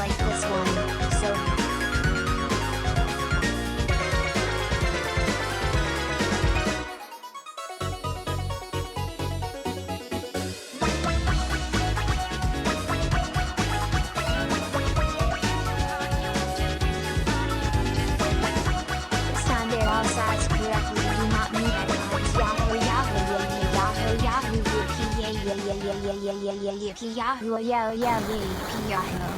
like this one. So stand at all sides correctly. Do not move at times. Yahoo, Yahoo, Yahoo, Yahoo, Yippee, Yahoo, Yippee, Yahoo.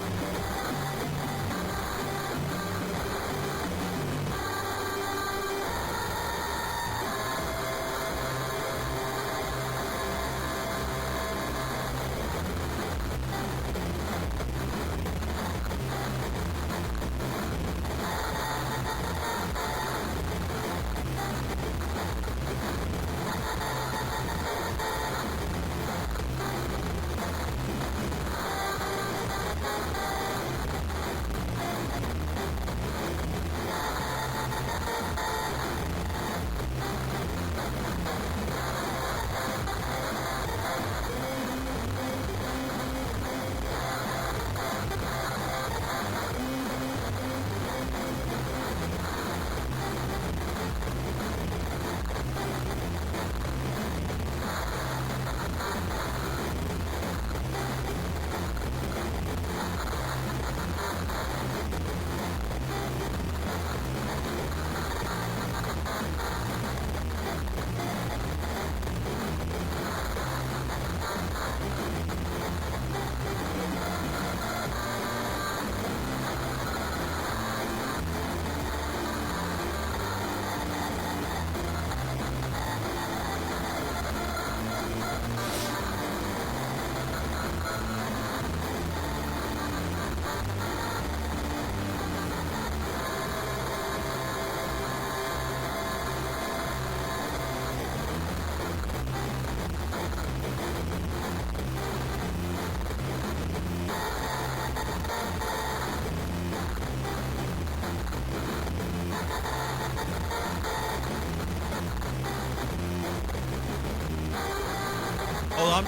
Hold on.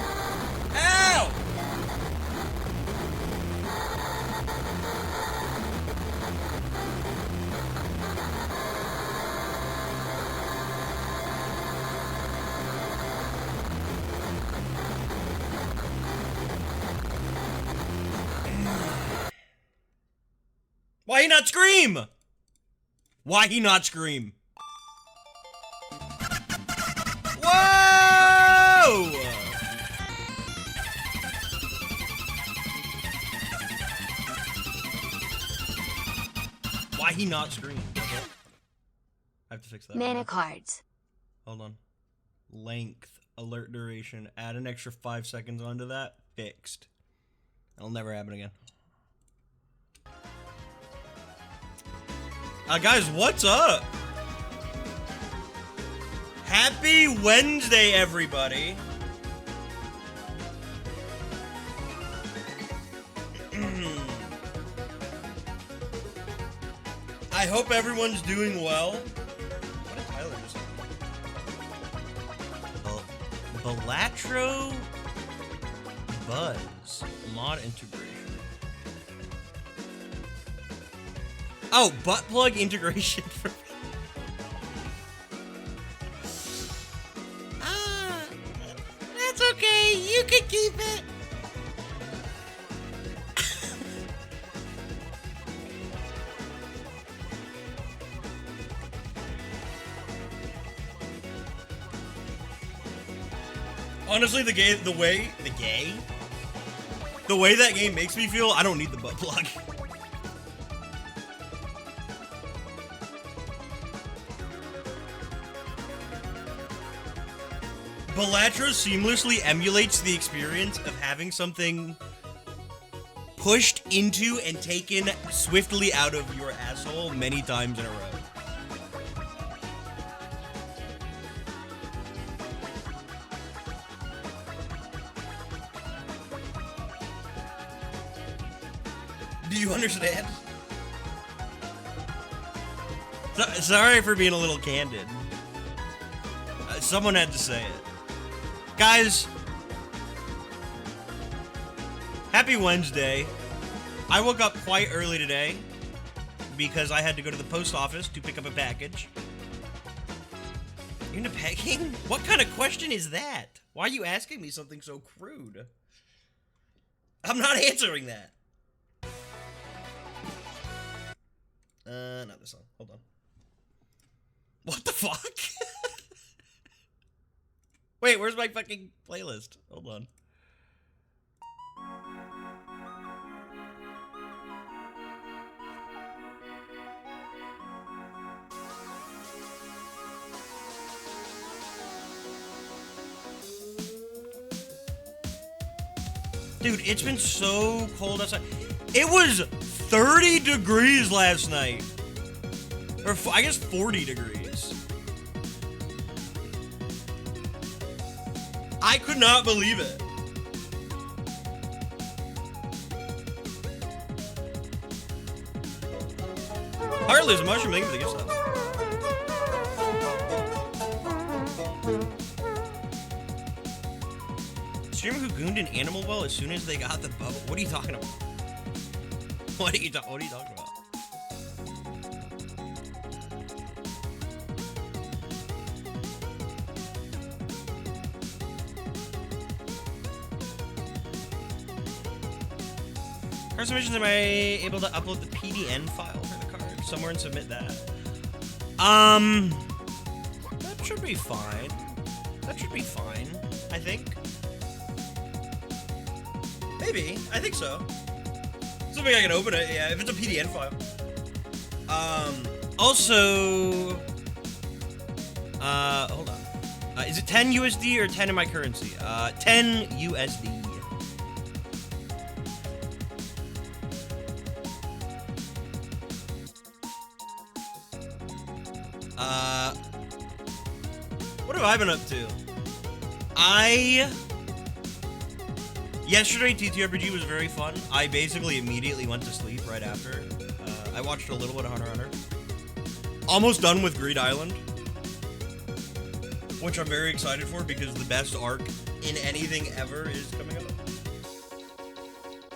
Ow! Why he not scream? Why he not scream? Whoa! Why he not scream? Okay. I have to fix that. Mana cards. Hold on. Length, alert duration, add an extra 5 seconds onto that. Fixed. That'll never happen again. Guys, what's up? Happy Wednesday, everybody. I hope everyone's doing well. What did Tyler just say? Balatro Buzz mod integration. Oh, butt plug integration for that's okay. You can keep it. Honestly, the way that game makes me feel, I don't need the butt plug. Balatro seamlessly emulates the experience of having something pushed into and taken swiftly out of your asshole many times in a row. Do you understand? Sorry for being a little candid. Someone had to say it. Guys, happy Wednesday. I woke up quite early today because I had to go to the post office to pick up a package. You're into pegging? What kind of question is that? Why are you asking me something so crude? I'm not answering that. Not this song. Hold on. What the fuck? Wait, where's my fucking playlist? Hold on. Dude, it's been so cold outside. It was 30 degrees last night. Or I guess 40 degrees. I could not believe it. Heartless mushroom, thank you for the gift stuff. Streamer who gooned an animal well as soon as they got the bubble. What are you talking about? What are you talking about? Card submissions, am I able to upload the PDN file for the card somewhere and submit that? That should be fine. That should be fine, I think. Maybe. I think so. Something I can open it, yeah, if it's a PDN file. Also, hold on. Is it 10 USD or 10 in my currency? 10 USD. What have I been up to? Yesterday, TTRPG was very fun. I basically immediately went to sleep right after. I watched a little bit of Hunter x Hunter. Almost done with Greed Island, which I'm very excited for because the best arc in anything ever is coming up.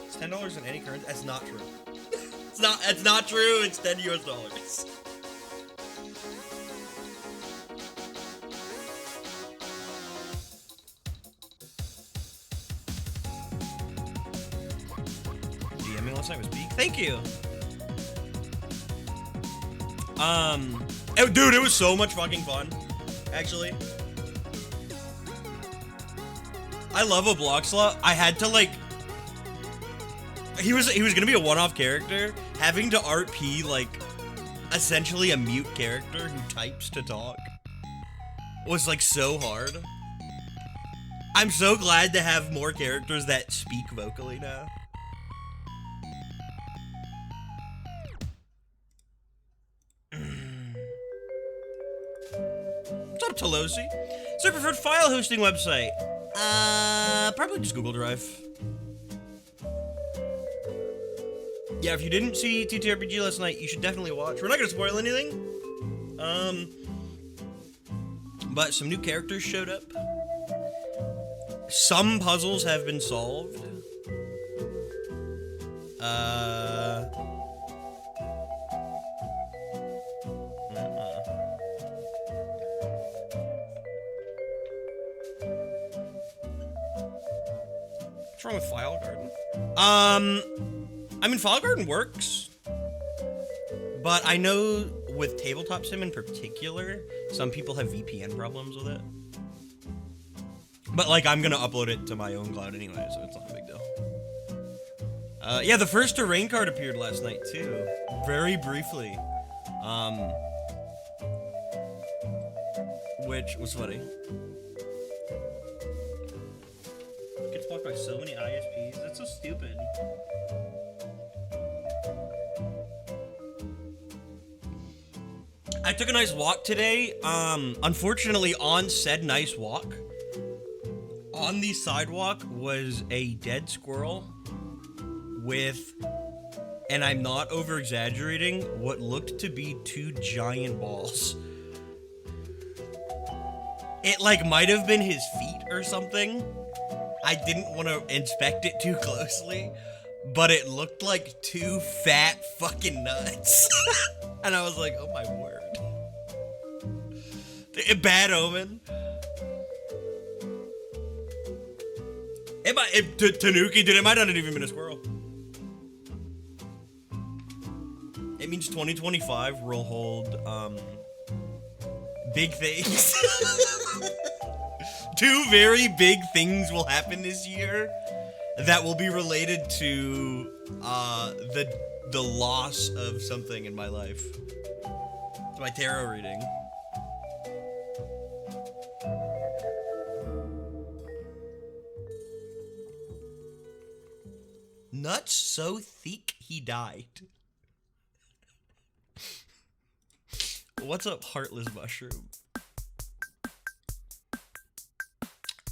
It's $10 in any currency. That's not true. It's not true. It's 10 US dollars. Last night was peak. Thank you. Dude, it was so much fucking fun. Actually, I love a block slot. I had to like. He was gonna be a one-off character. Having to art P like, essentially a mute character who types to talk was like so hard. I'm so glad to have more characters that speak vocally now. What's up, Tolosi? What's your preferred file hosting website? Probably just Google Drive. Yeah, if you didn't see TTRPG last night, you should definitely watch. We're not gonna spoil anything. But some new characters showed up. Some puzzles have been solved. What's wrong with File Garden? I mean, File Garden works, but I know with Tabletop Sim in particular, some people have VPN problems with it. But like, I'm gonna upload it to my own cloud anyway, so it's not a big deal. Yeah, the first terrain card appeared last night too, very briefly. Which was funny. Gets blocked by so many ISPs. That's so stupid. I took a nice walk today. Unfortunately, on said nice walk, on the sidewalk was a dead squirrel with, and I'm not over exaggerating, what looked to be 2 giant balls. It like might have been his feet or something. I didn't want to inspect it too closely, but it looked like two fat fucking nuts. And I was like, oh my word. Bad omen. Tanuki, dude, it might not have even been a squirrel. It means 2025 will hold, big things. Two very big things will happen this year that will be related to, the loss of something in my life. It's my tarot reading. Nuts so thick he died. What's up, Heartless Mushroom?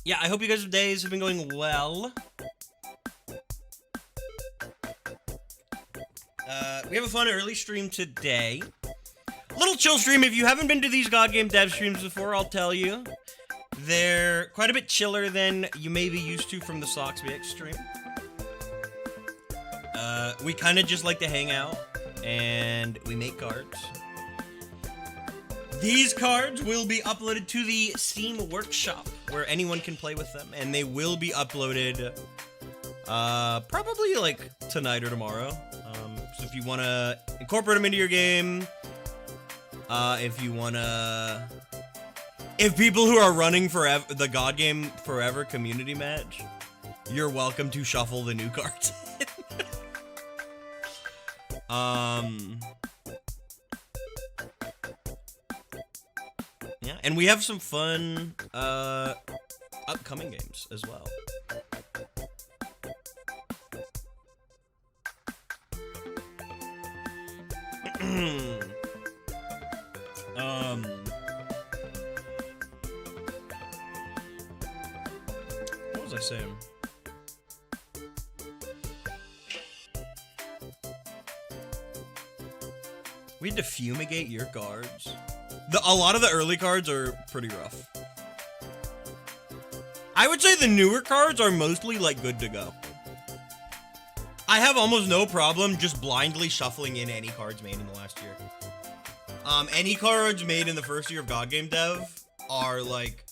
Yeah, I hope you guys' days have been going well. We have a fun early stream today. Little chill stream. If you haven't been to these God Game Dev streams before, I'll tell you. They're quite a bit chiller than you may be used to from the Sox BX stream. We kind of just like to hang out, and we make cards. These cards will be uploaded to the Steam Workshop, where anyone can play with them, and they will be uploaded, probably, like, tonight or tomorrow. So if you want to incorporate them into your game, if people who are running forever, the God Game Forever community match, you're welcome to shuffle the new cards. Yeah, and we have some fun, upcoming games as well. What was I saying? We had to fumigate your cards. A lot of the early cards are pretty rough. I would say the newer cards are mostly, like, good to go. I have almost no problem just blindly shuffling in any cards made in the last year. Any cards made in the first year of God Game Dev are, like,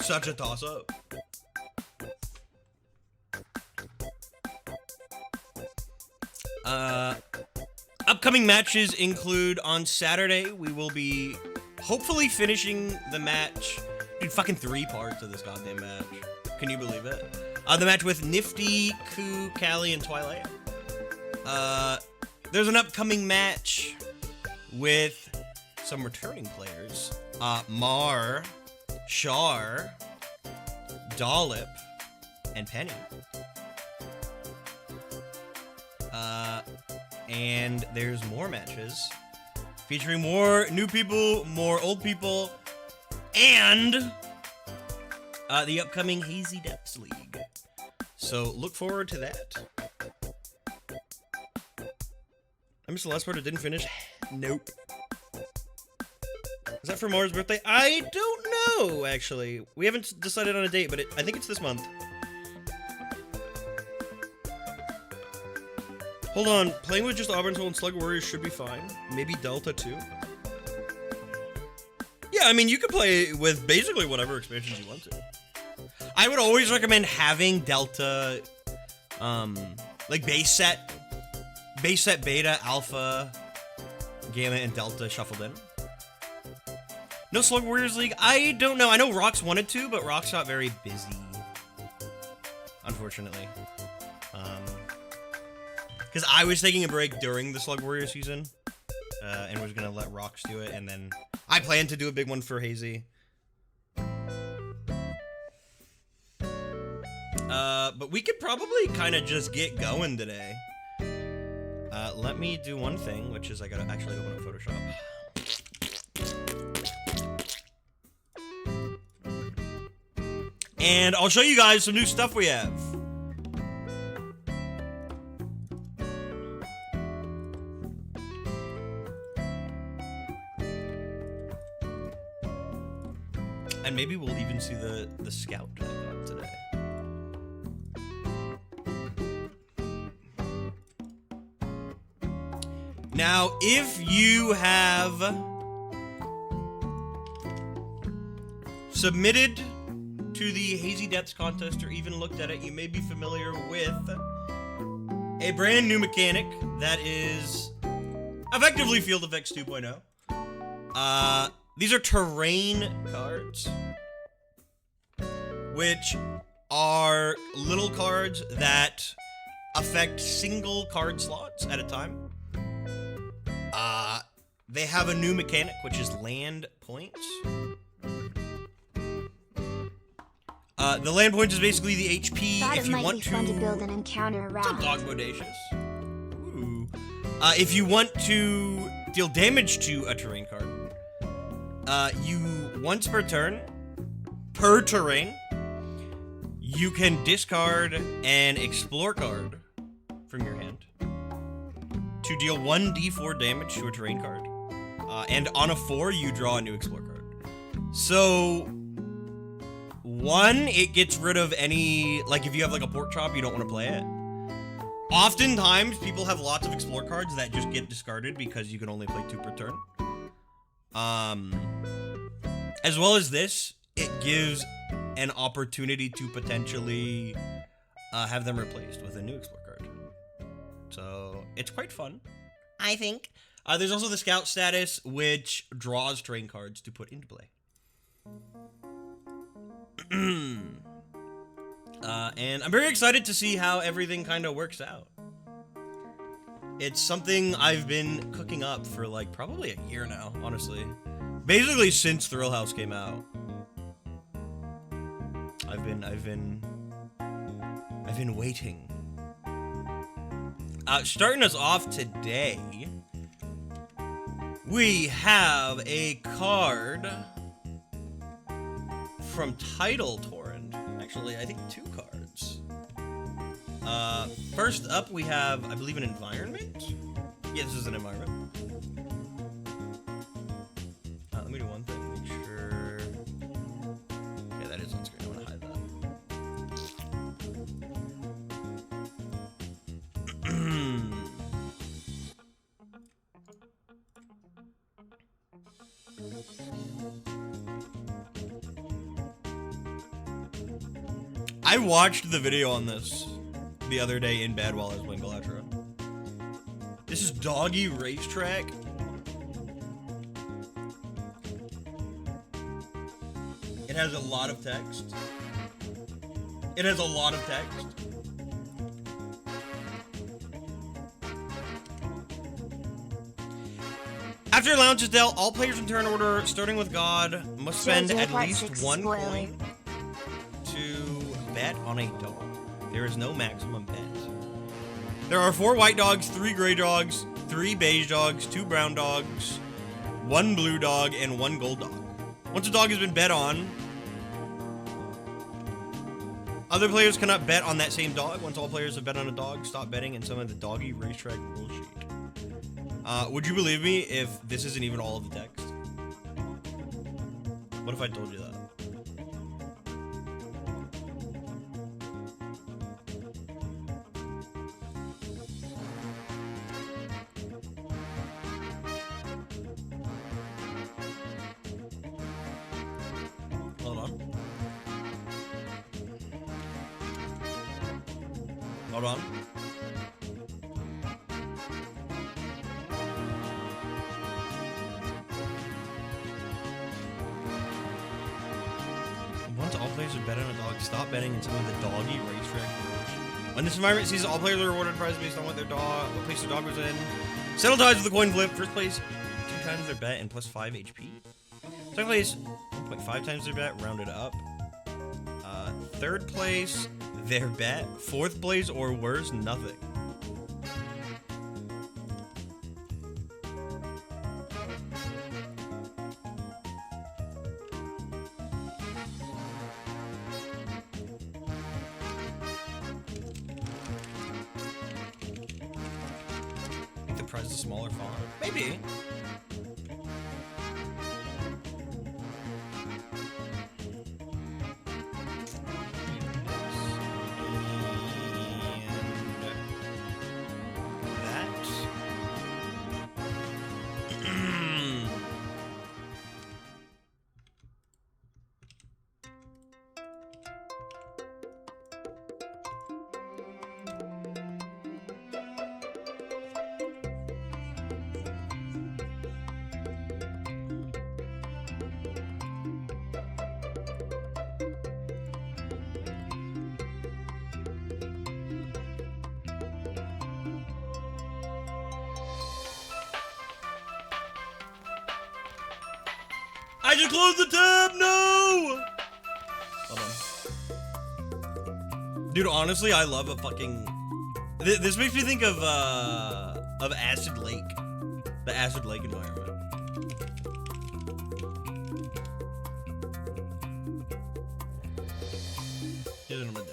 such a toss-up. Upcoming matches include on Saturday, we will be hopefully finishing the match. Dude, fucking 3 parts of this goddamn match. Can you believe it? The match with Nifty, Ku, Callie, and Twilight. There's an upcoming match with some returning players. Mar, Char, Dollop, and Penny. And there's more matches featuring more new people, more old people, and the upcoming Hazy Depths League. So look forward to that. I missed the last part. It didn't finish. Nope. Is that for Mara's birthday? I don't know, actually. We haven't decided on a date, but I think it's this month. Hold on, playing with just Auburn Soul and Slug Warriors should be fine. Maybe Delta too. Yeah, I mean, you can play with basically whatever expansions you want to. I would always recommend having Delta, like base set Beta, Alpha, Gamma, and Delta shuffled in. No Slug Warriors League? I don't know. I know Rox wanted to, but Rox got very busy, unfortunately. Because I was taking a break during the Slug Warrior season, and was going to let Rox do it, and then I planned to do a big one for Hazy. But we could probably kind of just get going today. Let me do one thing, which is I gotta actually open up Photoshop. And I'll show you guys some new stuff we have. And maybe we'll even see the scout that I got today. Now, if you have submitted to the Hazy Depths contest or even looked at it, you may be familiar with a brand new mechanic that is effectively Field Effects 2.0. These are terrain cards, which are little cards that affect single card slots at a time. They have a new mechanic, which is land points. The land points is basically the HP. Thought if it you might want be fun to build an encounter It's around. a dog bodacious. Ooh. If you want to deal damage to a terrain card, you once per turn, per terrain, you can discard an explore card from your hand to deal 1d4 damage to a terrain card. And on a 4, you draw a new explore card. So, one, it gets rid of any, like if you have like a pork chop, you don't want to play it. Oftentimes, people have lots of explore cards that just get discarded because you can only play 2 per turn. As well as this, it gives an opportunity to potentially have them replaced with a new explore card. So, it's quite fun, I think. There's also the scout status, which draws terrain cards to put into play. And I'm very excited to see how everything kind of works out. It's something I've been cooking up for like probably a year now, honestly. Basically since Thrill House came out. I've been waiting. Starting us off today, we have a card from Tidal Torrent. Actually, I think 2 cards. First up, we have, I believe, an environment? Yeah, this is an environment. Let me do one thing, make sure... Yeah, that is on screen, I want to hide that. I watched the video on this the other day in bed while I was playing Galatro. This is Doggy Racetrack. It has a lot of text. It has a lot of text. After Lounge's dealt, all players in turn order, starting with God, must spend JoJo at Part least 6 1 spoiler. coin to bet on a dog. There is no maximum bet. There are 4 white dogs, 3 gray dogs, 3 beige dogs, 2 brown dogs, 1 blue dog, and 1 gold dog. Once a dog has been bet on, other players cannot bet on that same dog. Once all players have bet on a dog, stop betting and some of the Doggy Racetrack bullshit. Would you believe me if this isn't even all of the text? What if I told you that? Hold on. Hold on. Once all players have bet on a dog, stop betting in some of the Doggy Racetrack rules. When this environment sees all players are rewarded a prize based on what place their dog was in. Settle ties with a coin flip. First place, 2 times their bet and plus 5 HP. Second place, 1.5 times their bet, rounded up. Third place, their bet. Fourth place or worse, nothing. I think the prize is a smaller font. Maybe. I just closed the tab. No. Hold on. Dude, honestly, I love a fucking. This makes me think of Acid Lake, the Acid Lake environment. Here's what I'm gonna do.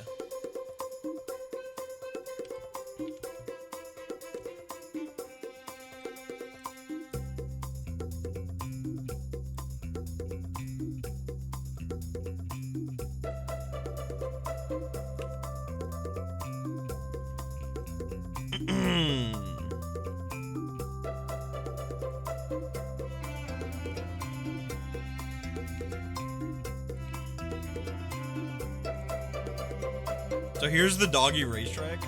So here's the doggy racetrack.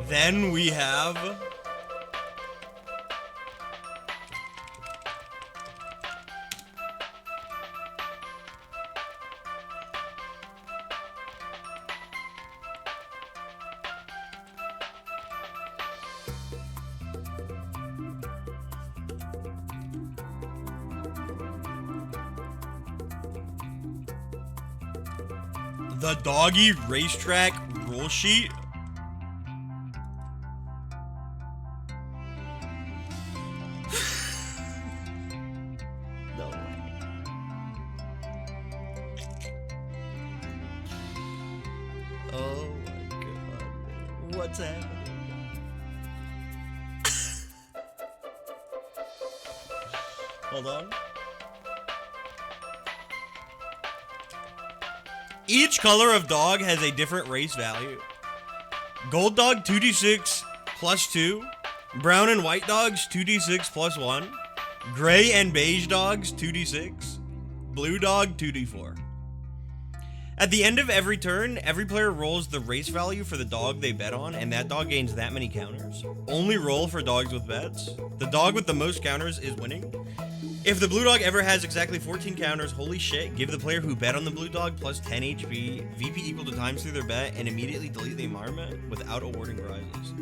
Then we have the doggy racetrack rule sheet. No way. Oh my god. What's happening? Hold on. Each color of dog has a different race value. Gold dog 2d6 plus 2. Brown and white dogs 2d6 plus 1. Gray and beige dogs 2d6. Blue dog 2d4. At the end of every turn, every player rolls the race value for the dog they bet on, and that dog gains that many counters. Only roll for dogs with bets. The dog with the most counters is winning. If the blue dog ever has exactly 14 counters, holy shit, give the player who bet on the blue dog plus 10 HP, VP equal to times through their bet, and immediately delete the environment without awarding prizes.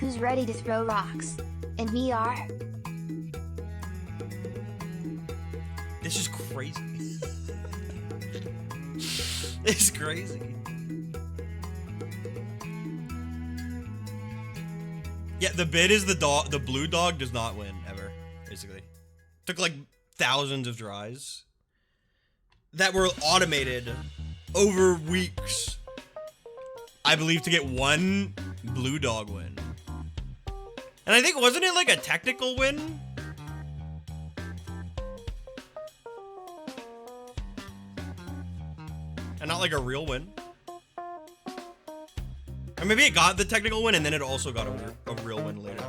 Who's ready to throw rocks? In VR? This is crazy. It's crazy. Yeah, the bid is the dog. The blue dog does not win ever. Basically, took like thousands of tries that were automated over weeks, I believe, to get one blue dog win. And I think, wasn't it like a technical win? And not like a real win? Or maybe it got the technical win and then it also got a real win later.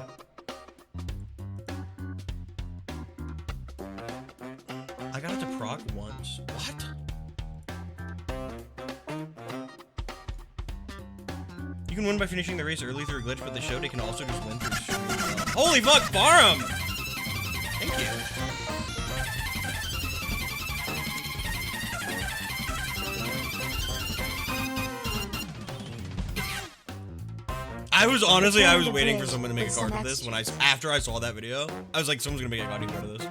I got it to proc once. What? You can win by finishing the race early through a glitch, but the show they can also just win through stream. Holy fuck, Farum! Thank you. I was waiting for someone to make a card of this after I saw that video. I was like, someone's gonna make a card of this.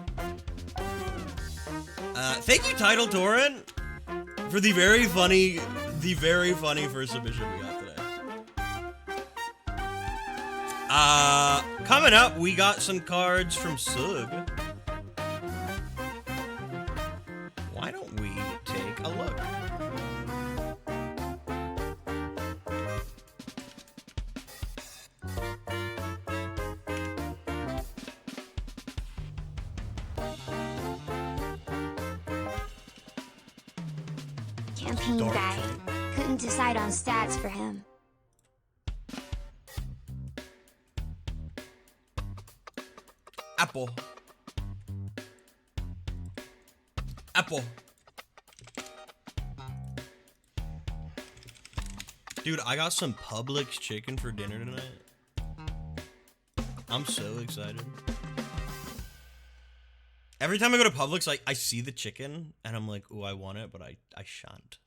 Thank you, Title Torrent, for the very funny first submission we got today. Coming up, we got some cards from Sug. Why don't we take a look? Campaign guy. Couldn't decide on stats for him. Apple. Apple. Dude, I got some Publix chicken for dinner tonight. I'm so excited. Every time I go to Publix, I see the chicken, and I'm like, ooh, I want it, but I shan't.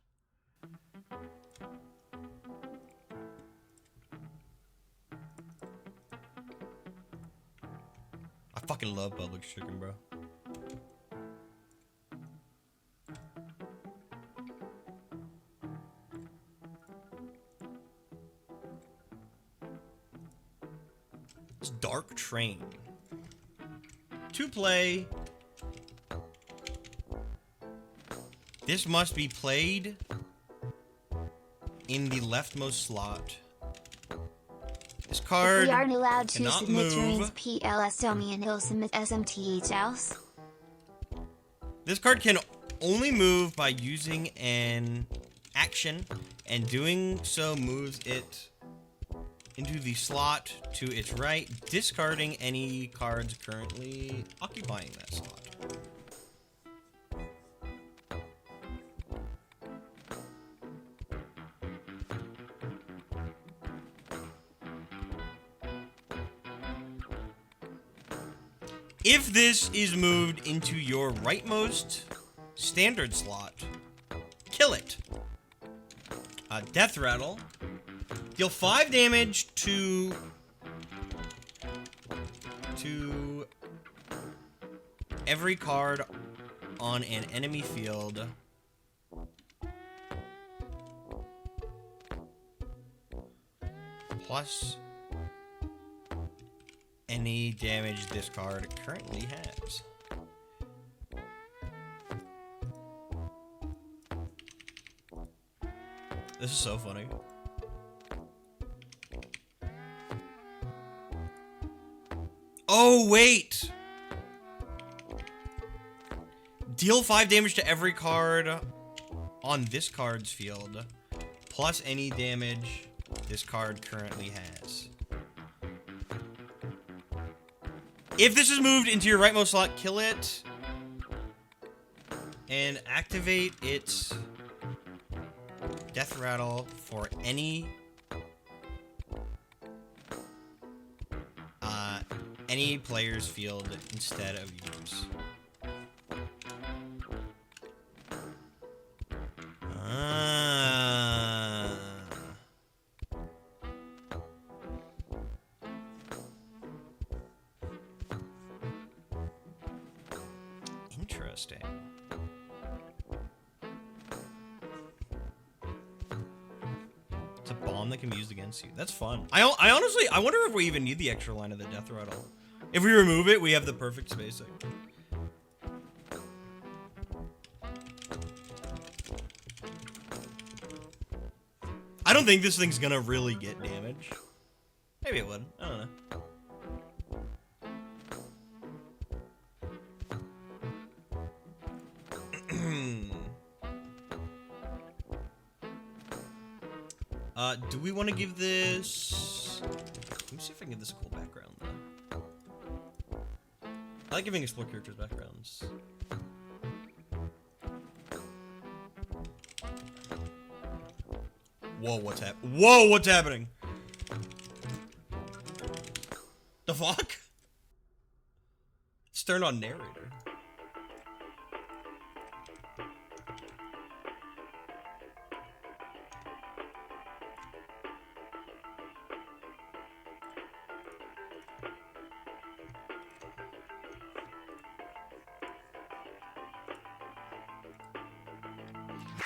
I fucking love Publix chicken, bro. It's Dark Train. To play. This must be played in the leftmost slot. This card We aren't allowed to cannot submit move. turns PLS Tommy and he'll submit SMTH else. This card can only move by using an action, and doing so moves it into the slot to its right, discarding any cards currently occupying that slot. If this is moved into your rightmost standard slot, kill it. Death Rattle. Deal 5 damage to every card on an enemy field. Plus any damage this card currently has. This is so funny. Oh, wait! Deal 5 damage to every card on this card's field, plus any damage this card currently has. If this is moved into your rightmost slot, kill it. And activate its Death Rattle for any player's field instead of yours. Interesting. It's a bomb that can be used against you. That's fun. I honestly, I wonder if we even need the extra line of the Death Rattle. If we remove it, we have the perfect spacing. I don't think this thing's gonna really get damage. Maybe it would. I don't know. Do we want to give this... Let me see if I can give this a cool background, though. I like giving explore characters backgrounds. Whoa, what's happening? The fuck? It's turned on narrator.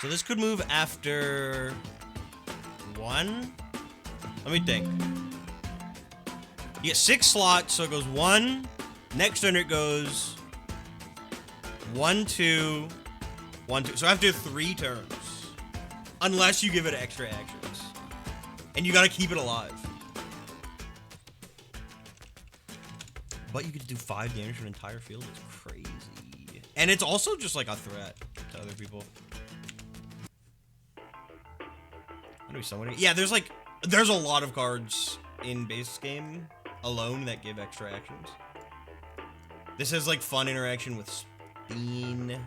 So this could move after 1. Let me think. You get 6 slots, so it goes 1. Next turn it goes 1, 2, 1, 2. So after 3 turns, unless you give it extra actions, and you gotta keep it alive. But you get to do 5 damage to an entire field. It's crazy, and it's also just like a threat to other people. Yeah, there's a lot of cards in base game alone that give extra actions. This has like fun interaction with Speen.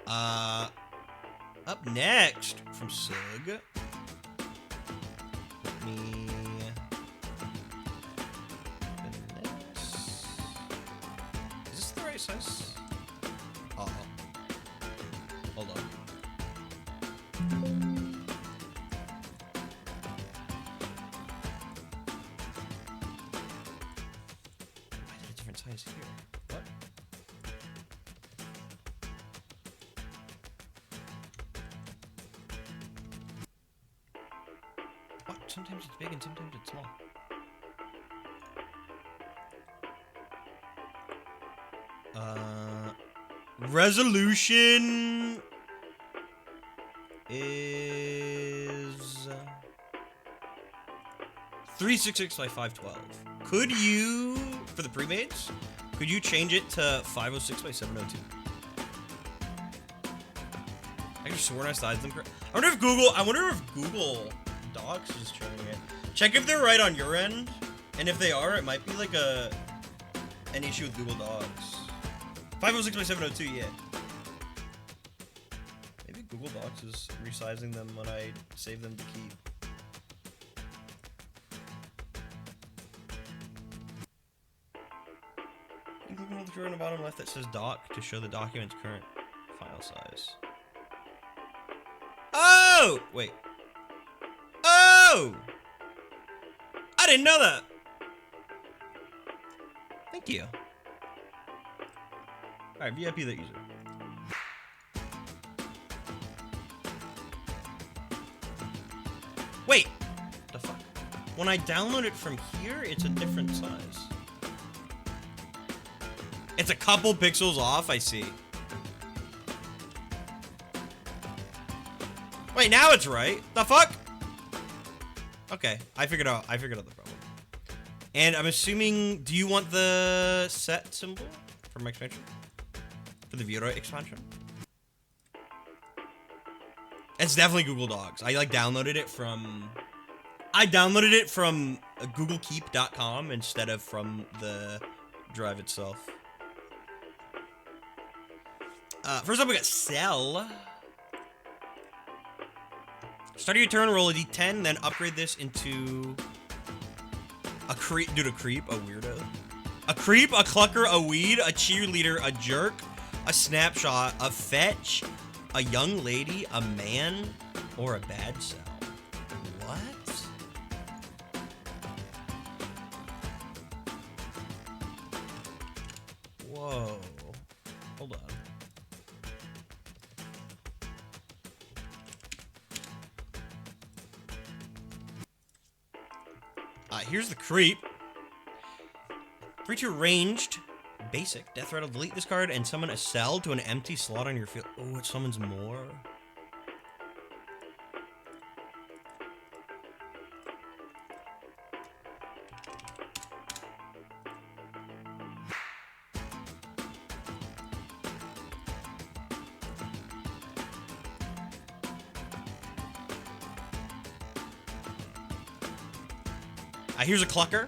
Up next from Sug. Let me. Is this the right size? Hold on. What? Sometimes it's big and sometimes it's small. Resolution is 366 by 512. Could you, for the pre-mates, could you change it to 506 by 702? I could have sworn I sized them correct. I wonder if Google Docs is changing it. Check if they're right on your end, and if they are, it might be like an issue with Google Docs. 506 by 702, yeah. Maybe Google Docs is resizing them when I save them to keep. You click on the drawer on the bottom left that says doc to show the document's current file size. Oh! Wait. Oh! I didn't know that! Thank you. Alright, VIP that user. Wait! The fuck? When I download it from here, it's a different size. It's a couple pixels off, I see. Wait, now it's right. The fuck? Okay, I figured out the problem. And I'm assuming, do you want the set symbol from expansion? For the Viewer expansion? It's definitely Google Docs. I downloaded it from googlekeep.com instead of from the drive itself. First up we got Cell. Start your turn, roll a d10, then upgrade this into a creep, dude, a creep, a weirdo. A creep, a clucker, a weed, a cheerleader, a jerk, a snapshot, a fetch, a young lady, a man, or a bad cell. What? Whoa. Hold on. Here's the creep. Creature ranged, basic, death rattle, delete this card and summon a cell to an empty slot on your field. Oh, it summons more. Here's a clucker.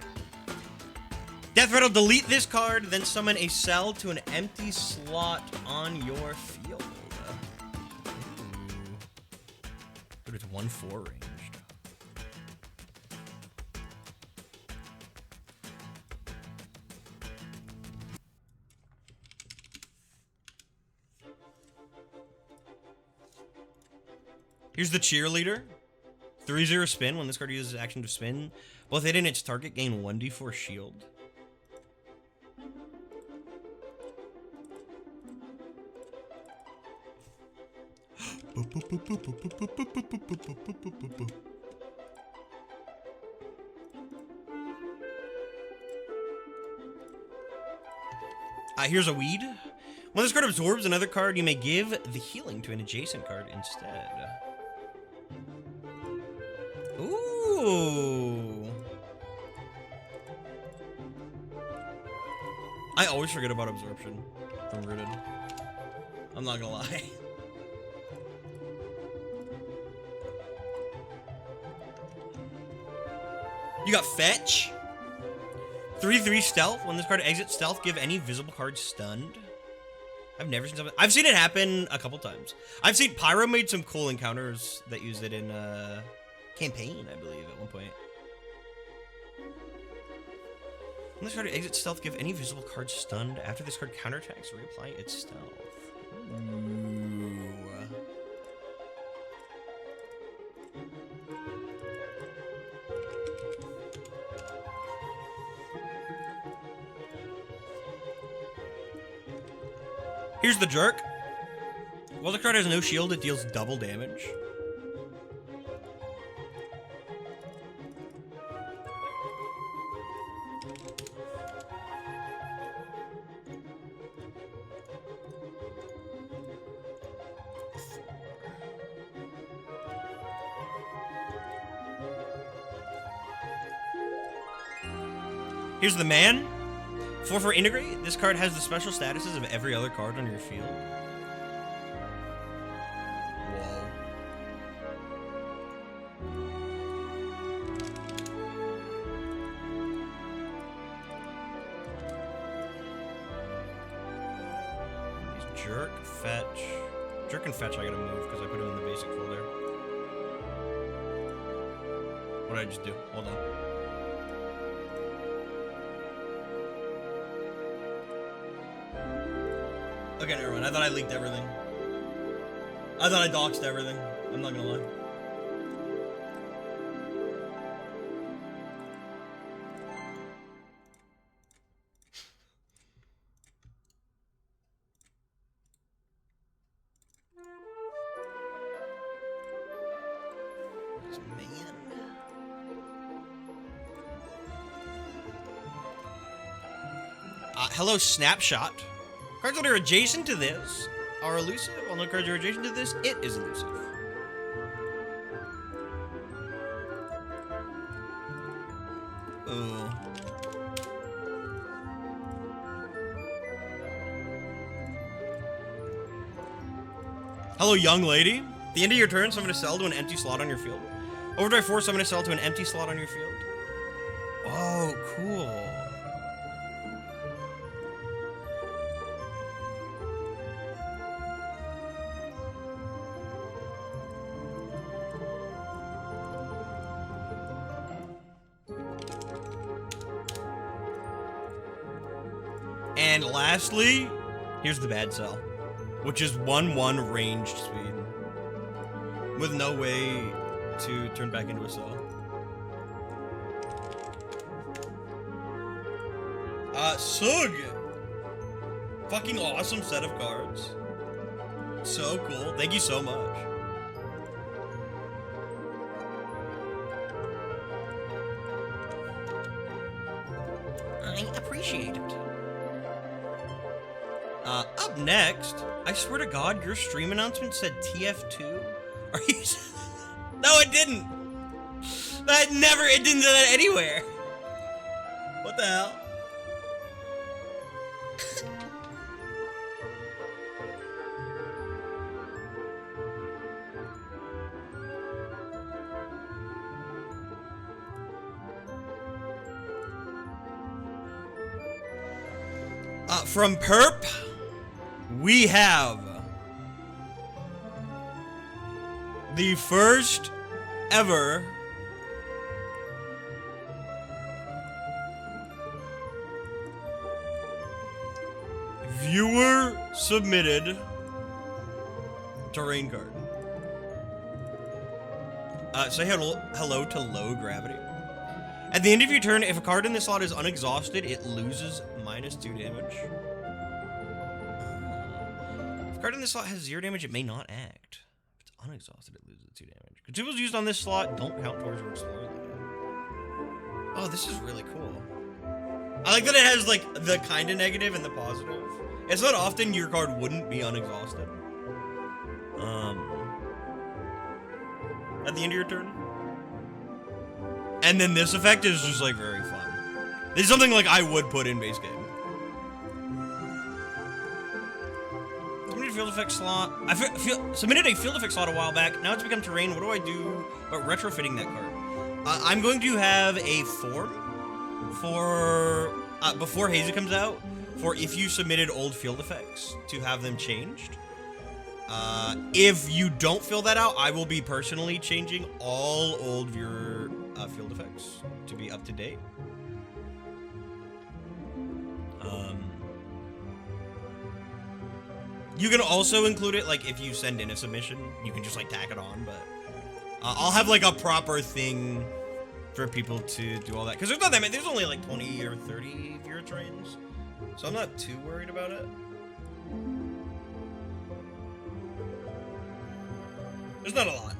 Death rattle, delete this card, then summon a cell to an empty slot on your field. Ooh. But it's 1/4 ranged. Here's the cheerleader. 3/0 spin. When this card uses action to spin, both it and its target gain 1d4 shield. Here's a weed. When this card absorbs another card, you may give the healing to an adjacent card instead. Ooh. I always forget about absorption from Rooted. I'm not gonna lie. You got Fetch. 3/3 stealth. When this card exits stealth, give any visible card stunned. I've never seen something. I've seen it happen a couple times. I've seen Pyro made some cool encounters that used it in campaign, I believe, at one point. When this card exits stealth, give any visible card stunned. After this card counterattacks, reapply its stealth. Ooh. Here's the jerk. While the card has no shield, it deals double damage. Here's the man. For integrate, this card has the special statuses of every other card on your field. Whoa. These jerk, fetch. Jerk and fetch I gotta move because I put them in the basic folder. What did I just do? Hold on. Okay, never mind. I thought I leaked everything. I thought I doxed everything. I'm not gonna lie. Hello, Snapshot. Cards that are adjacent to this are elusive. All no cards are adjacent to this, it is elusive. Ooh. Hello, young lady. At the end of your turn, summon a cell to an empty slot on your field. Overdrive 4, summon a cell to an empty slot on your field. Oh, cool. And lastly, here's the bad cell, which is 1/1 ranged speed, with no way to turn back into a cell. Sug! Fucking awesome set of cards. So cool. Thank you so much. I appreciate it. Up next, I swear to God, your stream announcement said TF2? Are you... No, it didn't! It didn't say that anywhere! What the hell? From Perp, we have the first ever viewer submitted terrain card. Say hello to Low Gravity. At the end of your turn, if a card in this slot is unexhausted, it loses -2 damage. If a card in this slot has 0 damage, it may not act. If it's unexhausted, it loses 2 damage. Consumables used on this slot don't count towards your exploring limit. Oh, this is really cool. I like that it has, like, the kind of negative and the positive. It's not often your card wouldn't be unexhausted. At the end of your turn. And then this effect is just, like, very fun. This is something, like, I would put in base game. Submitted a field effect slot. I submitted a field effect slot a while back. Now it's become terrain. What do I do about retrofitting that card? I'm going to have a form for, before Hazy comes out, for if you submitted old field effects, to have them changed. If you don't fill that out, I will be personally changing all old viewer field effects to be up to date. You can also include it, like, if you send in a submission, you can just, like, tack it on, but I'll have, like, a proper thing for people to do all that. Because there's not that many, there's only, like, 20 or 30 viewer trains, so I'm not too worried about it. There's not a lot.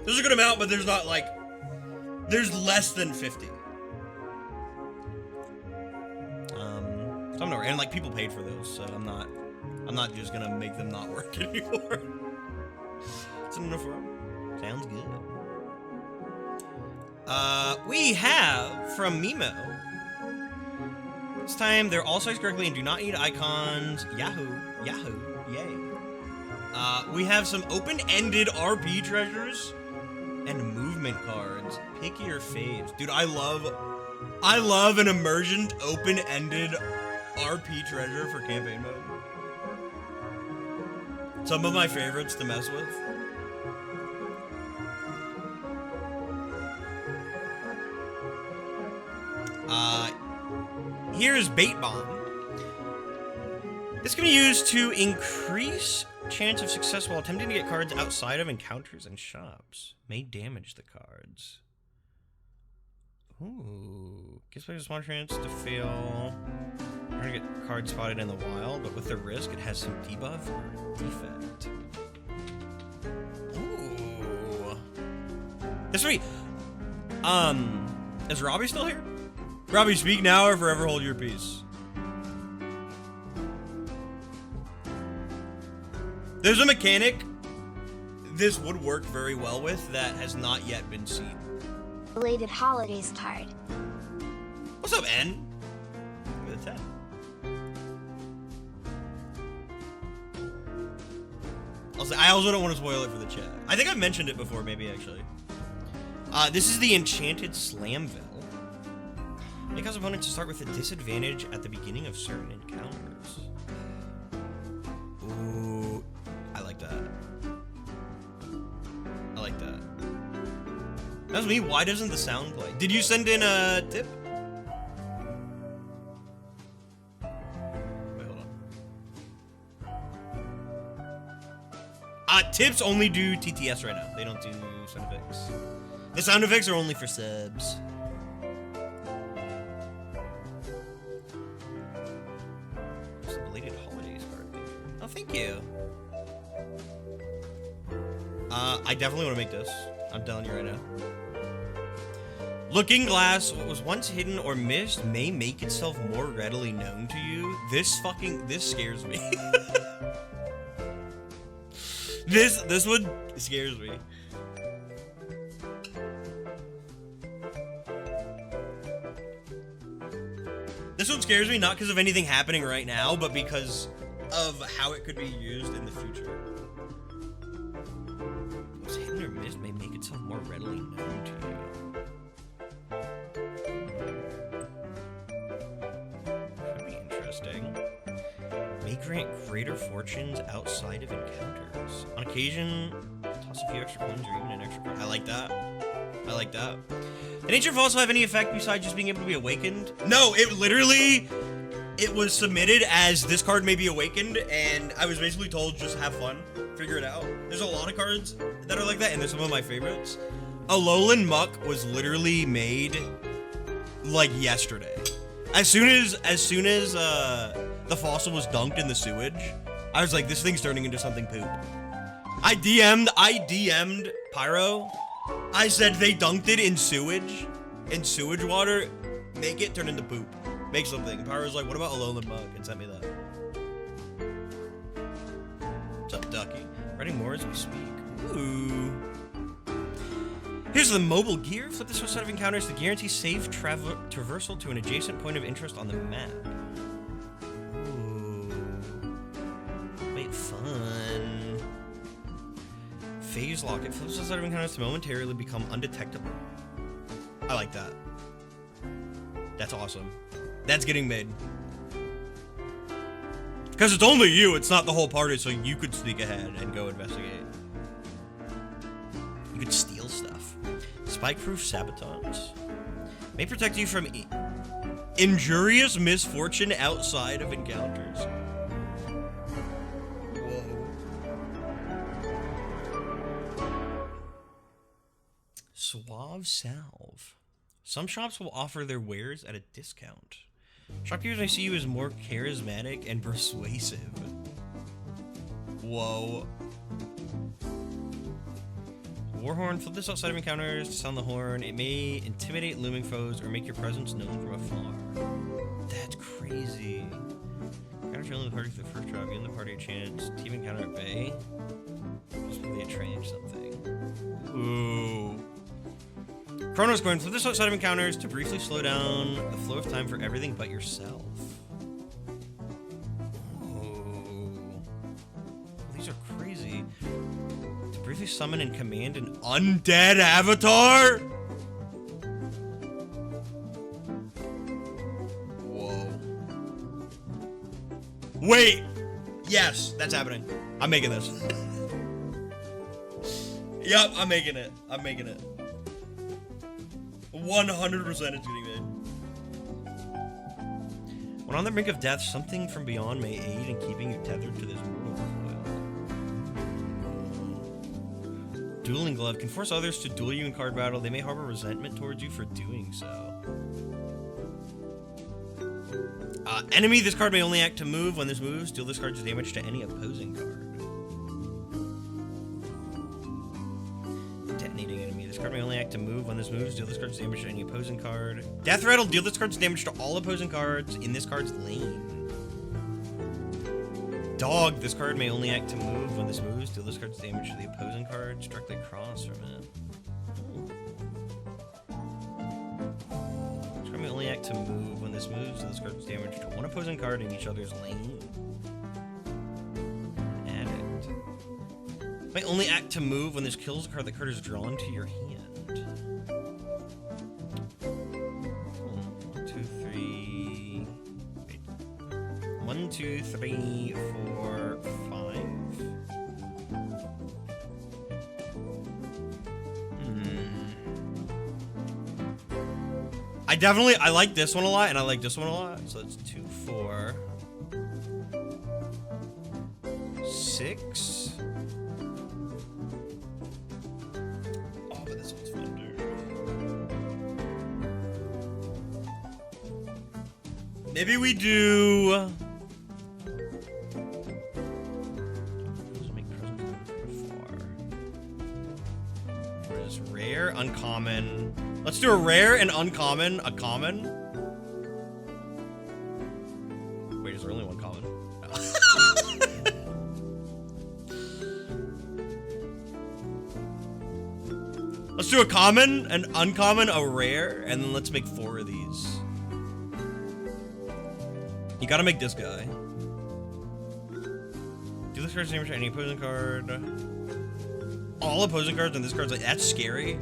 There's a good amount, but there's not, like, there's less than 50. So I'm not, and, like, people paid for those, so I'm not just gonna make them not work anymore. It's an uniform. Sounds good. We have, from Mimo, This time, they're all sized correctly and do not need icons. Yahoo. Yahoo. Yay. We have some open-ended RP treasures and movement cards. Pick your faves. Dude, I love an immersion open-ended RP treasure for campaign mode. Some of my favorites to mess with. Here's Bait Bomb. This can be used to increase chance of success while attempting to get cards outside of encounters and shops. May damage the cards. Ooh. Gives players a small chance to fail. We're gonna get cards spotted in the wild, but with the risk, it has some debuff or defect. Ooh. This will be... Is Robbie still here? Robbie, speak now or forever hold your peace. There's a mechanic this would work very well with that has not yet been seen. Belated holidays card. What's up, N? Give it a 10. I also don't want to spoil it for the chat. I think I've mentioned it before, maybe, actually. This is the Enchanted Slamville. It causes opponents to start with a disadvantage at the beginning of certain encounters. Ooh, I like that. I like that. That's me. Why doesn't the sound play? Did you send in a tip? Wait, hold on. Tips only do TTS right now. They don't do sound effects. The sound effects are only for subs. Thank you. I definitely want to make this. I'm telling you right now. Looking Glass, what was once hidden or missed may make itself more readily known to you. This scares me. This one scares me. This one scares me not because of anything happening right now, but because of how it could be used in the future. What's hidden or missed may make itself more readily known to you. Could be interesting. May grant greater fortunes outside of encounters. On occasion, toss a few extra coins or even an extra card. I like that. I like that. Did Ancient Falls have any effect besides just being able to be awakened? No, it literally... It was submitted as this card may be awakened, and I was basically told just have fun, figure it out. There's a lot of cards that are like that, and they're some of my favorites. Alolan Muck was literally made like yesterday. As soon as the fossil was dunked in the sewage, I was like, this thing's turning into something poop. I DM'd Pyro. I said they dunked it in sewage water, make it turn into poop. Make something. Pyro's like, what about Alolan Mug? And sent me that. What's up, Ducky? Writing more as we speak. Ooh. Here's the mobile gear. Flip this set of encounters to guarantee safe traversal to an adjacent point of interest on the map. Ooh. Wait, fun. Phase Lock. It flips the set of encounters to momentarily become undetectable. I like that. That's awesome. That's getting made. Because it's only you, it's not the whole party, so you could sneak ahead and go investigate. You could steal stuff. Spike-proof sabotage. May protect you from injurious misfortune outside of encounters. Whoa. Suave Salve. Some shops will offer their wares at a discount. Shopkeepers may see you as more charismatic and persuasive. Whoa. Warhorn. Flip this outside of encounters to sound the horn. It may intimidate looming foes or make your presence known from afar. That's crazy. Encounters only the party for the first drop. You and the party a chance. Team encounter at bay. Just maybe a train or something. Ooh. Chronos Coin, flip this side of encounters to briefly slow down the flow of time for everything but yourself. Oh. These are crazy. To briefly summon and command an undead avatar? Whoa. Wait! Yes, that's happening. I'm making this. Yup, I'm making it. I'm making it. 100% it's getting made. When on the brink of death, something from beyond may aid in keeping you tethered to this mortal coil. Dueling Glove can force others to duel you in card battle. They may harbor resentment towards you for doing so. Enemy, this card may only act to move. When this moves, deal this card's damage to any opposing card. Detonating enemy, this card may only act to move. When this moves, deal this card's damage to any opposing card. Death Rattle, deal this card's damage to all opposing cards in this card's lane. Dog, this card may only act to move. When this moves, deal this card's damage to the opposing cards directly across from it. This card may only act to move. When this moves, deal this card's damage to one opposing card in each other's lane. Addict. May only act to move when this kills a card. The card is drawn to your hand. 1, 2, 3. Wait. 1, 2, 3, 4, 5. I like this one a lot, and I like this one a lot. So it's 2, 4, 6. Oh, but this one's fun, dude. Maybe we do. What is rare, uncommon? Let's do a rare and uncommon, a common. Wait, is there only one common? No. Let's do a common, an uncommon, a rare, and then let's make 4 of these. You gotta make this guy. Do this card's damage to any opposing card. All opposing cards, and this card's like, that's scary.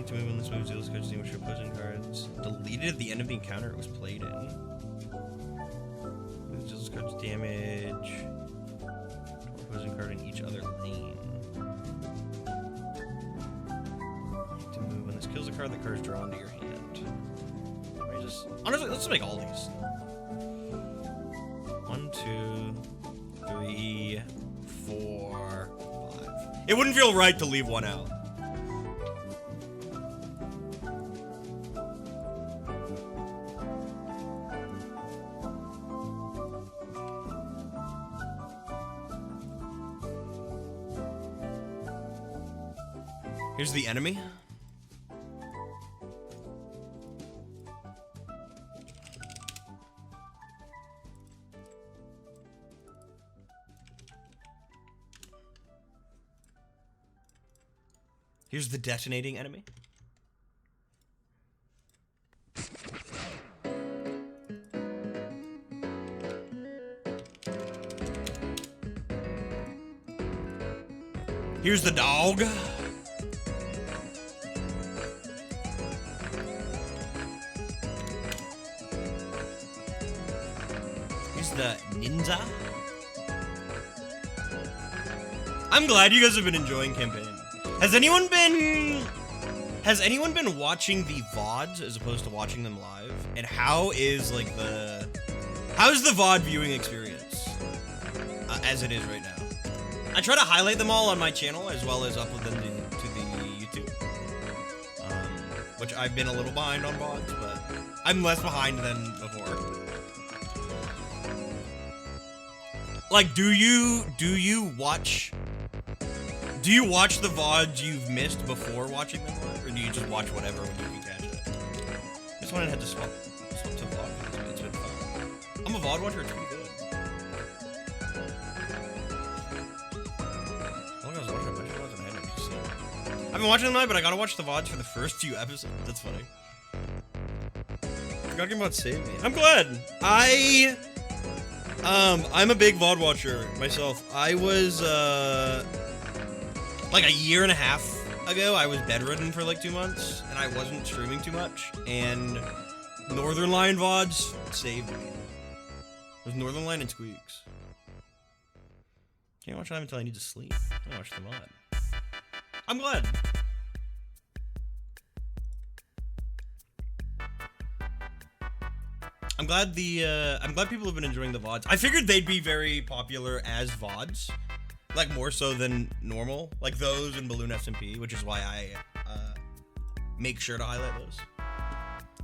To move when this moves, deal this card's damage to opposing cards. Deleted at the end of the encounter it was played in. Deal this card's damage to opposing card in each other lane. To move when this kills a card, the card is drawn to your hand. Honestly, let's make all these. 1, 2, 3, 4, 5. It wouldn't feel right to leave one out. Here's the enemy. Here's the detonating enemy. Here's the dog. Here's the ninja. I'm glad you guys have been enjoying campaign. Has anyone been watching the VODs as opposed to watching them live? And how's the VOD viewing experience as it is right now? I try to highlight them all on my channel as well as upload them to the YouTube. Which I've been a little behind on VODs, but I'm less behind than before. Like, do you watch the VODs you've missed before watching them live, or do you just watch whatever when you can catch it? This one I had to swap to VOD. It's been fun. I'm a VOD watcher, it's pretty good. I was watching a bunch of VODs and I hadn't seen. I've I've been watching them now, but I gotta watch the VODs for the first few episodes. That's funny. Talking about Save Me. I'm glad. I'm a big VOD watcher myself. I was, like a year and a half ago, I was bedridden for like 2 months, and I wasn't streaming too much, and Northern Lion VODs saved me. It was Northern Lion and Squeaks. Can't watch them until I need to sleep. I watch them on. I'm glad. I'm glad people have been enjoying the VODs. I figured they'd be very popular as VODs, like more so than normal, like those and Balloon SMP, which is why I make sure to highlight those.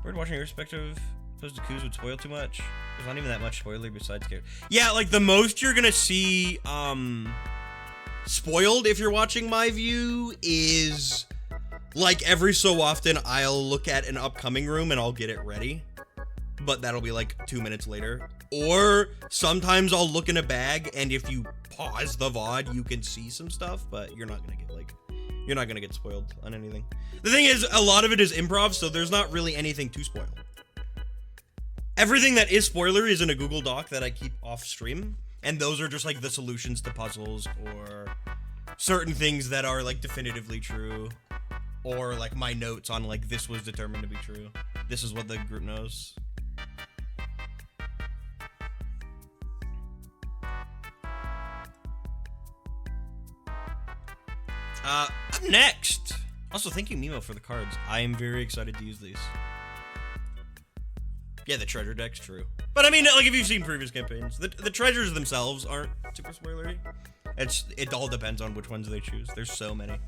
We're watching irrespective opposed to Coos would spoil too much. There's not even that much spoiler besides character. Yeah, like the most you're gonna see spoiled if you're watching my view is like every so often I'll look at an upcoming room and I'll get it ready. But that'll be like 2 minutes later. Or sometimes I'll look in a bag and if you pause the VOD, you can see some stuff, but you're not gonna get spoiled on anything. The thing is, a lot of it is improv, so there's not really anything to spoil. Everything that is spoiler is in a Google Doc that I keep off stream, and those are just like the solutions to puzzles or certain things that are like definitively true, or like my notes on like this was determined to be true. This is what the group knows. Up next. Also, thank you, Mimo, for the cards. I am very excited to use these. Yeah, the treasure deck's true. But I mean, like, if you've seen previous campaigns, the treasures themselves aren't super spoilery. It all depends on which ones they choose. There's so many.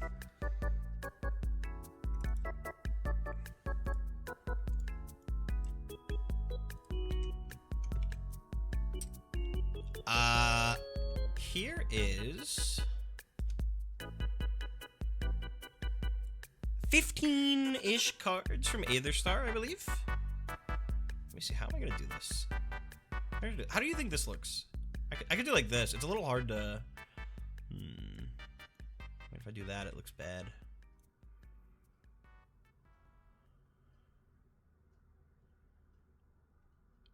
Here is 15-ish cards from Aetherstar, I believe. Let me see, how am I gonna do this? How do you think this looks? I could do like this. It's a little hard to... If I do that, it looks bad.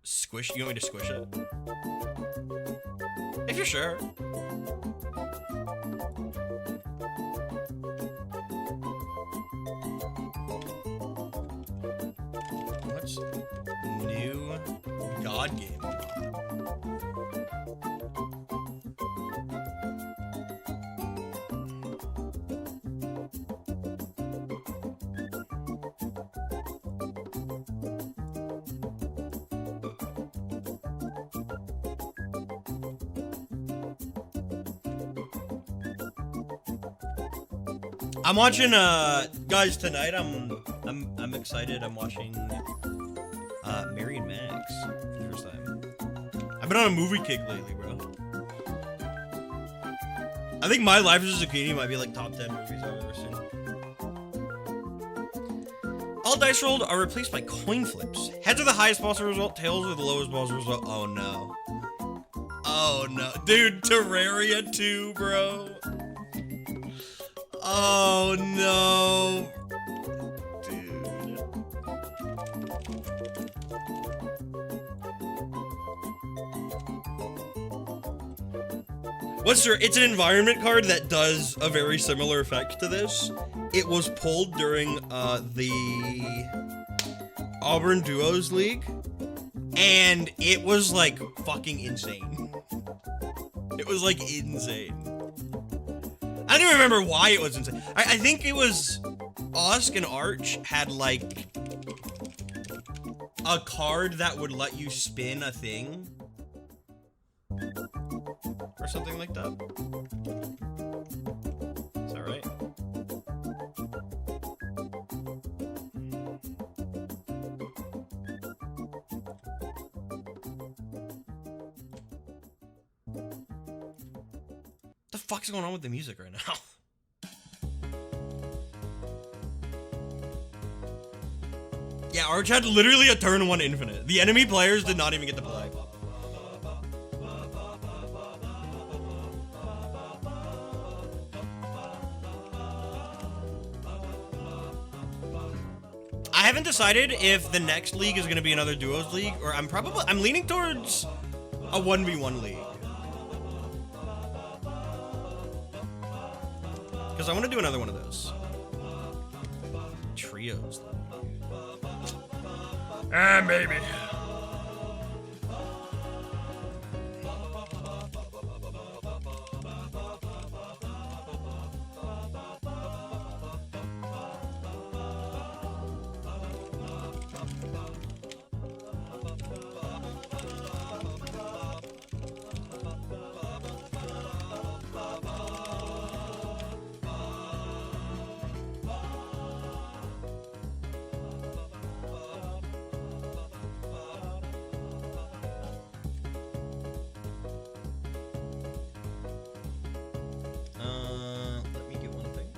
Squish? You want me to squish it? If you're sure. What's new God game? I'm watching guys tonight. I'm excited. I'm watching Mary and Max for the first time. I've been on a movie kick lately, bro. I think My Life as a Zucchini might be like top 10 movies I've ever seen. All dice rolled are replaced by coin flips. Heads are the highest possible result, tails are the lowest possible result. Oh no. Oh no. Dude, Terraria 2, bro. Oh no. Dude. It's an environment card that does a very similar effect to this. It was pulled during the Auburn Duos League, and it was like fucking insane. It was like insane. I don't even remember why it was insane. I think it was Osk and Arch had like a card that would let you spin a thing or something like that. Is that right? The fuck's going on with the music right now? Yeah, Arch had literally a turn 1 infinite. The enemy players did not even get to play. haven't decided if the next league is gonna be another duos league, or I'm leaning towards a 1v1 league. Because I want to do another one of those. Trios. Maybe. Let me get one thing.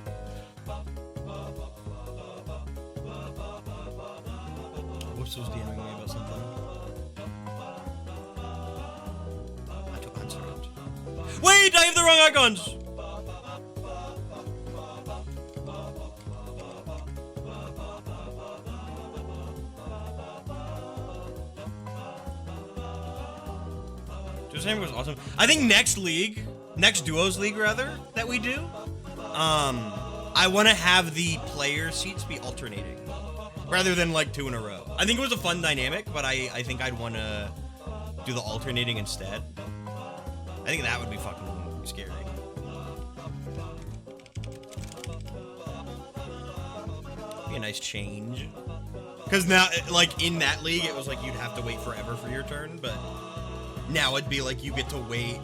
Whoops was DMing me about something. I don't answer it. Wait, I have the wrong icons! Just was awesome. I think next duos league rather, that we do, I want to have the player seats be alternating rather than like 2 in a row. I think it was a fun dynamic, but I think I'd want to do the alternating instead. I think that would be fucking scary. Be a nice change. Because now, like, in that league, it was like you'd have to wait forever for your turn, but now it'd be like you get to wait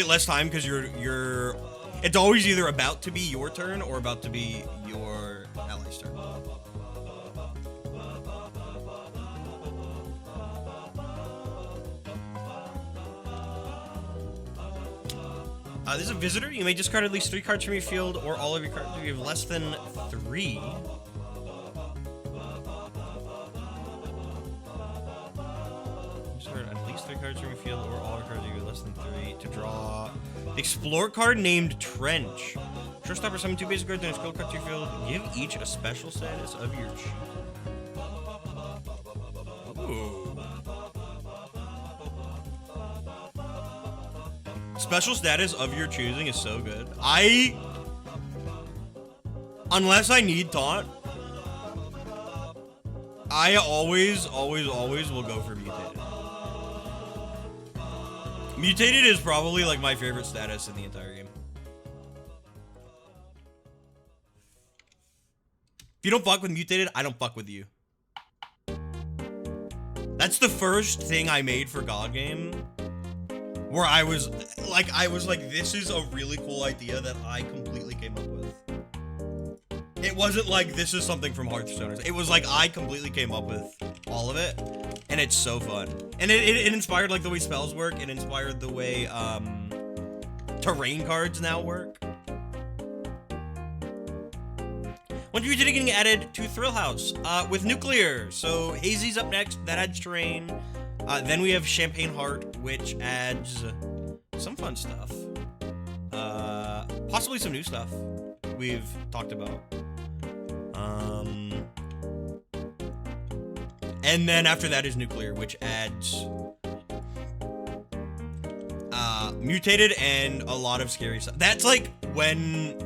less time because it's always either about to be your turn or about to be your ally's turn. This is a visitor. You may discard at least 3 cards from your field or all of your cards if you have less than 3. Discard at least 3 cards from your field or all your cards if you have less than 3 to draw the Explore card named Trench. Showstopper, summon 2 basic cards and a skill card to your field. Give each a special status of your choosing. Ooh. Special status of your choosing is so good. Unless I need taunt, I always will go for mutated. Mutated is probably like my favorite status in the entire game. If you don't fuck with mutated, I don't fuck with you. That's the first thing I made for God Game, where I was like, this is a really cool idea that I completely came up with. It wasn't like, this is something from Hearthstone. It was like, I completely came up with all of it, and it's so fun. And it inspired like the way spells work. It inspired the way terrain cards now work. When's Mutated getting added to Thrill House? With Nuclear. So Hazy's up next, that adds terrain. Then we have Champagne Heart, which adds some fun stuff. Possibly some new stuff we've talked about. And then after that is Nuclear, which adds Mutated and a lot of scary stuff. That's like when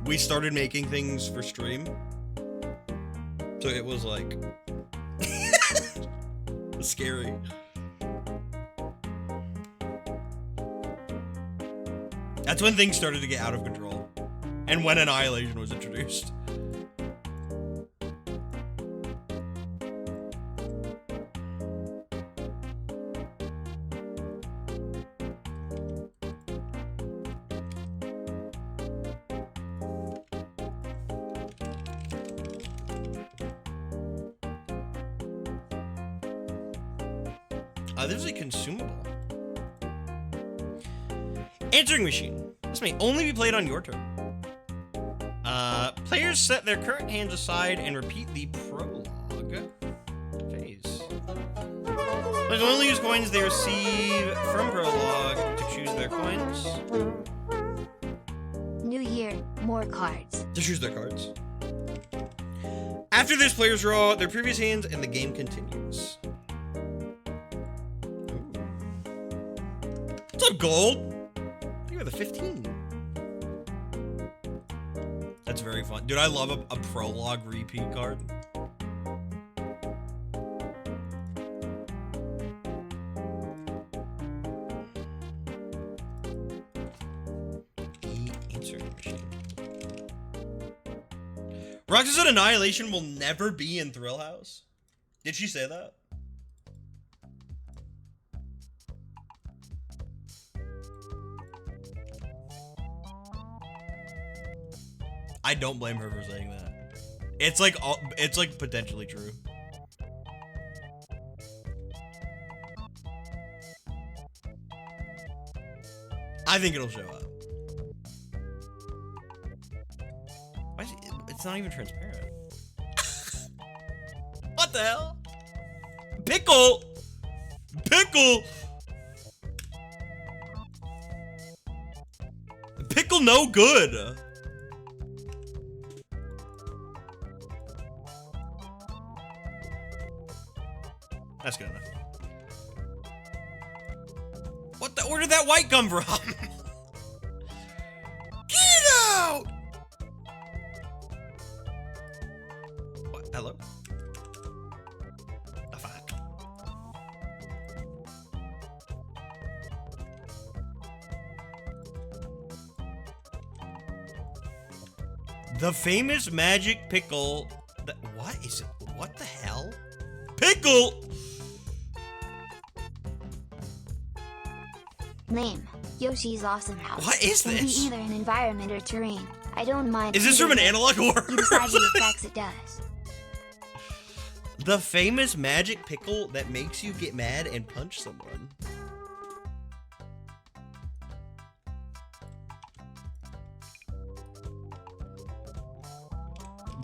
we started making things for stream. So it was like scary. That's when things started to get out of control. And when Annihilation was introduced. This is a consumable. Answering Machine. This may only be played on your turn. Players set their current hands aside and repeat the prologue phase. Players only use coins they receive from prologue to choose their coins. New year, more cards. To choose their cards. After this, players draw their previous hands and the game continues. What's up, Gold? You have the 15. That's very fun. Dude, I love a prologue repeat card. Roxas said Annihilation will never be in Thrill House. Did she say that? I don't blame her for saying that. It's like potentially true. I think it'll show up. Why is it's not even transparent. What the hell? Pickle! Pickle! Pickle no good! That's good enough. Where did that white come from? Get out! What? Hello? The fuck? The famous magic pickle. What is it? What the hell? Pickle! Name: Yoshi's Awesome House. What is Can this? be either an environment or terrain. I don't mind. Is this from an analog horror? You decide the effects it does. The famous magic pickle that makes you get mad and punch someone.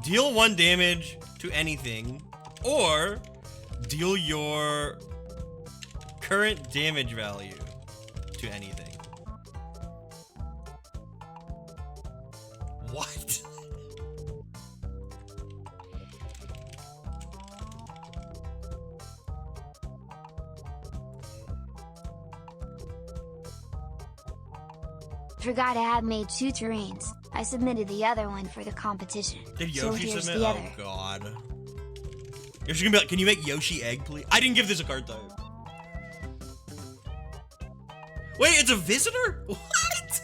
Deal 1 damage to anything, or deal your current damage value to anything. What? Forgot I had made 2 terrains. I submitted the other one for the competition. Did so Yoshi here's submit? the Oh other. god. Yoshi's gonna be like, can you make Yoshi egg, please? I didn't give this a card type. Wait, it's a visitor? What?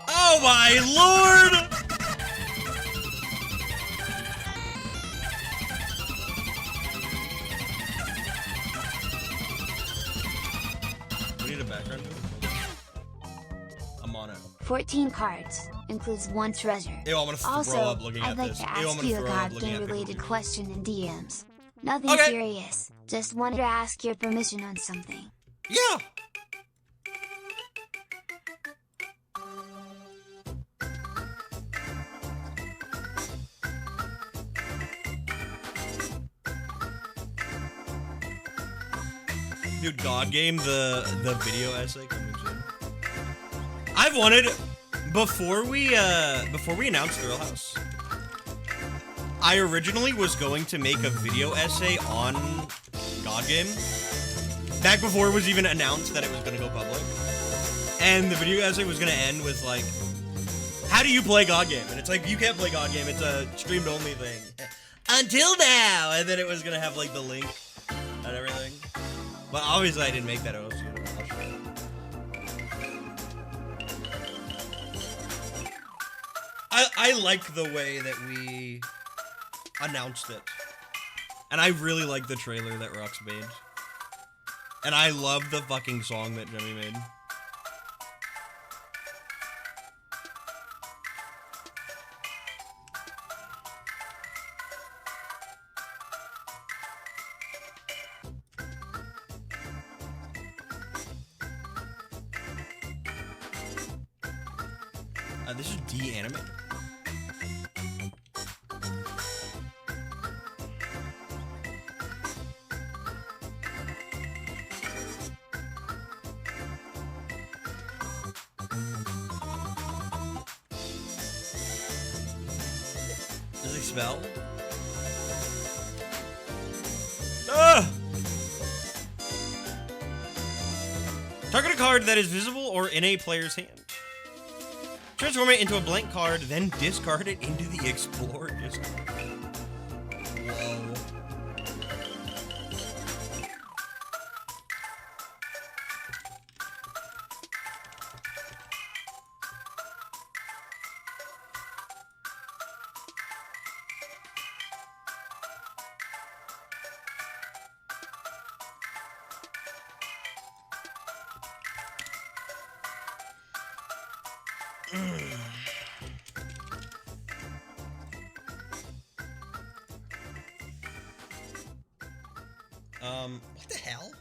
Oh my lord! We need a background noise. I'm on it. 14 cards. Includes 1 treasure. Ew, I'm gonna Also, throw up looking I'd at like this. to Ew, I'm ask gonna you a throw up card looking game at related pictures. question in DMs. Nothing Okay. serious. Just wanted to ask your permission on something. Yeah. Dude, God Game, the video essay coming soon. I've wanted before we announced Thrill House. I originally was going to make a video essay on God Game back before it was even announced that it was going to go public. And the video essay was going to end with like, how do you play God Game? And it's like, you can't play God Game. It's a streamed only thing. Until now. And then it was going to have like the link and everything. But obviously I didn't make that. I like the way that we announced it. And I really like the trailer that Rux made. And I love the fucking song that Jimmy made. This is de-animated. spell. Ah! Target a card that is visible or in a player's hand. Transform it into a blank card, then discard it into the Explore discard. Whoa. What the hell?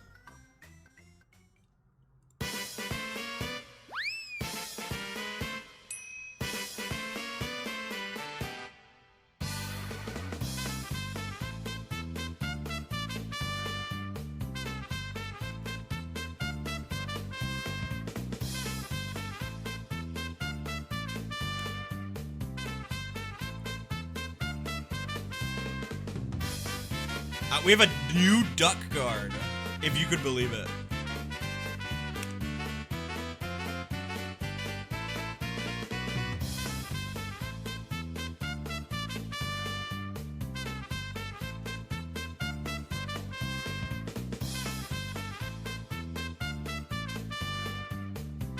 We have a new duck card, if you could believe it.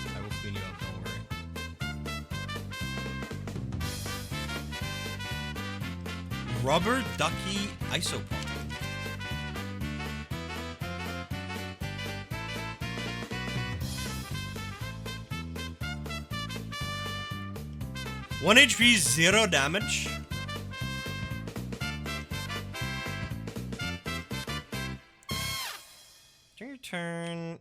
I will clean you up, don't worry. Rubber Ducky Isopod. One HP, 0 damage. During your turn,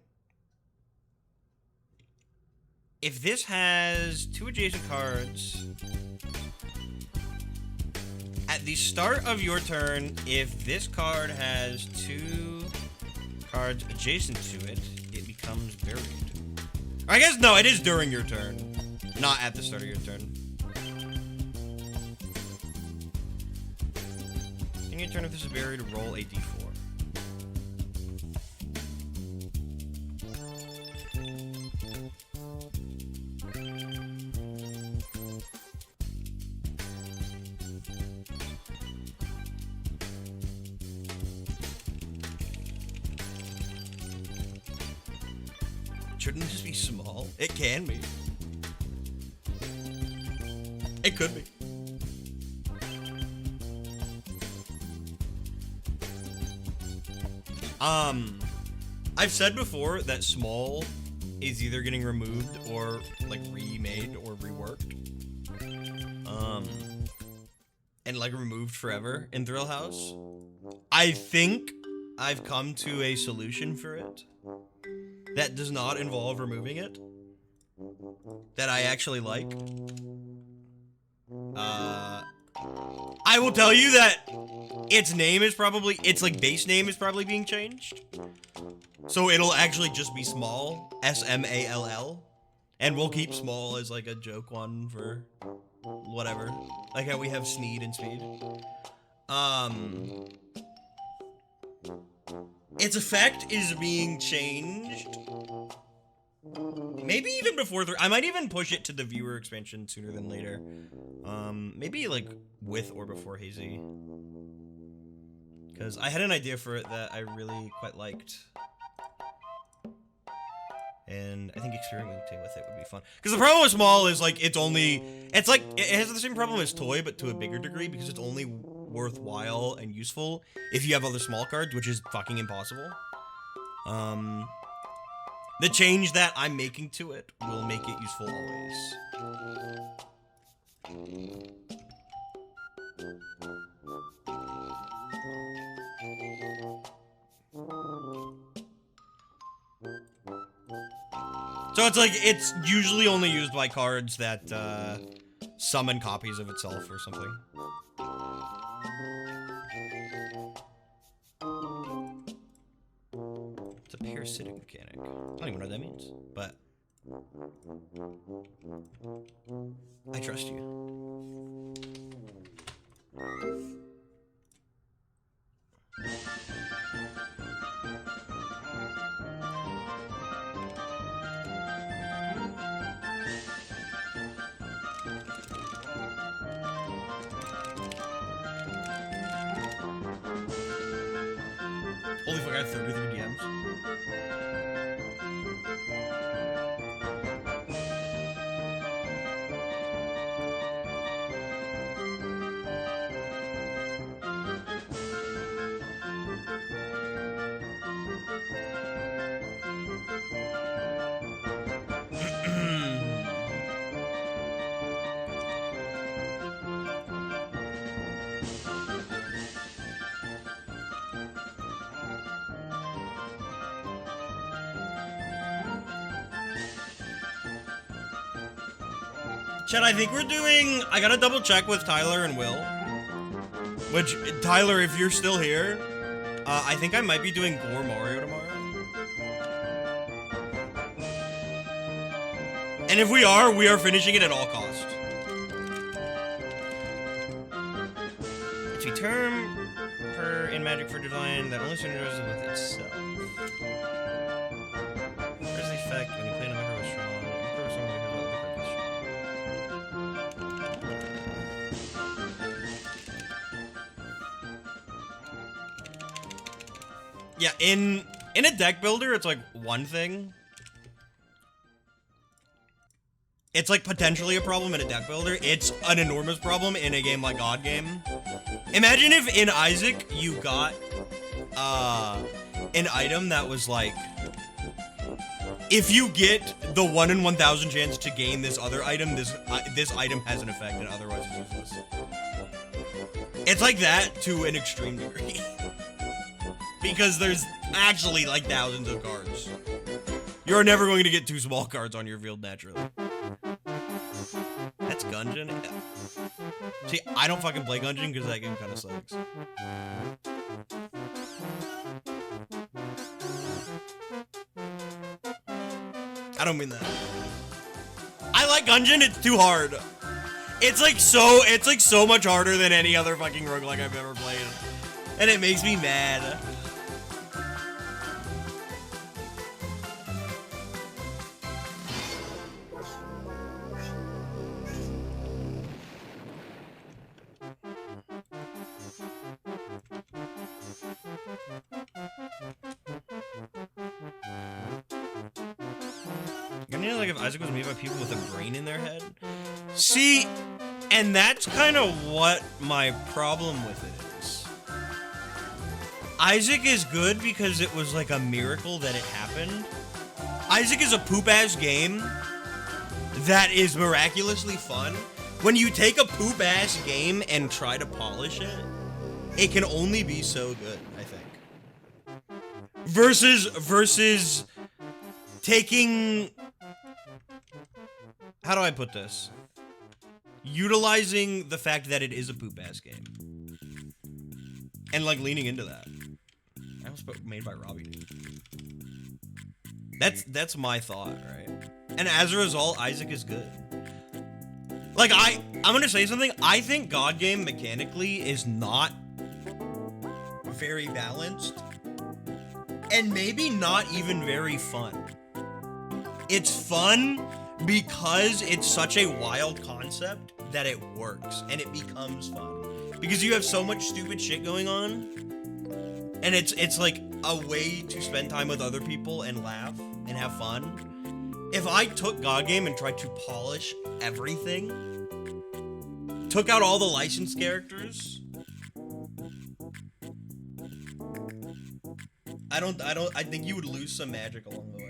if this has 2 adjacent cards, at the start of your turn, if this card has 2 cards adjacent to it, it becomes buried. Or I guess, no, it is during your turn, not at the start of your turn. In your turn, if this is buried, roll a d4. Shouldn't this be small? It can be. It could be. I've said before that small is either getting removed or like remade or reworked. And like removed forever in Thrill House. I think I've come to a solution for it that does not involve removing it, that I actually like. I will tell you that its name is probably, its like base name is probably being changed. So it'll actually just be small, S-M-A-L-L. And we'll keep small as like a joke one for whatever. Like how we have Sneed and Speed. Its effect is being changed. Maybe even before I might even push it to the viewer expansion sooner than later. Maybe like with or before Hazy. Because I had an idea for it that I really quite liked. And I think experimenting with it would be fun. Because the problem with small is like it's like it has the same problem as toy, but to a bigger degree, because it's only worthwhile and useful if you have other small cards, which is fucking impossible. The change that I'm making to it will make it useful always. So it's like, it's usually only used by cards that summon copies of itself or something. It's a parasitic mechanic. I don't even know what that means, but I trust you. Holy fuck, I have 33 DMs. Chet, I think we're doing... I gotta double check with Tyler and Will. Which, Tyler, if you're still here, I think I might be doing Gore Mario tomorrow. And if we are finishing it at all costs. It's a term in Magic for Divine that only synergizes with itself. Where's the effect when you play another hero strong? Improve someone who's other strong. Yeah, in a deck builder, it's like one thing. It's like potentially a problem in a deck builder. It's an enormous problem in a game like God Game. Imagine if in Isaac you got an item that was like, if you get the 1 in 1,000 chance to gain this other item, this item has an effect and otherwise it's useless. It's like that to an extreme degree. Because there's actually like thousands of cards. You're never going to get 2 small cards on your field naturally. That's Gungeon? See, I don't fucking play Gungeon because that game kind of sucks. I don't mean that. I like Gungeon, it's too hard. It's like so much harder than any other fucking roguelike I've ever played. And it makes me mad. Like if Isaac was made by people with a brain in their head. See, and that's kind of what my problem with it is. Isaac is good because it was like a miracle that it happened. Isaac is a poop-ass game that is miraculously fun. When you take a poop-ass game and try to polish it, it can only be so good, I think. Versus taking... How do I put this? Utilizing the fact that it is a poop-ass game. And, like, leaning into that. I almost put made by Robbie. That's my thought, right? And as a result, Isaac is good. Like, I'm gonna say something. I think God Game mechanically is not very balanced. And maybe not even very fun. It's fun because it's such a wild concept that it works and it becomes fun. Because you have so much stupid shit going on. And it's like a way to spend time with other people and laugh and have fun. If I took God Game and tried to polish everything, took out all the licensed characters, I think you would lose some magic along the way.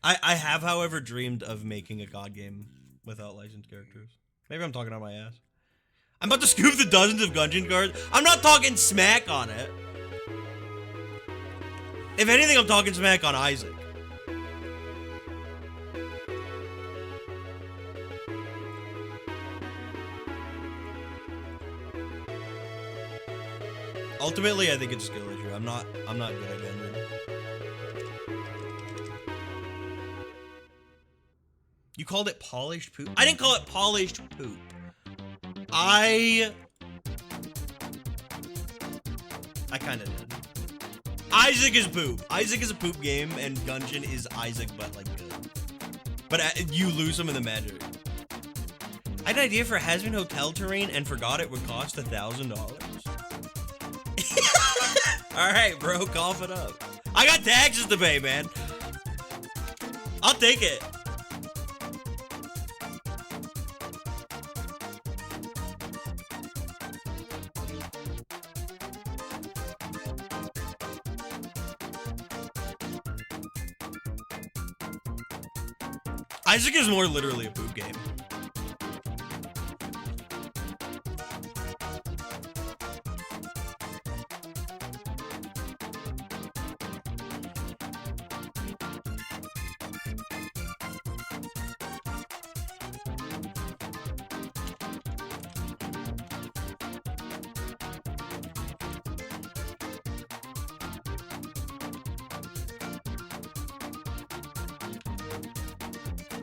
I have, however, dreamed of making a God Game without licensed characters. Maybe I'm talking on my ass. I'm about to scoop the dozens of Gungeon cards. I'm not talking smack on it. If anything, I'm talking smack on Isaac. Ultimately, I think it's a skill issue. I'm not good at Gungeon. You called it polished poop? I didn't call it polished poop. I kind of did. Isaac is poop. Isaac is a poop game, and Gungeon is Isaac, but like good. But you lose some of the magic. I had an idea for Hazbin Hotel terrain and forgot it would cost $1,000. All right, bro, cough it up. I got taxes to pay, man. I'll take it. Isaac is more literally a poop game.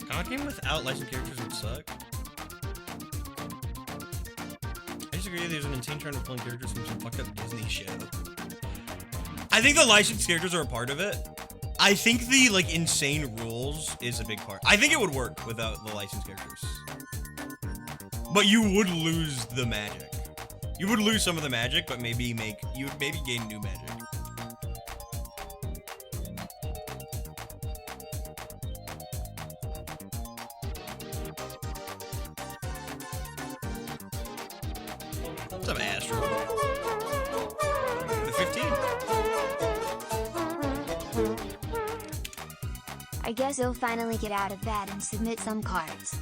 God game without licensed characters would suck. I disagree. There's an insane trend of pulling characters from some fucked up Disney show. I think the licensed characters are a part of it. I think the like insane rules is a big part. I think it would work without the licensed characters. But you would lose the magic. You would lose some of the magic, but maybe you would maybe gain new magic. What's up, Astro? The 15. I guess he'll finally get out of bed and submit some cards.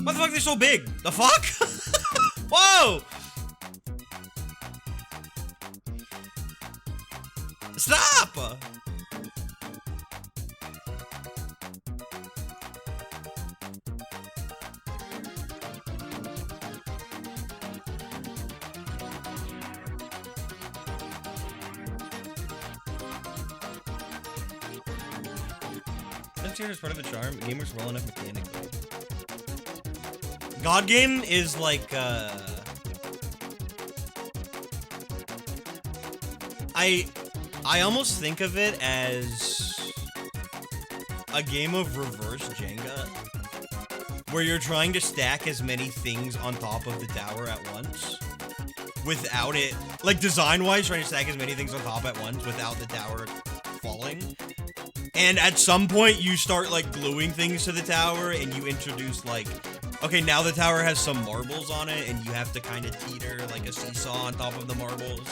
What the fuck? They're so big. The fuck? Whoa! Stop! This here is part of the charm. Gamers well enough mechanically. God game is like I almost think of it as a game of reverse Jenga, where you're trying to stack as many things on top of the tower at once without it, like design-wise, trying to stack as many things on top at once without the tower falling. And at some point, you start like gluing things to the tower, and you introduce like, okay, now the tower has some marbles on it, and you have to kind of teeter like a seesaw on top of the marbles.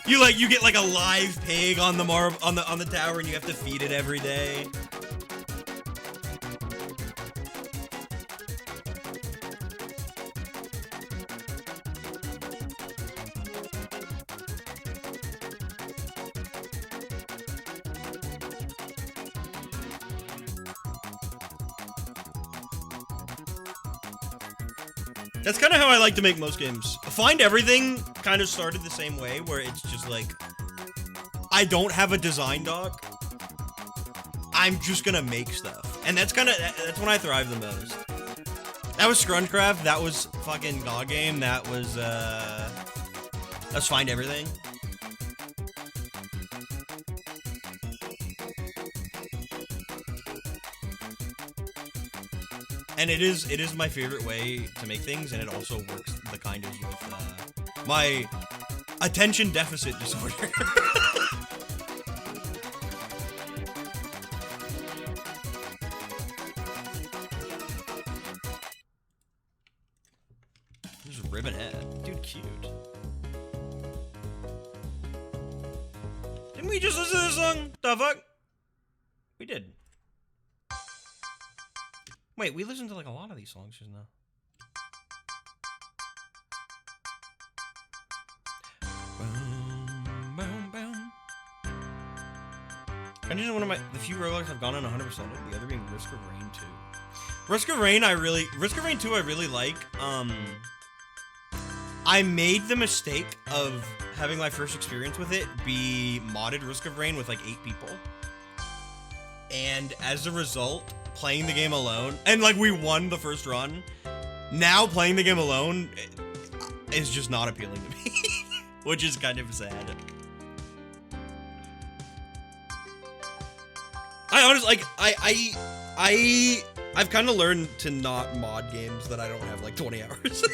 You get like a live pig on the on the tower, and you have to feed it every day. That's kind of how I like to make most games. Find Everything kind of started the same way, where it's just like, I don't have a design doc. I'm just gonna make stuff. And that's when I thrive the most. That was Scrunchcraft, that was fucking God Game, that was Find Everything. And it is my favorite way to make things, and it also works the kind of with my attention deficit disorder. There's a ribbon head. Dude, cute. Didn't we just listen to this song? The fuck? We did. Wait, we listened to like a lot of these songs just now. Boom, boom, boom. Gungeon is one of the few roguelikes I've gone on 100% of, the other being Risk of Rain 2. Risk of Rain 2 I really like. I made the mistake of having my first experience with it be modded Risk of Rain with like 8 people. And as a result, playing the game alone, and like we won the first run. Now playing the game alone is just not appealing to me, which is kind of sad. I honestly, like, I've kind of learned to not mod games that I don't have like 20 hours.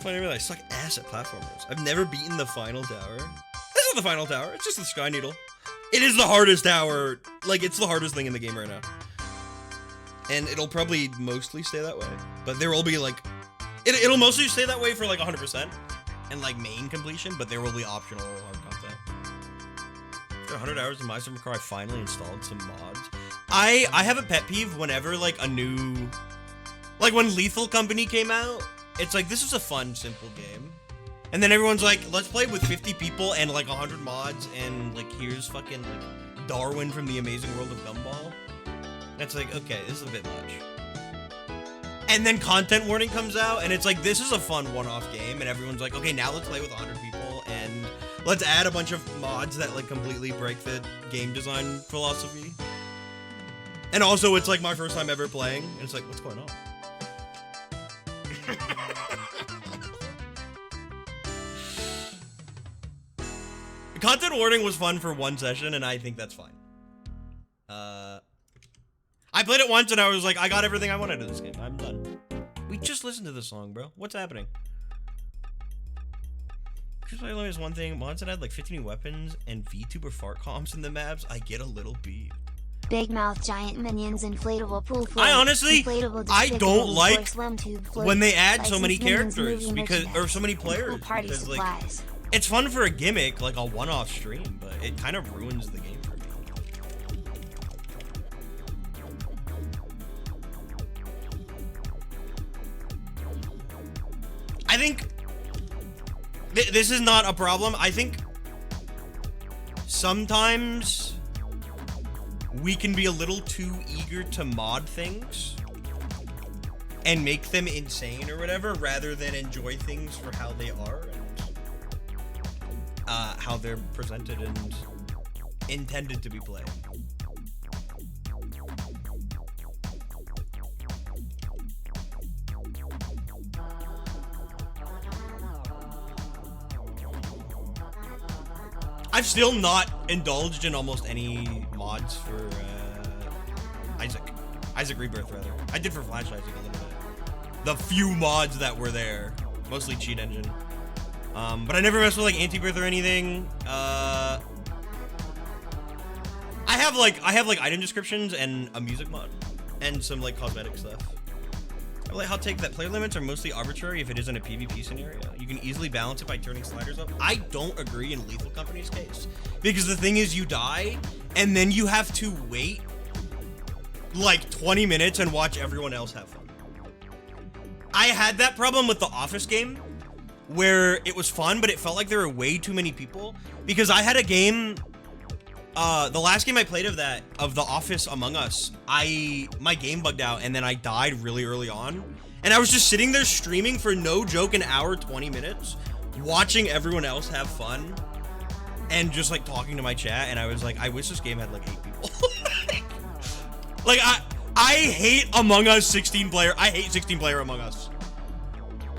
I realize I suck ass at platformers. I've never beaten the final tower. This is the final tower. It's just the Sky Needle. It is the hardest tower. Like, it's the hardest thing in the game right now. And it'll probably mostly stay that way. But there will be, like... It'll mostly stay that way for, like, 100%. And, like, main completion. But there will be optional hard content. After 100 hours in My Super Car, I finally installed some mods. I have a pet peeve whenever, like, a new... Like, when Lethal Company came out, it's like, this is a fun, simple game. And then everyone's like, let's play with 50 people and like 100 mods and like, here's fucking like Darwin from the Amazing World of Gumball. And it's like, okay, this is a bit much. And then Content Warning comes out and it's like, this is a fun one-off game. And everyone's like, okay, now let's play with 100 people and let's add a bunch of mods that like completely break the game design philosophy. And also it's like my first time ever playing. And it's like, what's going on? Content Warning was fun for one session, and I think that's fine. I played it once, and I was like, I got everything I wanted in this game. I'm done. We just listened to this song, bro. What's happening? Choose my limit is one thing. Mods that had like 50 new weapons and VTuber fart comps in the maps, I get a little beat. Big mouth giant minions, inflatable pool floor. I honestly, I don't like when they add so many licensed minions, characters movie because, or merchandise, so many and players cool party because like, supplies. it's fun for a gimmick, like a one-off stream, but it kind of ruins the game for me. I think this is not a problem. I think sometimes we can be a little too eager to mod things and make them insane or whatever, rather than enjoy things for how they are and how they're presented and intended to be played. I've still not indulged in almost any mods for Isaac Rebirth, rather. I did for Flash Isaac a little bit. The few mods that were there, mostly Cheat Engine. But I never messed with like Anti-Birth or anything. I have like item descriptions and a music mod and some like cosmetic stuff. I like hot take that player limits are mostly arbitrary if it isn't a PvP scenario. You can easily balance it by turning sliders up. I don't agree in Lethal Company's case, because the thing is you die and then you have to wait like 20 minutes and watch everyone else have fun. I had that problem with the Office game where it was fun, but it felt like there were way too many people, because I had a game, the last game I played of The Office Among Us, my game bugged out and then I died really early on. And I was just sitting there streaming for no joke an hour, 20 minutes, watching everyone else have fun and just like talking to my chat. And I was like, I wish this game had like 8 people. Like I hate Among Us 16 player. I hate 16 player Among Us.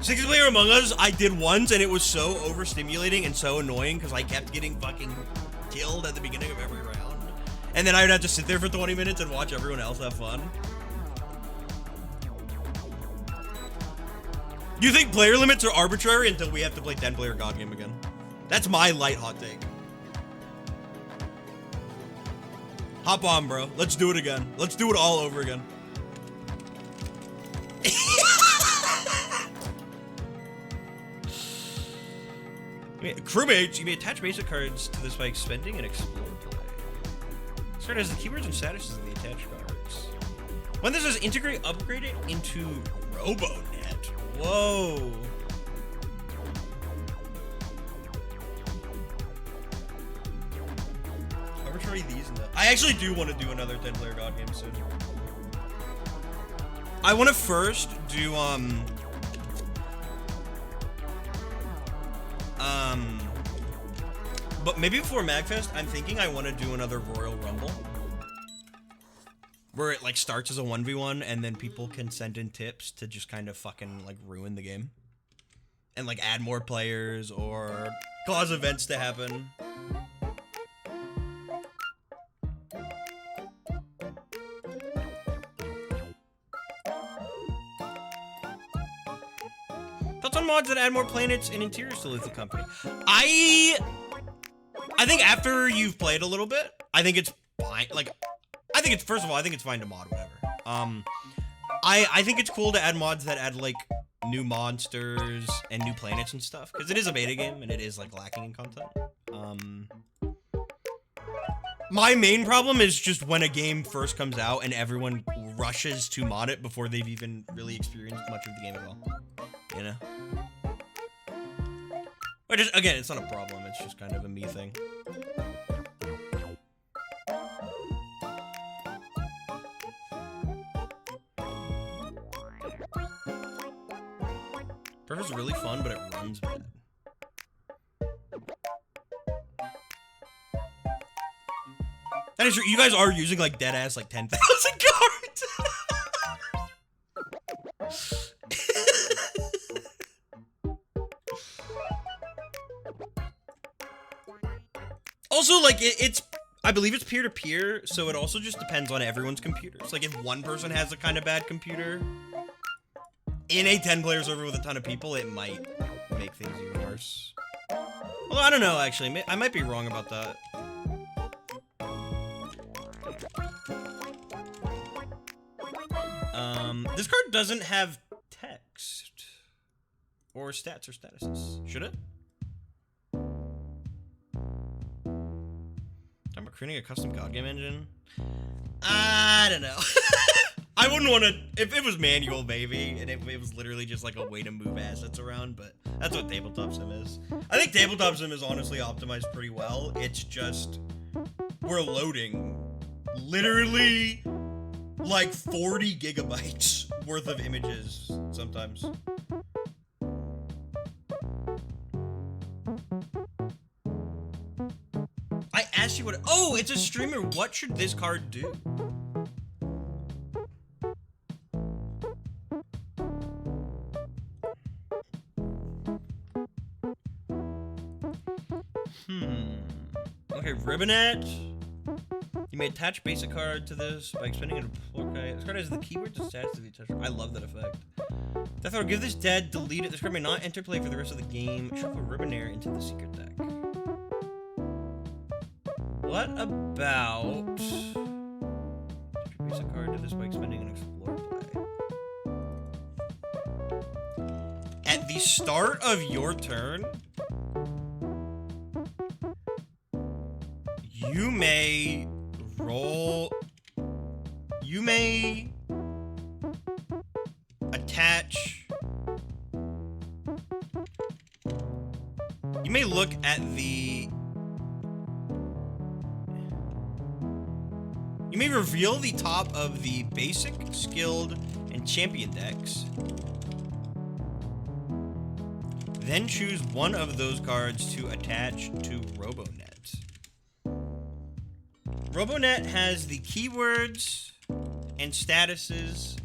16 player Among Us I did once and it was so overstimulating and so annoying because I kept getting fucking killed at the beginning of every round. And then I would have to sit there for 20 minutes and watch everyone else have fun. Do you think player limits are arbitrary until we have to play 10-player God Game again? That's my light hot take. Hop on, bro. Let's do it again. Let's do it all over again. Crewmates, you may attach basic cards to this by expending and explore play. This card has the keywords and statuses of the attached cards. When this is integrate, upgrade it into RoboNet. Whoa. Arbitrary these and that. I actually do want to do another 10-player God game soon. I want to first do but maybe before MagFest, I'm thinking I want to do another Royal Rumble. Where it, like, starts as a 1v1, and then people can send in tips to just kind of fucking, like, ruin the game. And, like, add more players, or cause events to happen. Thoughts on mods that add more planets and interiors to Lethal Company? I think after you've played a little bit, I think it's fine. Like, I think it's, first of all, I think it's fine to mod whatever. I think it's cool to add mods that add, like, new monsters and new planets and stuff, because it is a beta game and it is, like, lacking in content. My main problem is just when a game first comes out and everyone rushes to mod it before they've even really experienced much of the game at all. You know? But just, again, it's not a problem, it's just kind of a me thing. Perf is really fun, but it runs bad. That is true. You guys are using, like, dead-ass, like, 10,000 cards! Also, like, it's... I believe it's peer-to-peer, so it also just depends on everyone's computers. Like, if one person has a kind of bad computer, in a 10-player server with a ton of people, it might make things even worse. Although, I don't know, actually. I might be wrong about that. This card doesn't have text. Or stats or statuses. Should it? Talking about creating a custom god game engine? I don't know. I wouldn't want to, if it was manual, maybe, and it was literally just like a way to move assets around, but that's what Tabletop Sim is. I think Tabletop Sim is honestly optimized pretty well. It's just, we're loading literally like 40 gigabytes worth of images sometimes. I asked you what, oh, it's a streamer. What should this card do? Okay, Ribbonet. You may attach basic card to this by expanding it. Okay, this card has the keyword to stats of each touch. I love that effect. Death Throw, give this dead, delete it. This card may not enter play for the rest of the game. Shuffle Ribbonair into the secret deck. What about attach your basic card to this by expanding an explore play? At the start of your turn, you may roll, you may attach, you may look at the, you may reveal the top of the basic, skilled, and champion decks. Then choose one of those cards to attach to Robonet. Robonet has the keywords and statuses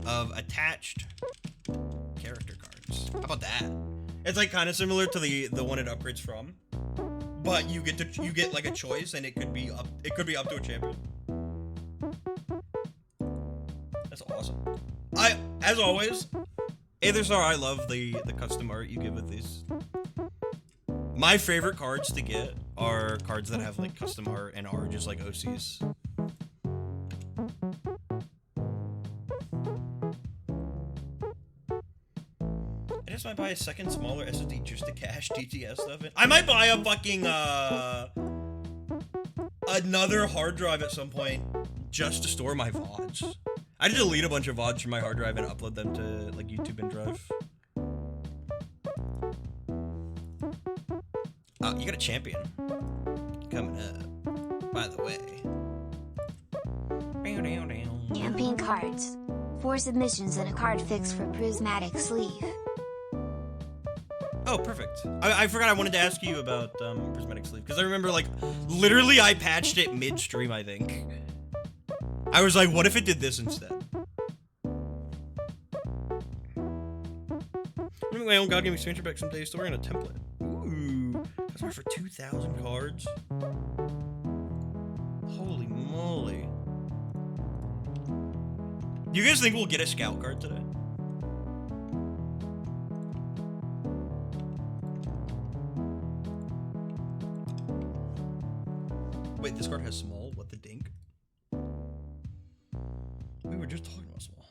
of attached character cards. How about that? It's like kind of similar to the one it upgrades from, but you get like a choice, and it could be up to a champion. That's awesome. As always, Aetherstar, I love the custom art you give with these. My favorite cards to get are cards that have like custom art and are just like OCs. I just might buy a second smaller SSD just to cache TTS stuff in. I might buy a fucking another hard drive at some point just to store my VODs. I had to delete a bunch of VODs from my hard drive and upload them to like YouTube and Drive. You got a champion coming up, by the way. Champion cards. 4 submissions and a card fix for Prismatic Sleeve. Oh, perfect. I forgot I wanted to ask you about prismatic sleeve because I remember like literally I patched it midstream. I think I was like, what if it did this instead? I'm making my own God Game expansion pack someday. Storing a template. Ooh, that's worth for 2,000 cards. Holy moly! Do you guys think we'll get a scout card today? Wait, this card has small? What the dink? We were just talking about small.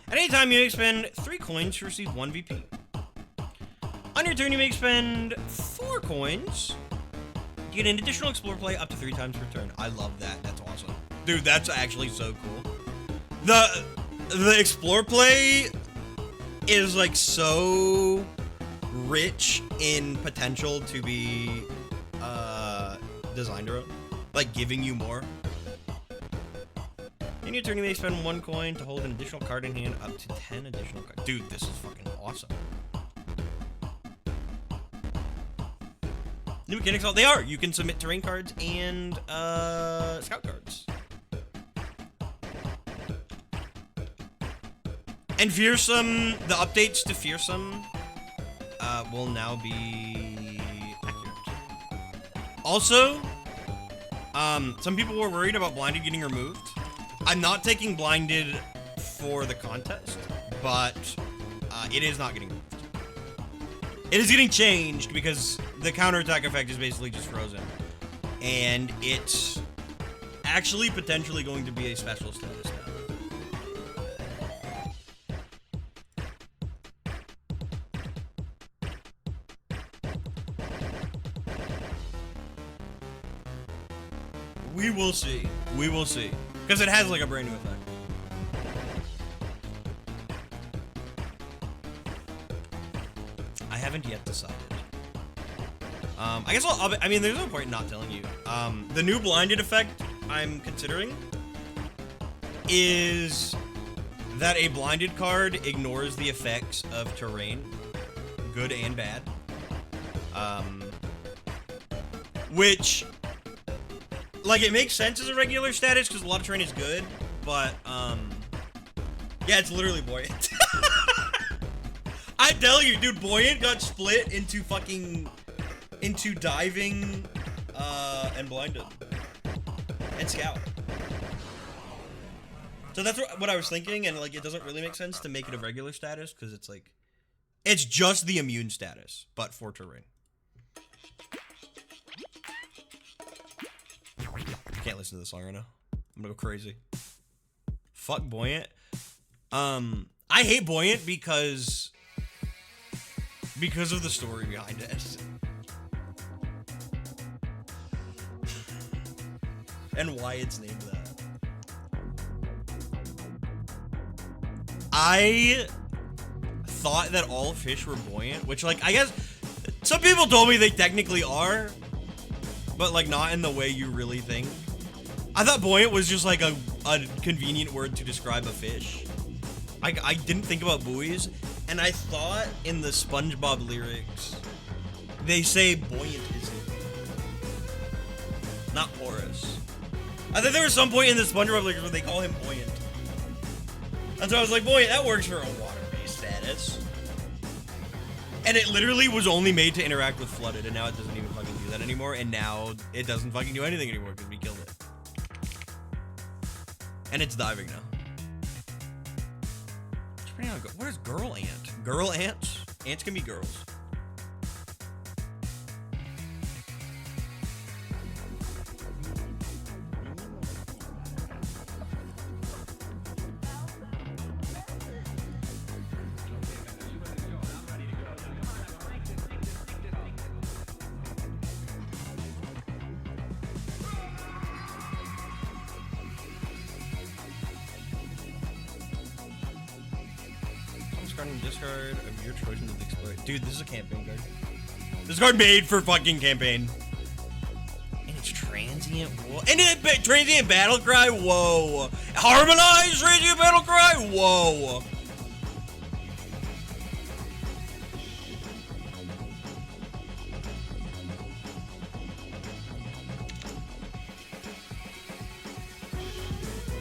At any time, you may spend 3 coins to receive 1 VP. On your turn, you may spend 4 coins to get an additional explore play up to 3 times per turn. I love that. That's awesome. Dude, that's actually so cool. The explore play is like so rich in potential to be designed around, like giving you more. In your turn, you may spend 1 coin to hold an additional card in hand up to 10 additional cards. Dude, this is fucking awesome. New mechanics, they are. You can submit terrain cards and scout cards. And Fearsome, the updates to Fearsome will now be accurate. Also, some people were worried about Blinded getting removed. I'm not taking Blinded for the contest, but it is not getting removed. It is getting changed because the counterattack effect is basically just frozen. And it's actually potentially going to be a special status now. We will see. We will see. Because it has like a brand new effect. I haven't yet decided. I guess I mean, there's no point in not telling you. The new blinded effect I'm considering is that a blinded card ignores the effects of terrain, good and bad. Which, like, it makes sense as a regular status because a lot of terrain is good, but, yeah, it's literally Buoyant. I tell you, dude, Buoyant got split into diving, and blinded. And scout. So that's what I was thinking, and, like, it doesn't really make sense to make it a regular status, because it's, like, it's just the immune status, but for terrain. I can't listen to this song right now. I'm gonna go crazy. Fuck Buoyant. I hate Buoyant because of the story behind it. And why it's named that. I thought that all fish were buoyant, which, like, I guess some people told me they technically are, but, like, not in the way you really think. I thought buoyant was just, like, a convenient word to describe a fish. I didn't think about buoys, and I thought in the SpongeBob lyrics, they say buoyant is it, not porous. I think there was some point in the SpongeBob lyrics where they call him buoyant. And so I was like, buoyant, that works for a water-based status. And it literally was only made to interact with flooded, and now it doesn't even fucking do that anymore, and now it doesn't fucking do anything anymore because we killed it. And it's diving now. What is girl ant? Girl ants? Ants can be girls. Discard of your choice into the explorer. Dude, this is a campaign card. This card made for fucking campaign. And it's transit. Transient, whoa. And then Transient Battle Cry, whoa. Harmonized Transient Battle Cry, whoa.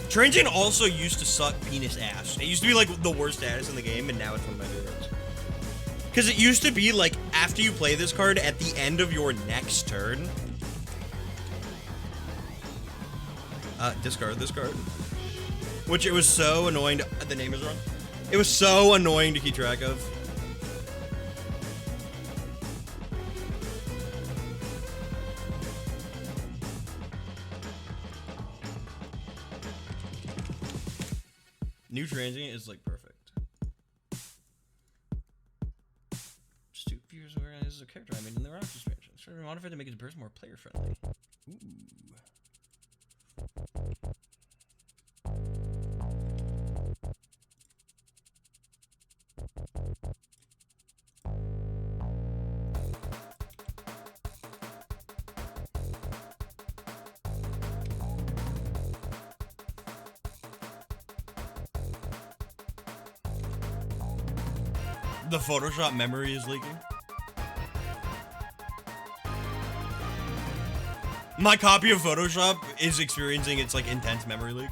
Transient also used to suck penis ass. It used to be like the worst status in the game, and now it's one of my favorites. Because it used to be like, after you play this card, at the end of your next turn, discard this card. Which it was so annoying to, the name is wrong. It was so annoying to keep track of. New Transient is like perfect. Stoop viewers organizes a character I made in the Rock expansion. Started modified to make his burst more player friendly. Ooh. The Photoshop memory is leaking. My copy of Photoshop is experiencing its like intense memory leak.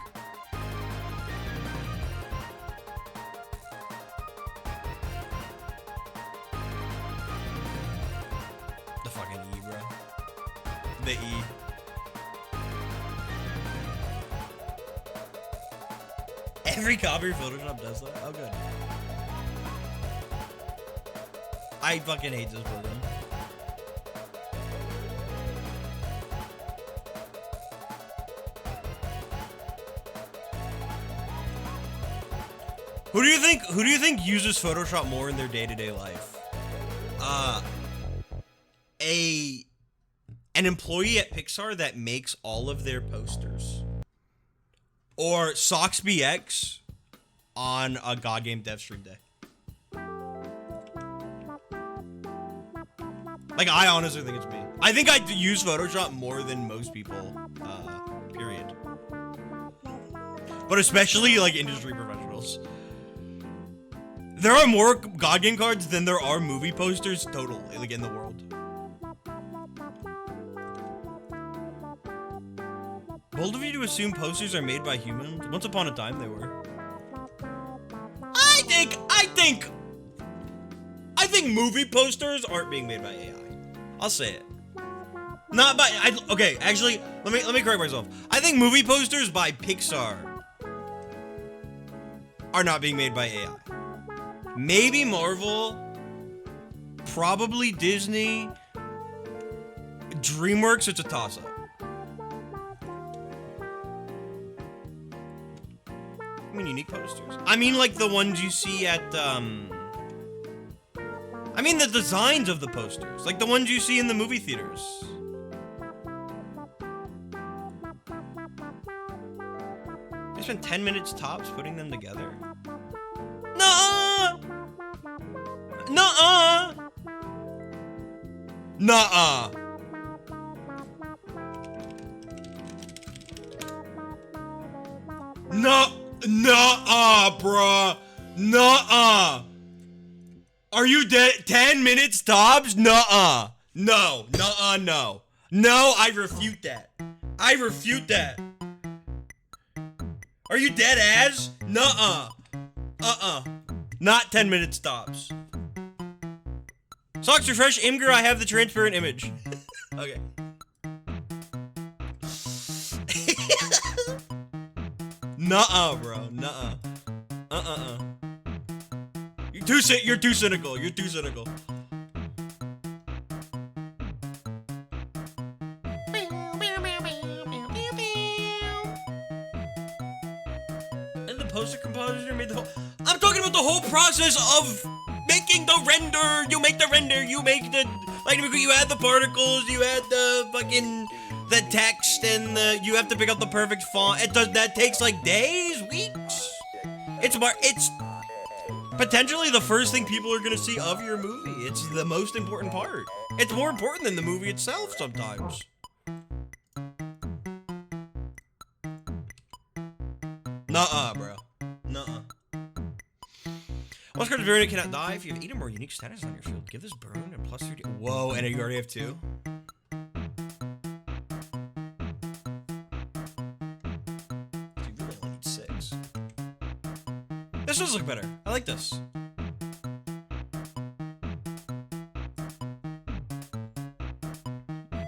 The fucking E, bro. The E. Every copy of Photoshop does that? Oh, good. I fucking hate this program. Who do you think uses Photoshop more in their day-to-day life? An employee at Pixar that makes all of their posters. Or SocksBX on a God Game Dev Stream Day. Like, I honestly think it's me. I think I use Photoshop more than most people, period. But especially, like, industry professionals. There are more God Game cards than there are movie posters total, like, in the world. Bold of you to assume posters are made by humans? Once upon a time, they were. I think movie posters aren't being made by AI. I'll say it. Not by, okay, actually, let me correct myself. I think movie posters by Pixar are not being made by AI. Maybe Marvel, probably Disney, DreamWorks, it's a toss-up. I mean, unique posters. I mean, like the ones you see at, I mean the designs of the posters, like the ones you see in the movie theaters. They spent 10 minutes tops putting them together. Nuh-uh! Nuh-uh! Nuh-uh! Nuh-uh, bruh! Nuh-uh! Are you dead? 10 minutes tops? Nuh-uh. No. Nuh-uh, no. No, I refute that. I refute that. Are you dead ass? Nuh-uh. Not 10 minutes tops. Socks refresh, Imgur, I have the transparent image. Okay. Nuh-uh, bro. Nuh-uh. You're too cynical. You're too cynical. And the poster compositor made the whole... I'm talking about the whole process of making the render. You make the render. You make the... Like, you add the particles. You add the fucking... The text and the... You have to pick out the perfect font. That takes like days, weeks. It's potentially the first thing people are gonna see of your movie. It's the most important part. It's more important than the movie itself sometimes. Nuh-uh, bro. Nuh-uh. Most cards of variant cannot die if you have 8 or more unique status on your field. Give this burn and plus 3. Whoa, and you already have 2? So you really only need 6. This does look better. I like this.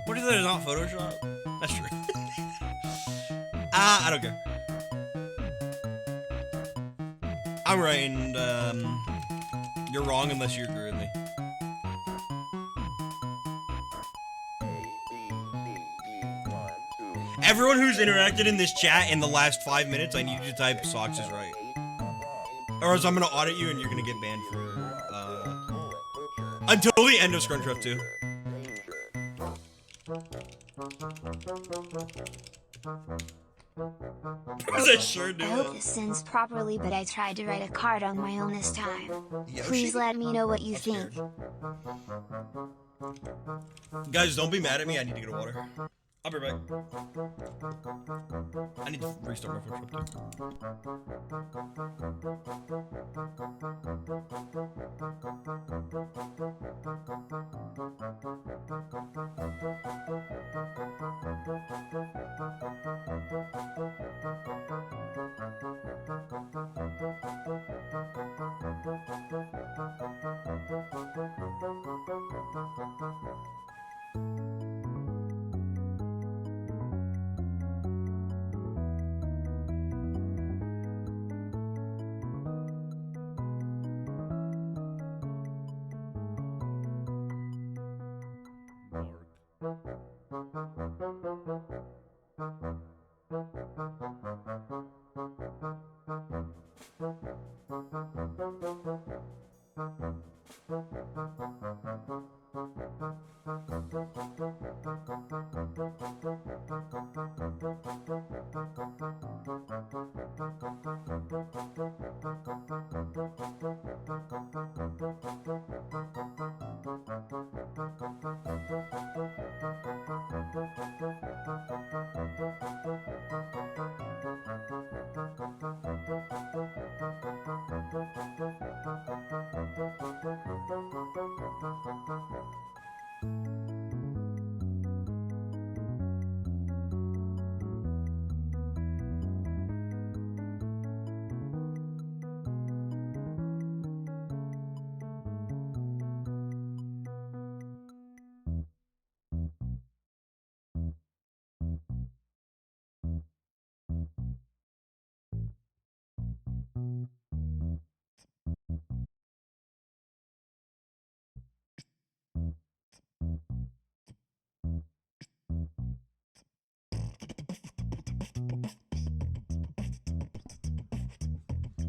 What is that? Is not Photoshop? That's true. I don't care. I'm right, and you're wrong unless you agree with me. Everyone who's interacted in this chat in the last 5 minutes, I need you to type Socks is right. Or else I'm gonna audit you and you're gonna get banned for, until the end of Scrunchruff 2. What's that shirt doing? I hope this sends properly, but I tried to write a card on my own this time. Please let me know what you think. Guys, don't be mad at me. I need to get a water. I'll be right back. I need to restart my Photoshop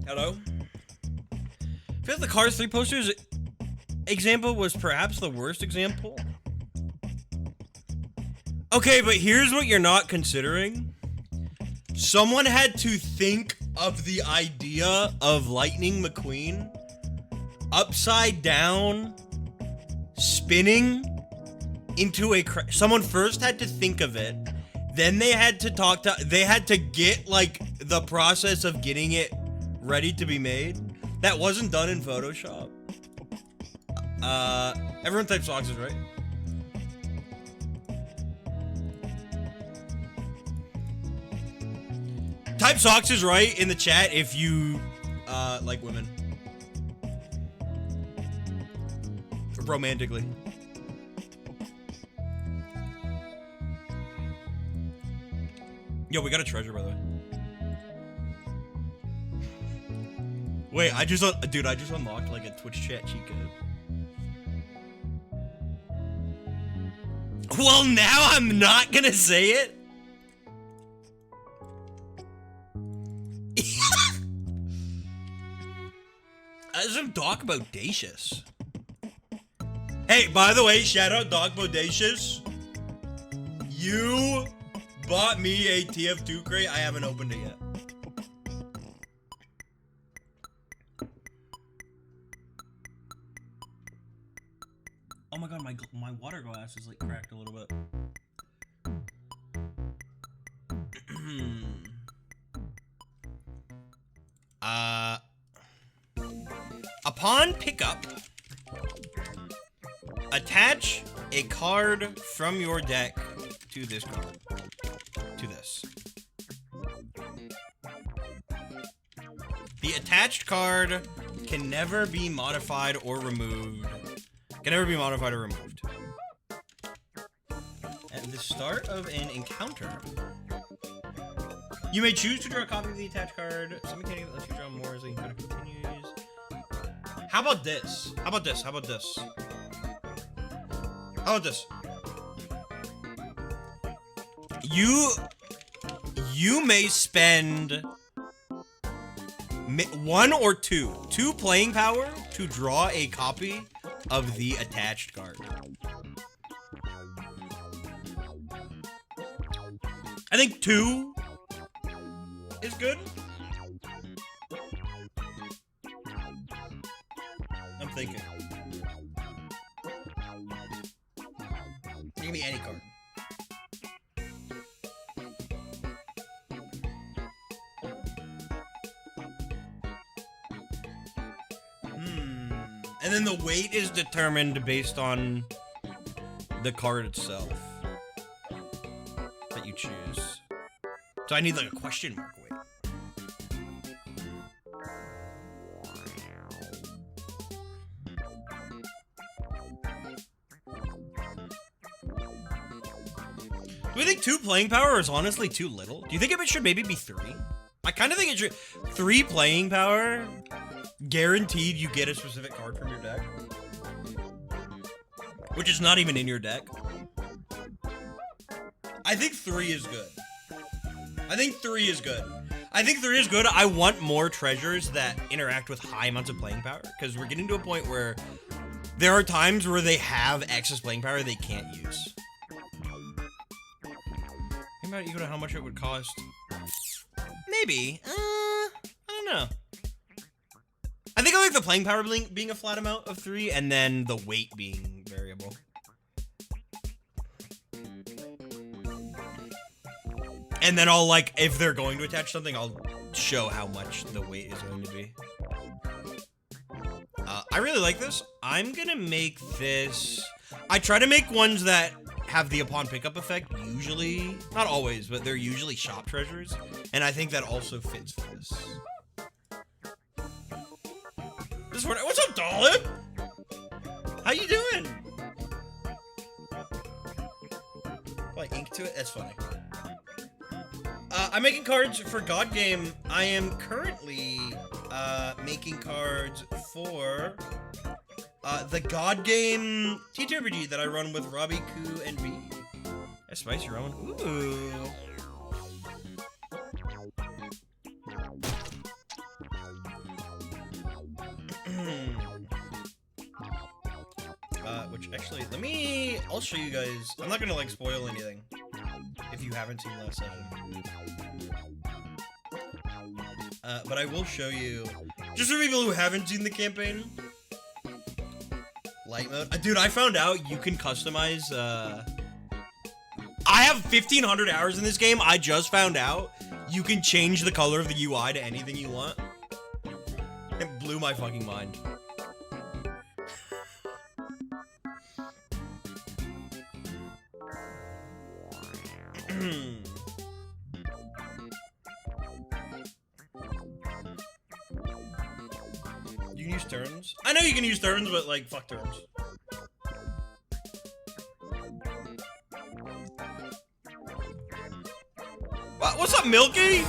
Hello? I feel like the Cars 3 posters example was perhaps the worst example. Okay, but here's what you're not considering. Someone had to think of the idea of Lightning McQueen upside down, spinning into a someone first had to think of it, then they had to get like the process of getting it ready to be made. That wasn't done in Photoshop. Everyone type Socks is right. Type Socks is right in the chat if you like women. Romantically. Yo, we got a treasure, by the way. Wait, I just unlocked like a Twitch chat cheat code. Well, now I'm not gonna say it. That's some Doc Bodacious. Hey, by the way, shout out Doc Bodacious. You bought me a TF2 crate. I haven't opened it yet. Oh my god, my water glass is like cracked a little bit. Upon pickup, attach a card from your deck to this card. To this. The attached card can never be modified or removed. Can never be modified or removed. At the start of an encounter, you may choose to draw a copy of the attached card. Some mechanic that lets you draw more as the encounter continues. How about this? How about this? How about this? How about this? You may spend one or two playing power to draw a copy of the attached card. I think 2 is good. I'm thinking. Give me any card. And then the weight is determined based on the card itself that you choose. So I need like a question mark weight. Do we think 2 playing power is honestly too little? Do you think it should maybe be 3? I kind of think it should. 3 playing power, guaranteed you get a specific card from your deck, which is not even in your deck. I think 3 is good. I think 3 is good. I think 3 is good. I want more treasures that interact with high amounts of playing power, because we're getting to a point where there are times where they have excess playing power they can't use. Think about equal to how much it would cost. Maybe. I don't know. I think I like the playing power being a flat amount of 3, and then the weight being variable. And then I'll, like, if they're going to attach something, I'll show how much the weight is going to be. I really like this. I'm gonna make this... I try to make ones that have the upon pickup effect, usually. Not always, but they're usually shop treasures. And I think that also fits for this. What's up, Dolan? How you doing? Like ink to it? That's funny. I'm making cards for God Game. I am currently making cards for the God Game TTRPG that I run with Robbie, Koo, and B. That's spicy, Rowan. Ooh. Which actually, I'll show you guys. I'm not gonna like spoil anything if you haven't seen last session. But I will show you, just for people who haven't seen the campaign, light mode. Dude, I found out you can customize, I have 1,500 hours in this game. I just found out you can change the color of the UI to anything you want. It blew my fucking mind. You can use turns. I know you can use turns, but like, fuck turns. What's up, Milky?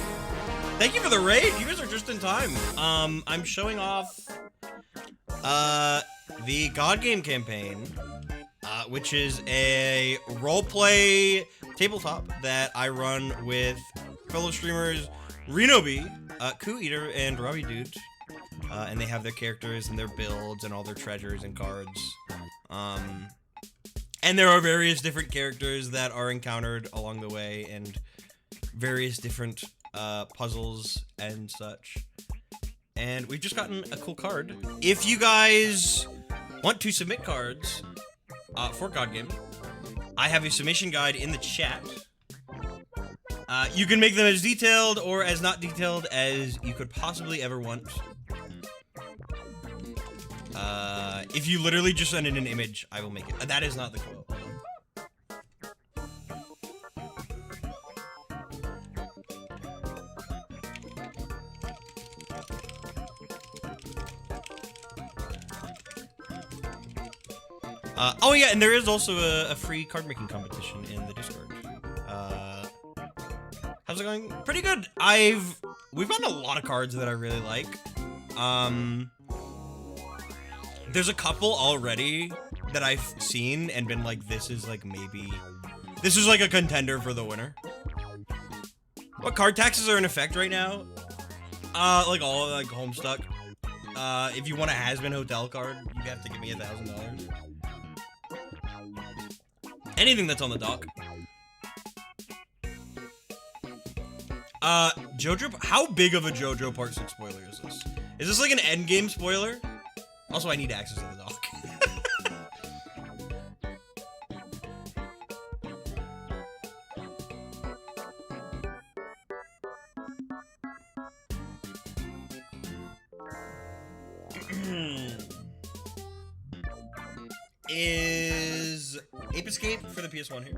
Thank you for the raid. You guys are just in time. I'm showing off the God Game campaign, which is a roleplay tabletop that I run with fellow streamers Renobi, Koo Eater, and Robbie Dude. And they have their characters and their builds and all their treasures and cards. And there are various different characters that are encountered along the way, and various different puzzles and such. And we've just gotten a cool card. If you guys want to submit cards for God Game, I have a submission guide in the chat. You can make them as detailed or as not detailed as you could possibly ever want. If you literally just send in an image, I will make it. That is not the quote. Oh yeah, and there is also a free card making competition in the Discord. How's it going? Pretty good. We've gotten a lot of cards that I really like. There's a couple already that I've seen and been like, this is like a contender for the winner. What card taxes are in effect right now? Like all like Homestuck. If you want a Has-Been Hotel card, you have to give me $1,000. Anything that's on the dock. JoJo, how big of a JoJo Part 6 spoiler is this? Is this like an endgame spoiler? Also, I need access to the dock. Is Ape Escape for the PS1 here?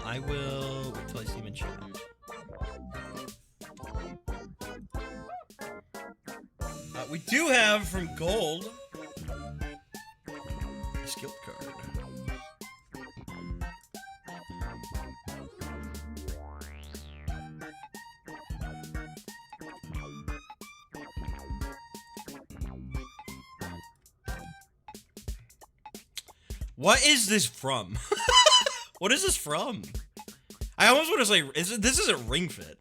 I will wait till I see him in chat. We do have from Gold a skilled card. What is this from? What is this from? I almost want to say, this isn't Ring Fit.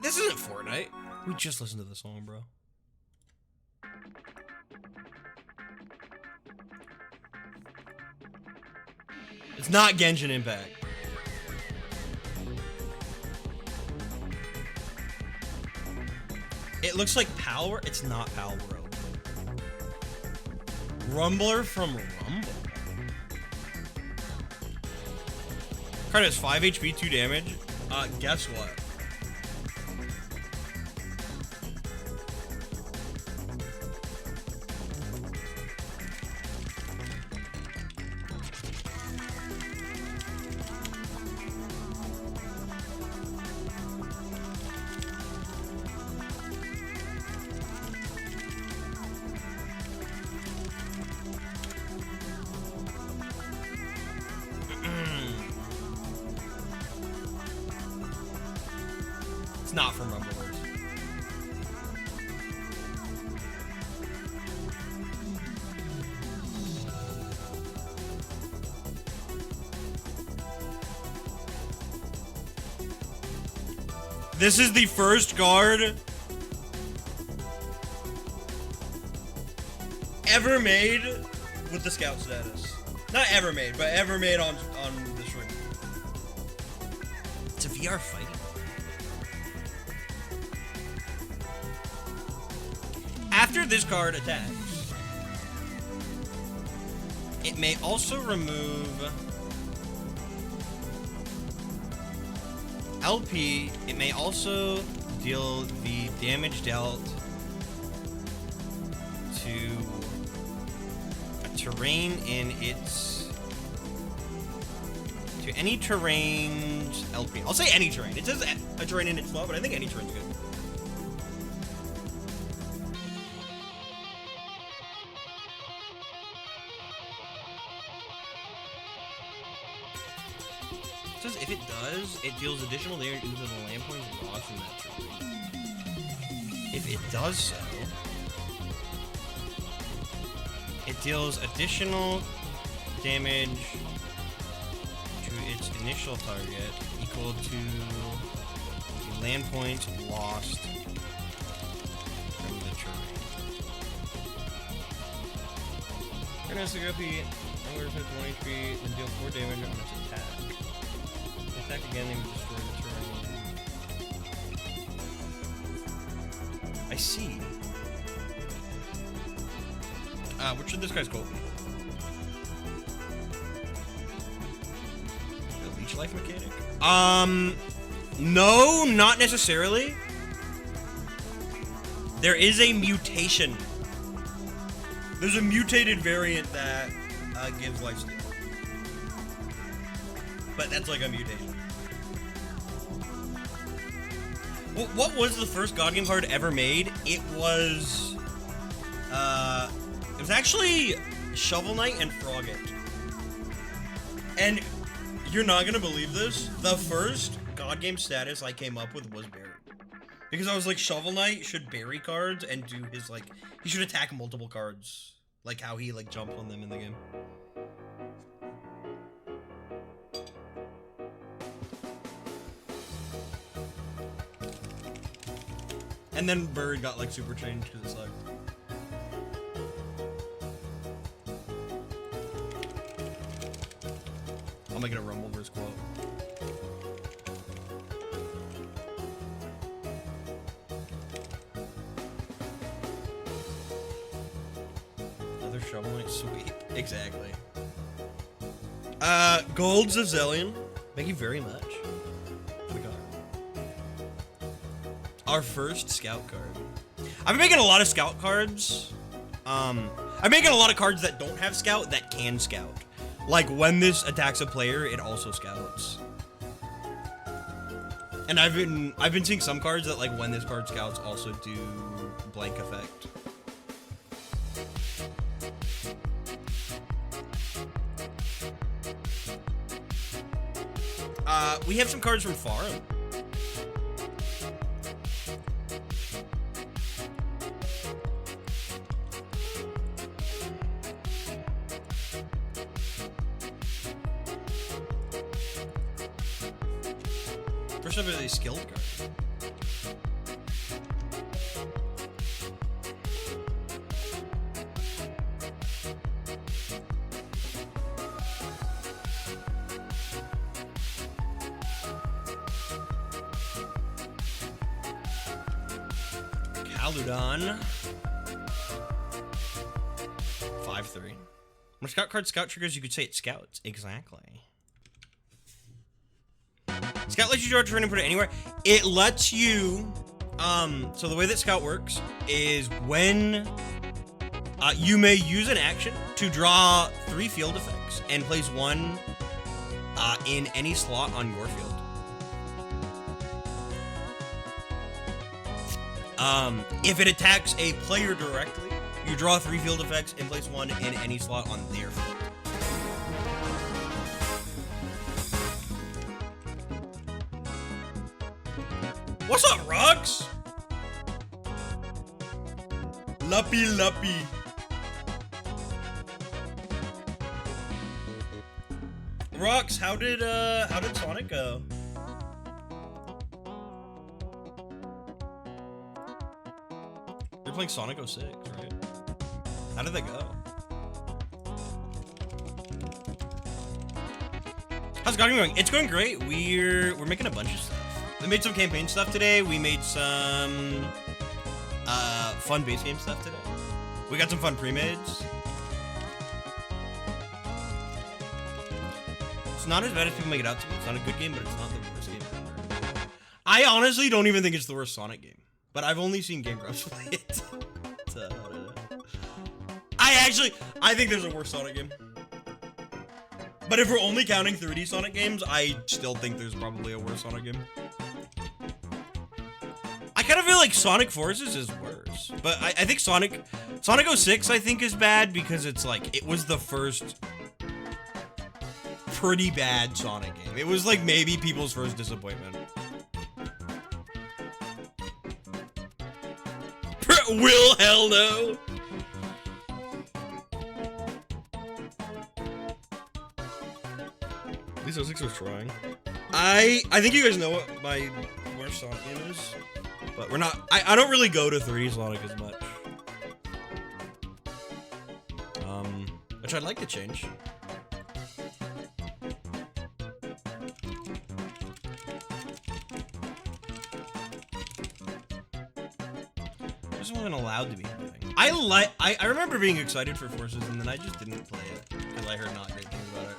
This isn't Fortnite. We just listened to the song, bro. It's not Genshin Impact. It looks like Power. It's not Pal World. Rumbler from Rumble. Card has 5 HP, 2 damage. Guess what? Not from Rumbleverse. This is the first card ever made with the scout status. Not ever made, but ever made on this ring. It's a VR fighting. After this card attacks, it may also remove LP. It may also deal the damage dealt to a terrain in its any terrain's LP. I'll say any terrain. It says a terrain in its slot, but I think any terrain's good. If it does, it deals additional damage to the land points lost in that terrain. If it does so, it deals additional damage to its initial target equal to the land points lost from the terrain. Turn has to go up, I'm going to 1 HP and deal 4 damage on its attack. Attack again and destroy the terrain. I see. What should this guy's called? The leech life mechanic? No, not necessarily. There is a mutation. There's a mutated variant that gives lifesteal. But that's like a mutation. Well, what was the first God Game card ever made? It was actually Shovel Knight and Frogget. And you're not gonna believe this. The first God Game status I came up with was Barry. Because I was like, Shovel Knight should bury cards and do his, like, he should attack multiple cards. Like how he, like, jumped on them in the game. And then Bird got, like, super changed because it's like... I'll make it a Rumble versus quote. Another Shovel Knight, sweet. Exactly. Gold Zillion. Thank you very much. We got our first scout card. I've been making a lot of scout cards. I'm making a lot of cards that don't have scout that can scout. Like when this attacks a player, it also scouts. And I've been seeing some cards that, like, when this card scouts also do blank effect. We have some cards from Farm. First up is a skilled card. Caludon. 5/3. When a scout card scout triggers, you could say it scouts. Exactly. Scout lets you draw a turn and put it anywhere. It lets you, so the way that Scout works is when you may use an action to draw 3 field effects and place 1 in any slot on your field. If it attacks a player directly, you draw 3 field effects and place 1 in any slot on their field. What's up, Rux? Luppy Luppy. Rux, how did Sonic go? You're playing Sonic 06, right? How did that go? How's God going? It's going great. We're making a bunch of stuff. We made some campaign stuff today. We made some fun base game stuff today. We got some fun pre-mades. It's not as bad as people make it out to be. It's not a good game, but it's not the worst game ever. I honestly don't even think it's the worst Sonic game. But I've only seen Game Grumps play it. So, I think there's a worse Sonic game. But if we're only counting 3D Sonic games, I still think there's probably a worse Sonic game. I kind of feel like Sonic Forces is worse. But I think Sonic 06, I think, is bad because it's like, it was the first pretty bad Sonic game. It was like maybe people's first disappointment. Will hell no. At least 06 was trying. I think you guys know what my worst Sonic game is. But we're not, I don't really go to 3D Sonic as much. Which I'd like to change. allowed to be anything. I remember being excited for Forces, and then I just didn't play it because I heard not great things about it.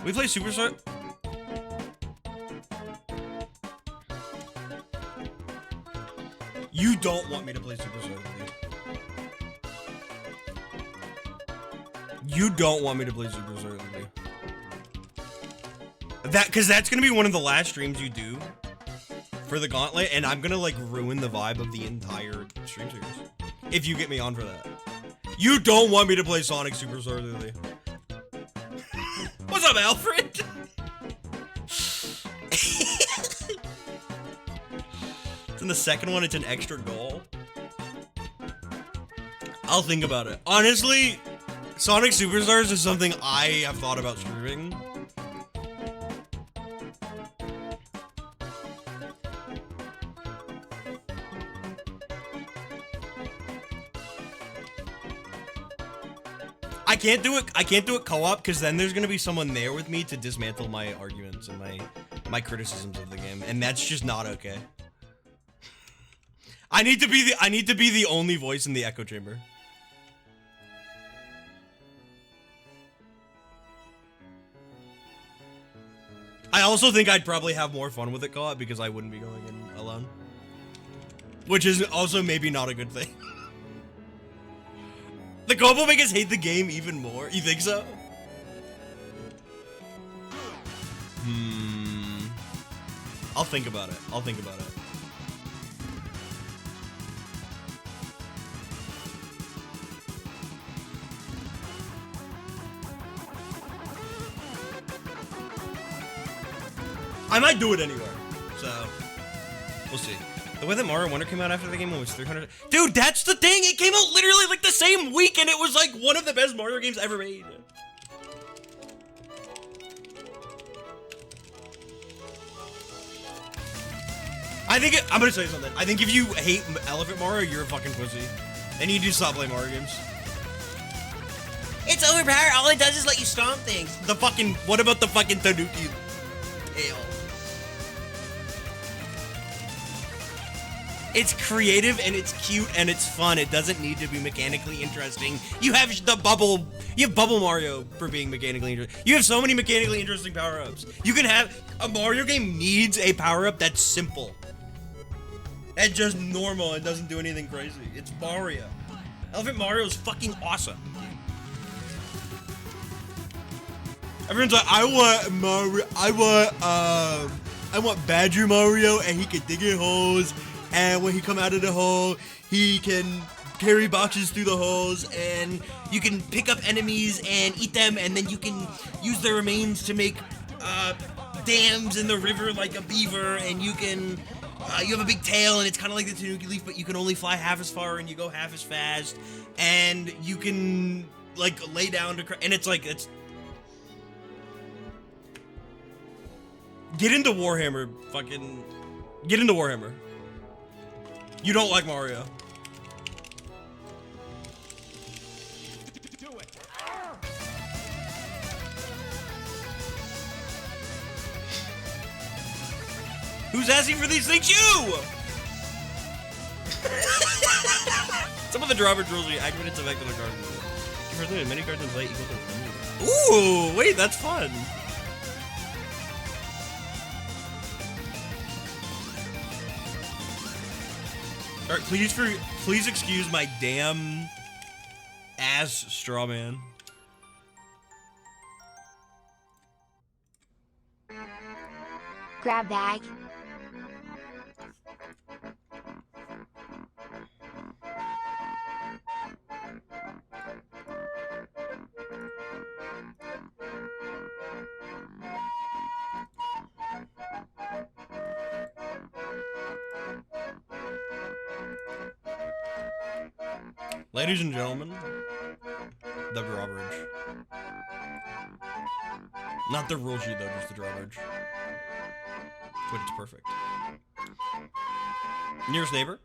We play Superstar. You don't want me to play Superstar with you. You don't want me to play Superstar with you. Because that's gonna be one of the last streams you do for the Gauntlet, and I'm gonna like ruin the vibe of the entire stream series if you get me on for that. You don't want me to play Sonic Superstar with you. What's up, Alfred? In the second one, it's an extra goal. I'll think about it. Honestly, Sonic Superstars is something I have thought about streaming. I can't do it co-op because then there's gonna be someone there with me to dismantle my arguments and my criticisms of the game, and that's just not okay. I need to be the only voice in the echo chamber. I also think I'd probably have more fun with it co-op because I wouldn't be going in alone. Which is also maybe not a good thing. The co-op will make us hate the game even more. You think so? I'll think about it. I'll think about it. I might do it anywhere, so we'll see. The way that Mario Wonder came out after the game was 300. Dude, that's the thing. It came out literally like the same week, and it was like one of the best Mario games ever made. I'm gonna say something. I think if you hate Elephant Mario, you're a fucking pussy, and you need to stop playing Mario games. It's overpowered. All it does is let you stomp things. What about the fucking Tanuki tail? It's creative and it's cute and it's fun. It doesn't need to be mechanically interesting. You have Bubble Mario for being mechanically interesting. You have so many mechanically interesting power-ups. You can have a Mario game needs a power-up that's simple. And just normal and doesn't do anything crazy. It's Mario. Elephant Mario is fucking awesome. Everyone's like, I want Mario, I want Badger Mario, and he can dig in holes. And when he come out of the hole, he can carry boxes through the holes, and you can pick up enemies and eat them, and then you can use their remains to make dams in the river like a beaver, and you can, you have a big tail, and it's kind of like the Tanuki Leaf, but you can only fly half as far, and you go half as fast, and you can, like, lay down to, and it's like, it's... Get into Warhammer, fucking... Get into Warhammer. You don't like Mario. Do it. Who's asking for these things? You! Some of the drawbacks rules we activate its effect on the cards. Many cards in play equal to 1. Ooh, wait, that's fun. Alright, please excuse my damn ass straw man. Grab bag. Ladies and gentlemen, the drawbridge. Not the rule sheet though, just the drawbridge. But it's perfect. Nearest neighbor?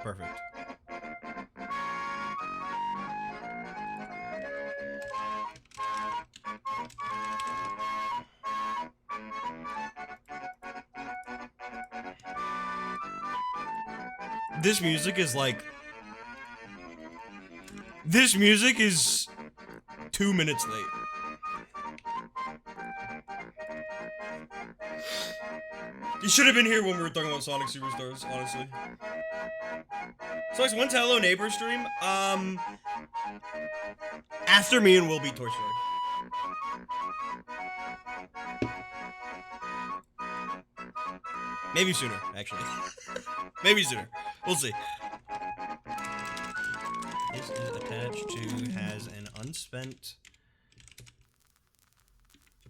Perfect. This music is like... This music is 2 minutes late. You should have been here when we were talking about Sonic Superstars, honestly. So, when's Hello Neighbor stream? After me and Will beat Toy Story. Maybe sooner, actually. Maybe sooner. We'll see. This is attached to, has an unspent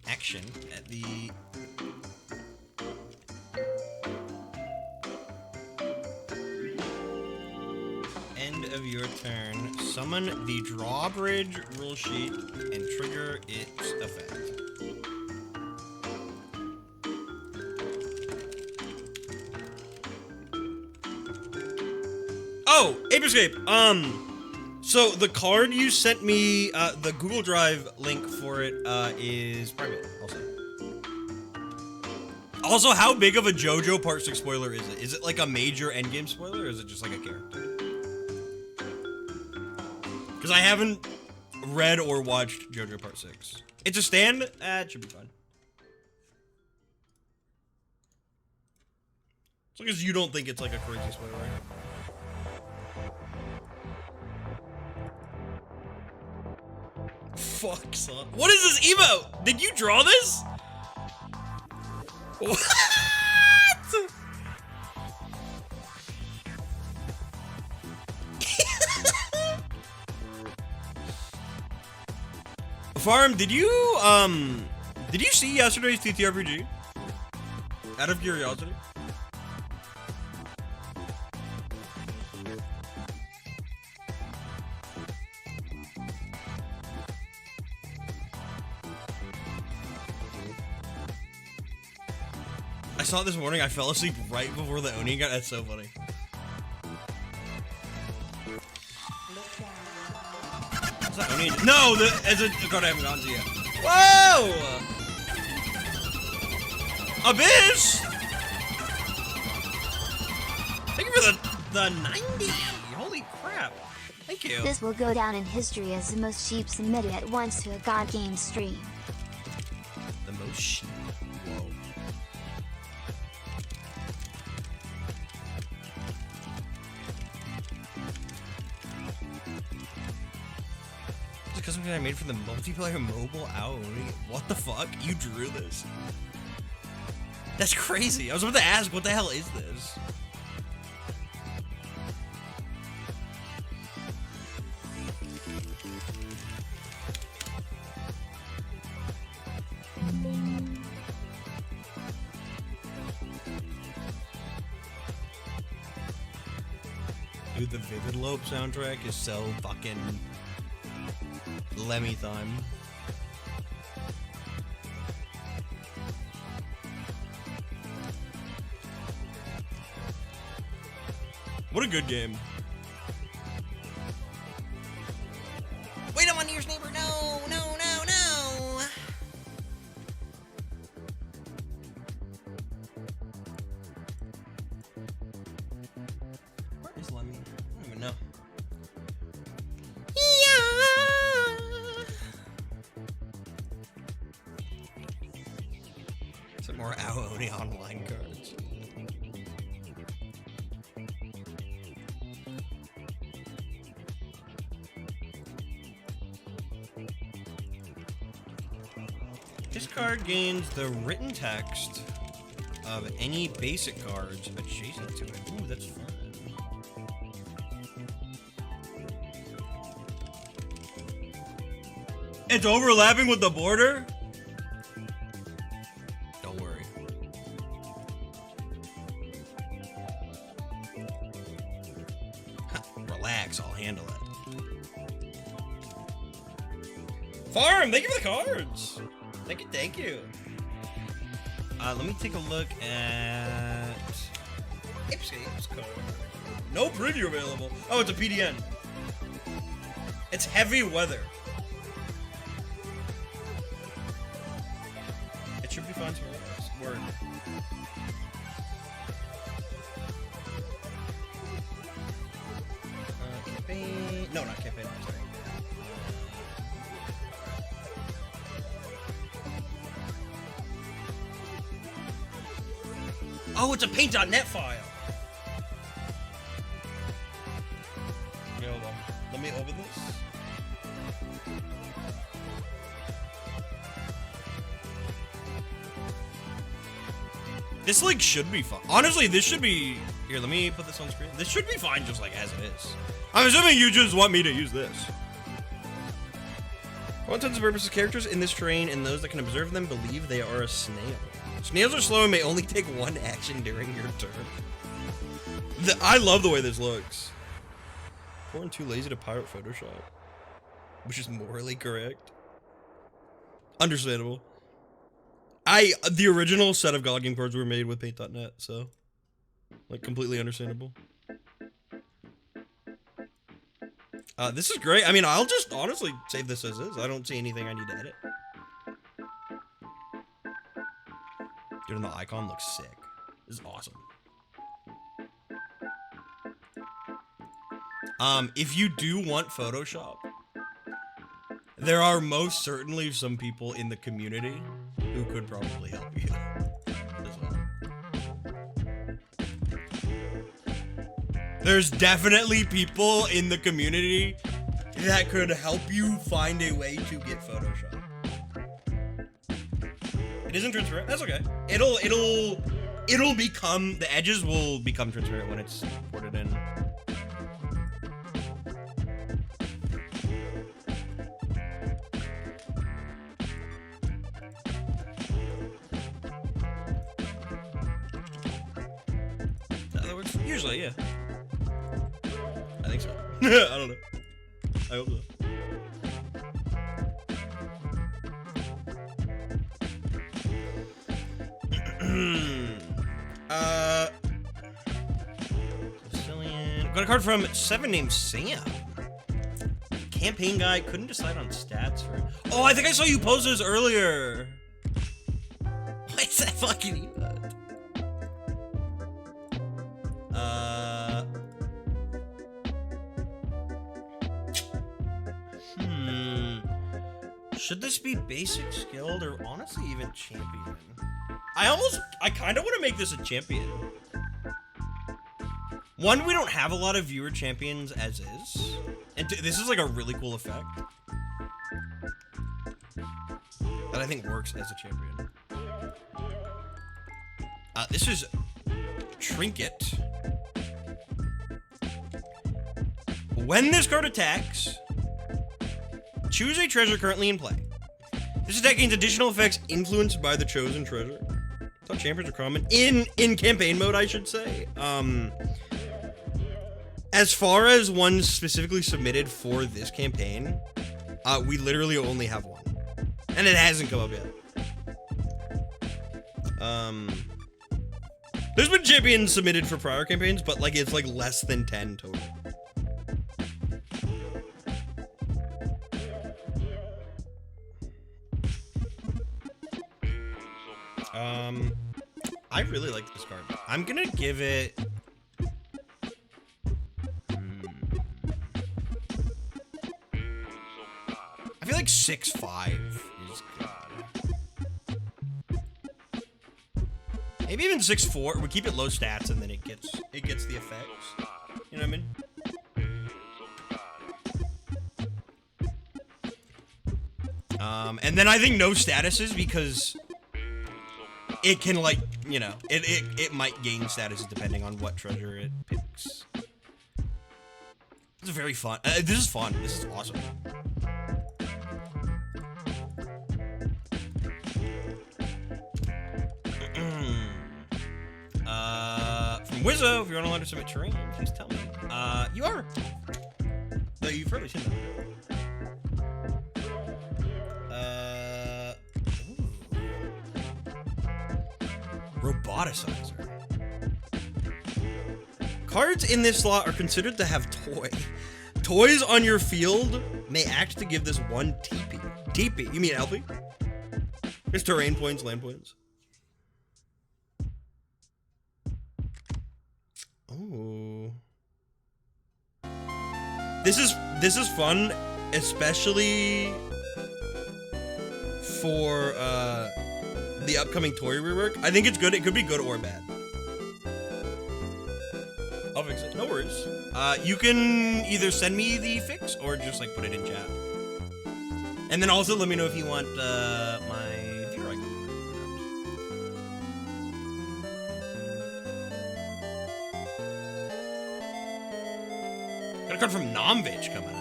action at the... end of your turn. Summon the drawbridge rule sheet and trigger its effect. Oh, Ape Escape. So the card you sent me, the Google Drive link for it, is private. Also, how big of a JoJo Part 6 spoiler is it? Is it like a major endgame spoiler, or is it just like a character? Because I haven't read or watched JoJo Part 6. It's a stand? It should be fine. As long as you don't think it's like a crazy spoiler, right? Fuck, son. What is this emote? Did you draw this? What? Farm, did you see yesterday's TTRPG? Out of curiosity? I saw it this morning. I fell asleep right before the Oni got. That's so funny. What's that Oni? No, as a card I haven't gotten to yet. Whoa! Abyss! Thank you for the 90. Holy crap! Thank you. This will go down in history as the most sheep submitted at once to a God Game stream. The most sheep. Whoa. Because something I made for the multiplayer mobile Aoi. What the fuck? You drew this? That's crazy. I was about to ask, what the hell is this? Dude, the Vivid Lope soundtrack is so fucking Lemmy time. What a good game. Wait, I'm on Nearest Neighbor. No, no, no, no. Where is Lemmy? I don't even know. Some more Aoni online cards. This card gains the written text of any basic cards adjacent to it. Ooh, that's fun. It's overlapping with the border? Don't worry. Relax, I'll handle it. Farm, thank you for the cards. Thank you. Let me take a look at Ipscape's card. No preview available. Oh, it's a PDN. It's heavy weather. It should be fun to word. campaign. No, not campaign. I'm sorry. Oh, it's a paint.net file. Okay, hold on. Let me open this. This like should be fun. Honestly, this should be. Here, let me put this on screen. This should be fine just like as it is. I'm assuming you just want me to use this. For all intents and purposes, characters in this terrain and those that can observe them believe they are a snail. Snails are slow and may only take one action during your turn. I love the way this looks. Poor and too lazy to pirate Photoshop. Which is morally correct. Understandable. The original set of God Game cards were made with paint.net, so like completely understandable. This is great. I mean, I'll just honestly save this as is. I don't see anything I need to edit. Dude, and the icon looks sick. This is awesome. If you do want Photoshop, there are most certainly some people in the community who could probably help you as well. There's definitely people in the community that could help you find a way to get Photoshop. It isn't transparent. That's okay. It'll become, the edges will become transparent when it's ported in. Usually, yeah. I think so. I don't know. I hope so. Sicilian. Got a card from Seven named Sam. Campaign guy couldn't decide on stats for. Oh, I think I saw you post those earlier. Why is that fucking emote? Should this be basic, skilled, or honestly even champion? I kind of want to make this a champion. One, we don't have a lot of viewer champions as is. And this is like a really cool effect that I think works as a champion. This is Trinket. When this card attacks, choose a treasure currently in play. This attack gains additional effects influenced by the chosen treasure. I thought champions are common. In campaign mode, I should say. As far as ones specifically submitted for this campaign, we literally only have one. And it hasn't come up yet. There's been champions submitted for prior campaigns, but like it's like less than 10 total. I really like this card. I'm gonna give it. I feel like 6.5 is good. Maybe even 6.4. We keep it low stats and then it gets the effects. You know what I mean? And then I think no statuses because it can like, you know, it might gain statuses depending on what treasure it picks. This is very fun. This is fun. This is awesome. From Wizzo, if you're unallowed to submit terrain, please tell me. You are. No, you've probably seen that. Roboticizer. Cards in this slot are considered to have toy. Toys on your field may act to give this one TP. TP? You mean LP? There's terrain points, land points. Oh. This is fun, especially for the upcoming toy rework. I think it's good. It could be good or bad. I'll fix it. No worries. You can either send me the fix or just like put it in chat. And then also let me know if you want my viewer icon. Got a card from Nomvich coming up.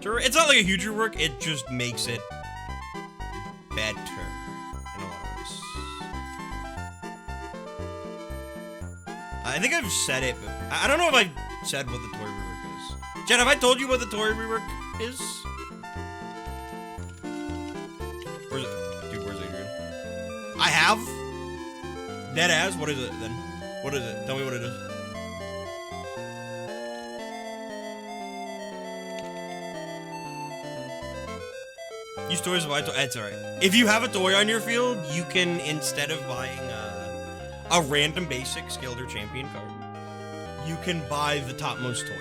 Sure, it's not like a huge rework, it just makes it better in a lot of ways. I think I've said it, but I don't know if I said what the toy rework is. Jen, have I told you what the toy rework is? Where's it? Dude, where's Adrian? I have? Deadass? What is it then? What is it? Tell me what it is. Use toys to buy toys. It's alright. If you have a toy on your field, you can, instead of buying a random basic skilled or champion card, you can buy the topmost toy.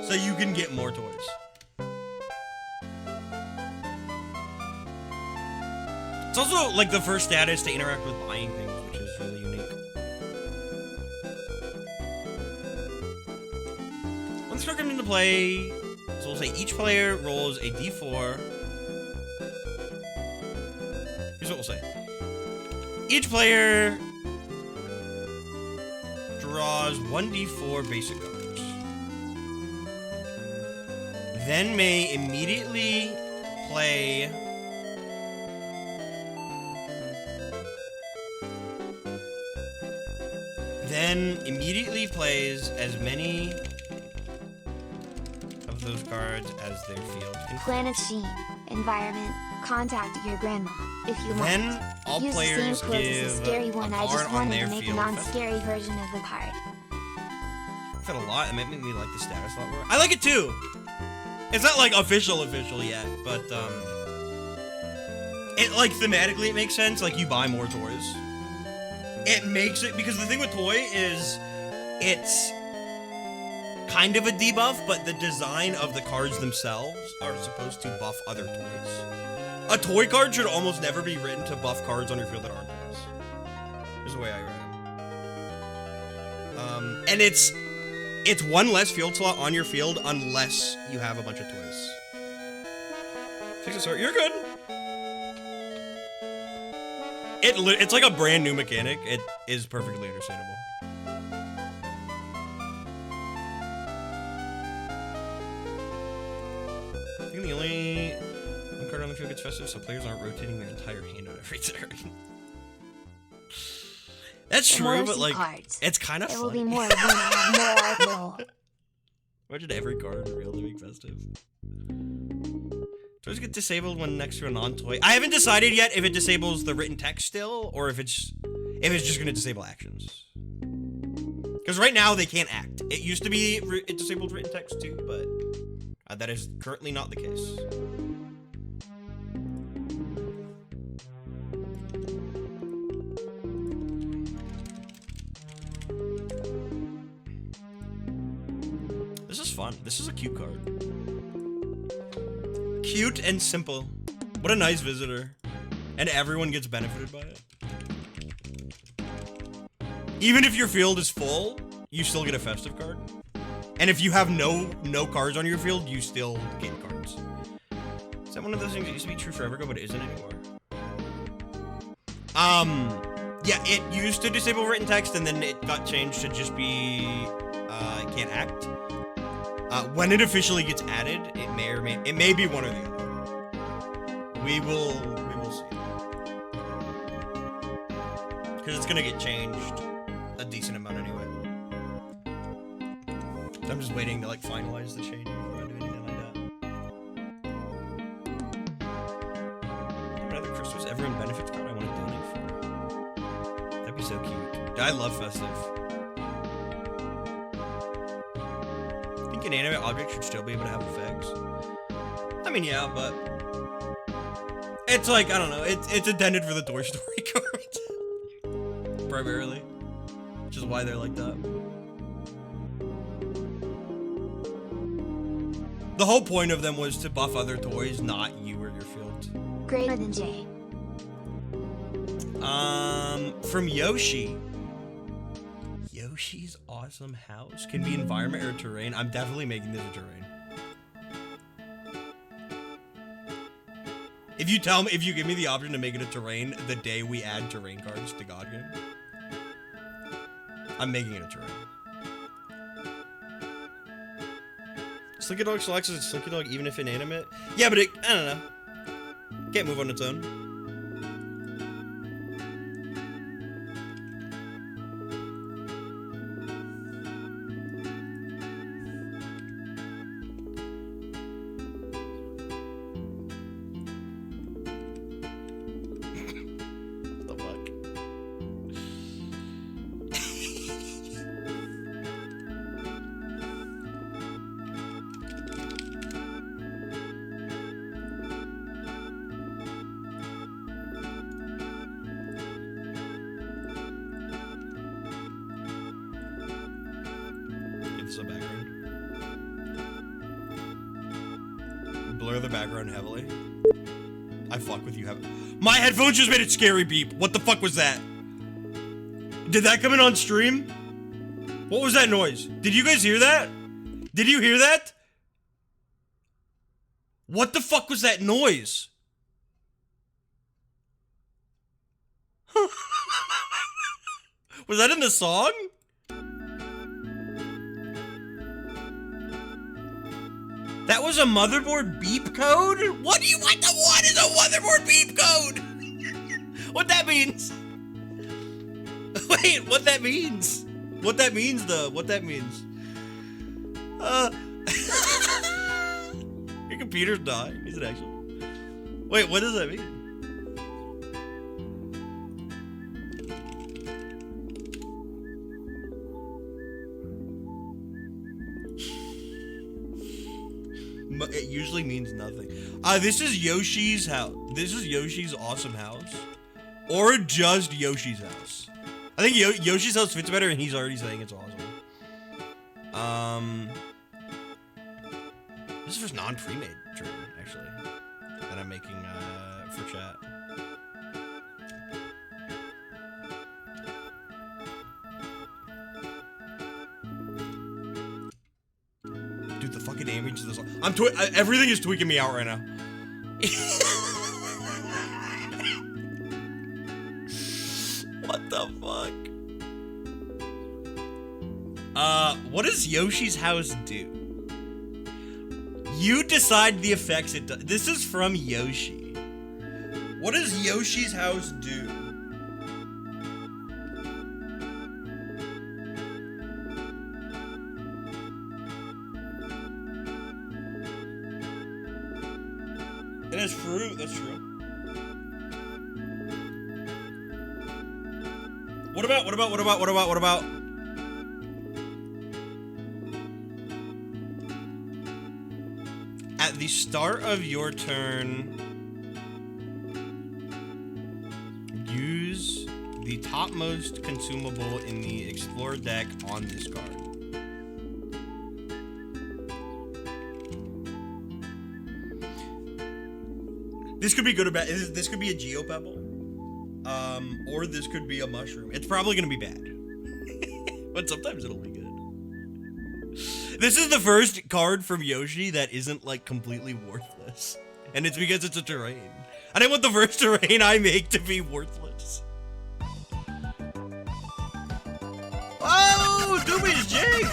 So you can get more toys. It's also like the first status to interact with buying things, which is really unique. When this card comes into play, so we'll say each player rolls a d4. Here's what we'll say. Each player draws 1d4 basic cards. Then may immediately play plays as many of those cards as their field can. Planet Sheen. Environment. Contact your grandma if you want. Then all Use players the same quote as give a scary one. a I card just on wanted their to make a field. non-scary version of the card. I said a lot. It made me like the status a lot more. I like it too. It's not like official yet, but it like thematically it makes sense. Like you buy more toys. It makes it, because the thing with toy is it's kind of a debuff, but the design of the cards themselves are supposed to buff other toys. A toy card should almost never be written to buff cards on your field that aren't toys. Is the way I read it. And it's one less field slot on your field unless you have a bunch of toys. Fix it, sir. You're good. It's like a brand new mechanic. It is perfectly understandable. I think the only one card on the field gets festive, so players aren't rotating their entire hand on every turn. That's true, but like, cards. it's kind of It funny. will be more when I have more roll. Imagine every card revealed to be festive. Toys get disabled when next to a non-toy. I haven't decided yet if it disables the written text still, or if it's just gonna disable actions. Because right now they can't act. It used to be it disabled written text too, but that is currently not the case. This is fun. This is a cute card. Cute and simple. What a nice visitor. And everyone gets benefited by it. Even if your field is full, you still get a festive card. And if you have no cards on your field, you still get cards. Is that one of those things that used to be true forever ago, but it isn't anymore? Yeah, it used to disable written text, and then it got changed to just be, it can't act. When it officially gets added, it may be one or the other. We will see. Because it's gonna get changed a decent amount anyway. I'm just waiting to like finalize the change before I do anything like that. Another Christmas everyone benefits card I want to donate for. That'd be so cute. I love festive. inanimate object should still be able to have effects. I mean, yeah, but it's like, I don't know, it's intended for the Toy Story card. Primarily. Which is why they're like that. The whole point of them was to buff other toys, not you or your field. Greater than J. From Yoshi. Yoshi's awesome house can be environment or terrain. I'm definitely making this a terrain. If you give me the option to make it a terrain the day we add terrain cards to God Game, I'm making it a terrain. Slinky Dog selects as Slinky Dog even if inanimate. Yeah, but I don't know. Can't move on its own. The fuck? Give this a background. Blur the background heavily. I fuck with you heavily. My headphones just made it scary beep. What the fuck was that? Did that come in on stream? What was that noise? Did you guys hear that? Did you hear that? What the fuck was that noise? Was that in the song? That was a motherboard beep code? What is a motherboard beep code? What that means? Wait, what that means? What that means though? What that means? Your computer's dying. Is it actually? Wait, what does that mean? It usually means nothing. This is Yoshi's house. This is Yoshi's awesome house. Or just Yoshi's house. I think Yoshi's house fits better and he's already saying it's awesome. This is just non-pre-made trade, actually. That I'm making, for chat. Dude, the fucking damage to this. Everything is tweaking me out right now. What the fuck? What does Yoshi's house do? You decide the effects it does. This is from Yoshi. What does Yoshi's house do? It has fruit, that's true. What about? At the start of your turn, use the topmost consumable in the Explore deck on this card. This could be good or bad. This could be a Geopebble. Or this could be a mushroom. It's probably gonna be bad. But sometimes it'll be good. This is the first card from Yoshi that isn't, like, completely worthless. And it's because it's a terrain. I didn't want the first terrain I make to be worthless. Oh, Doobie's Jake!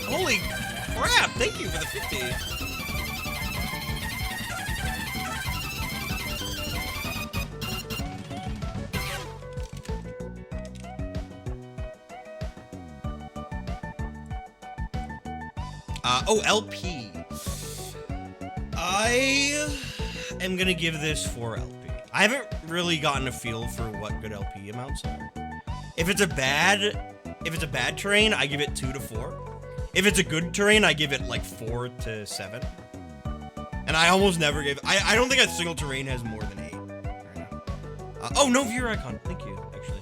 Holy crap, thank you for the 50. Oh, LP. I am gonna give this 4 LP. I haven't really gotten a feel for what good LP amounts are. If it's a bad terrain, I give it 2 to 4. If it's a good terrain, I give it like 4 to 7. And I almost never give. I don't think a single terrain has more than 8. Oh, no viewer icon. Thank you, actually.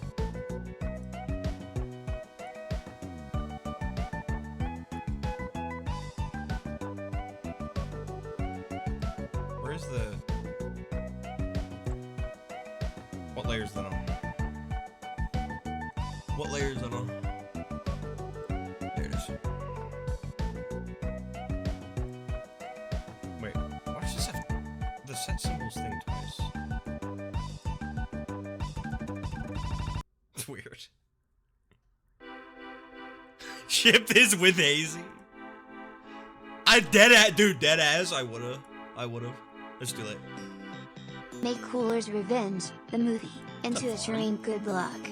Where's the... What layer is that on? What layer is that on? There it is. Wait, why does this have the set symbols thing twice? It's weird. Ship this with Hazy. Dead ass. I would've. It's too late. Make Cooler's Revenge, the movie, into a terrain. Good luck.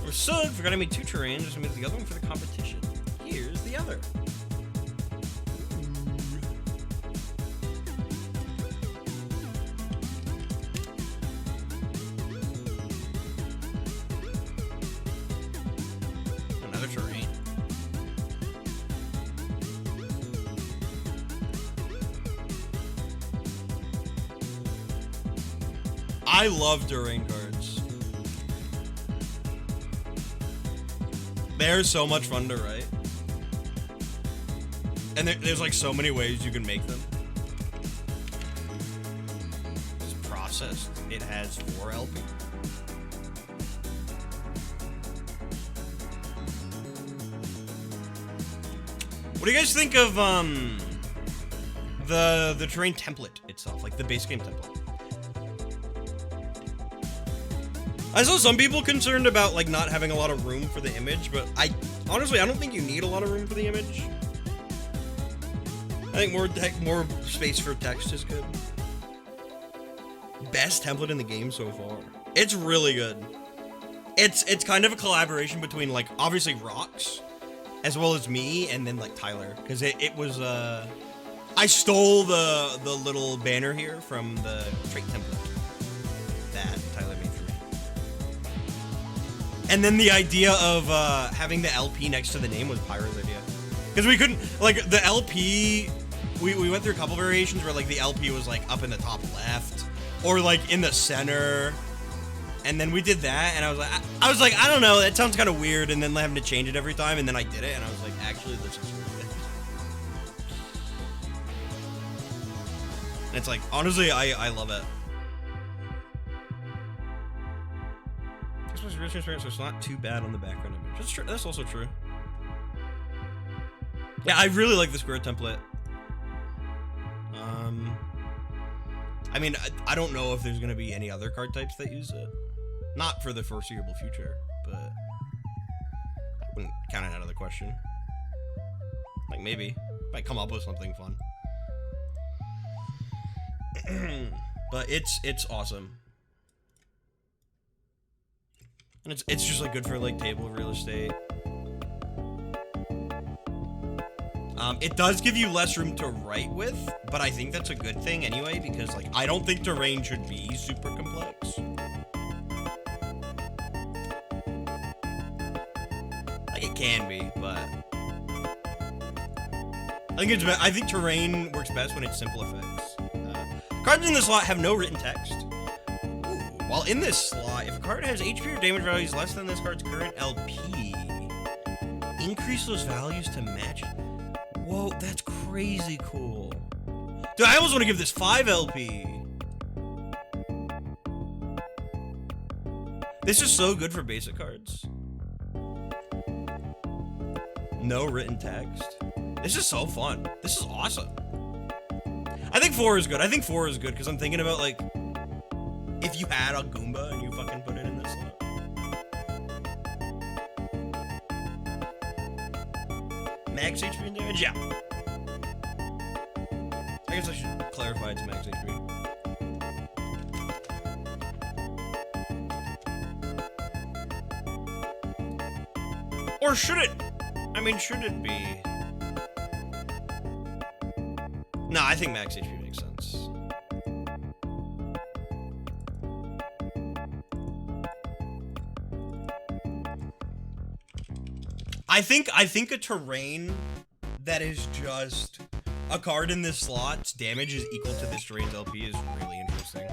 We're so forgot I made 2 terrains. I made the other one for the competition. Here's the other. Another terrain. I love terrain cards. They're so much fun to write. And there's like so many ways you can make them. It's processed. It has 4 LP. What do you guys think of the terrain template itself, like the base game template? I saw some people concerned about like not having a lot of room for the image, but honestly I don't think you need a lot of room for the image. I think more space for text is good. Best template in the game so far. It's really good. It's kind of a collaboration between like obviously Rox, as well as me, and then like Tyler, because it was I stole the little banner here from the trait template that Tyler made for me. And then the idea of having the LP next to the name was Pyro's idea, because we couldn't like the LP. We went through a couple variations where like the LP was like up in the top left or like in the center. And then we did that, and I was like, I don't know, that sounds kind of weird, and then having to change it every time, and then I did it, and I was like, actually, this is really good. And it's like, honestly, I love it. This was real transparent, so it's not too bad on the background image. That's also true. Yeah, I really like the square template. I mean, I don't know if there's going to be any other card types that use it. Not for the foreseeable future, but I wouldn't count it out of the question. Like, maybe. Might come up with something fun. But it's awesome. And it's just, like, good for, like, table real estate. It does give you less room to write with, but I think that's a good thing anyway, because, like, I don't think terrain should be super complex. Like, it can be, but I think terrain works best when it's simple effects. Cards in this slot have no written text. Ooh, while in this slot, if a card has HP or damage values less than this card's current LP, increase those values to match. Whoa, that's crazy cool. Dude, I almost want to give this 5 LP. This is so good for basic cards. No written text. This is so fun. This is awesome. I think 4 is good. I think 4 is good because I'm thinking about, like, if you had a Goomba and you fucking put it in this slot. Max HP and damage? Yeah. I guess I should clarify it's max HP. Or should it? I mean, should it be? No, I think max HP makes sense. I think a terrain that is just a card in this slot's damage is equal to this terrain's LP is really interesting.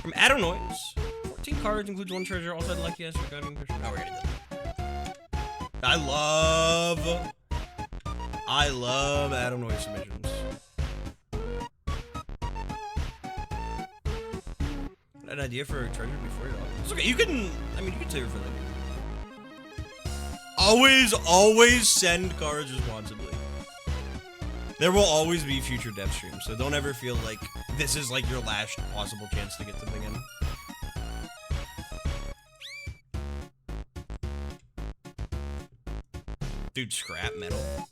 From Adenoise, 14 cards includes 1 treasure. Also, I'd like you to ask regarding. Oh, we're gonna do that. I love Adenoise submissions. An idea for a treasure before you're it's okay. You can save it for later. Always send cards responsibly. There will always be future dev streams, so don't ever feel like this is like your last possible chance to get something in. Dude, scrap metal.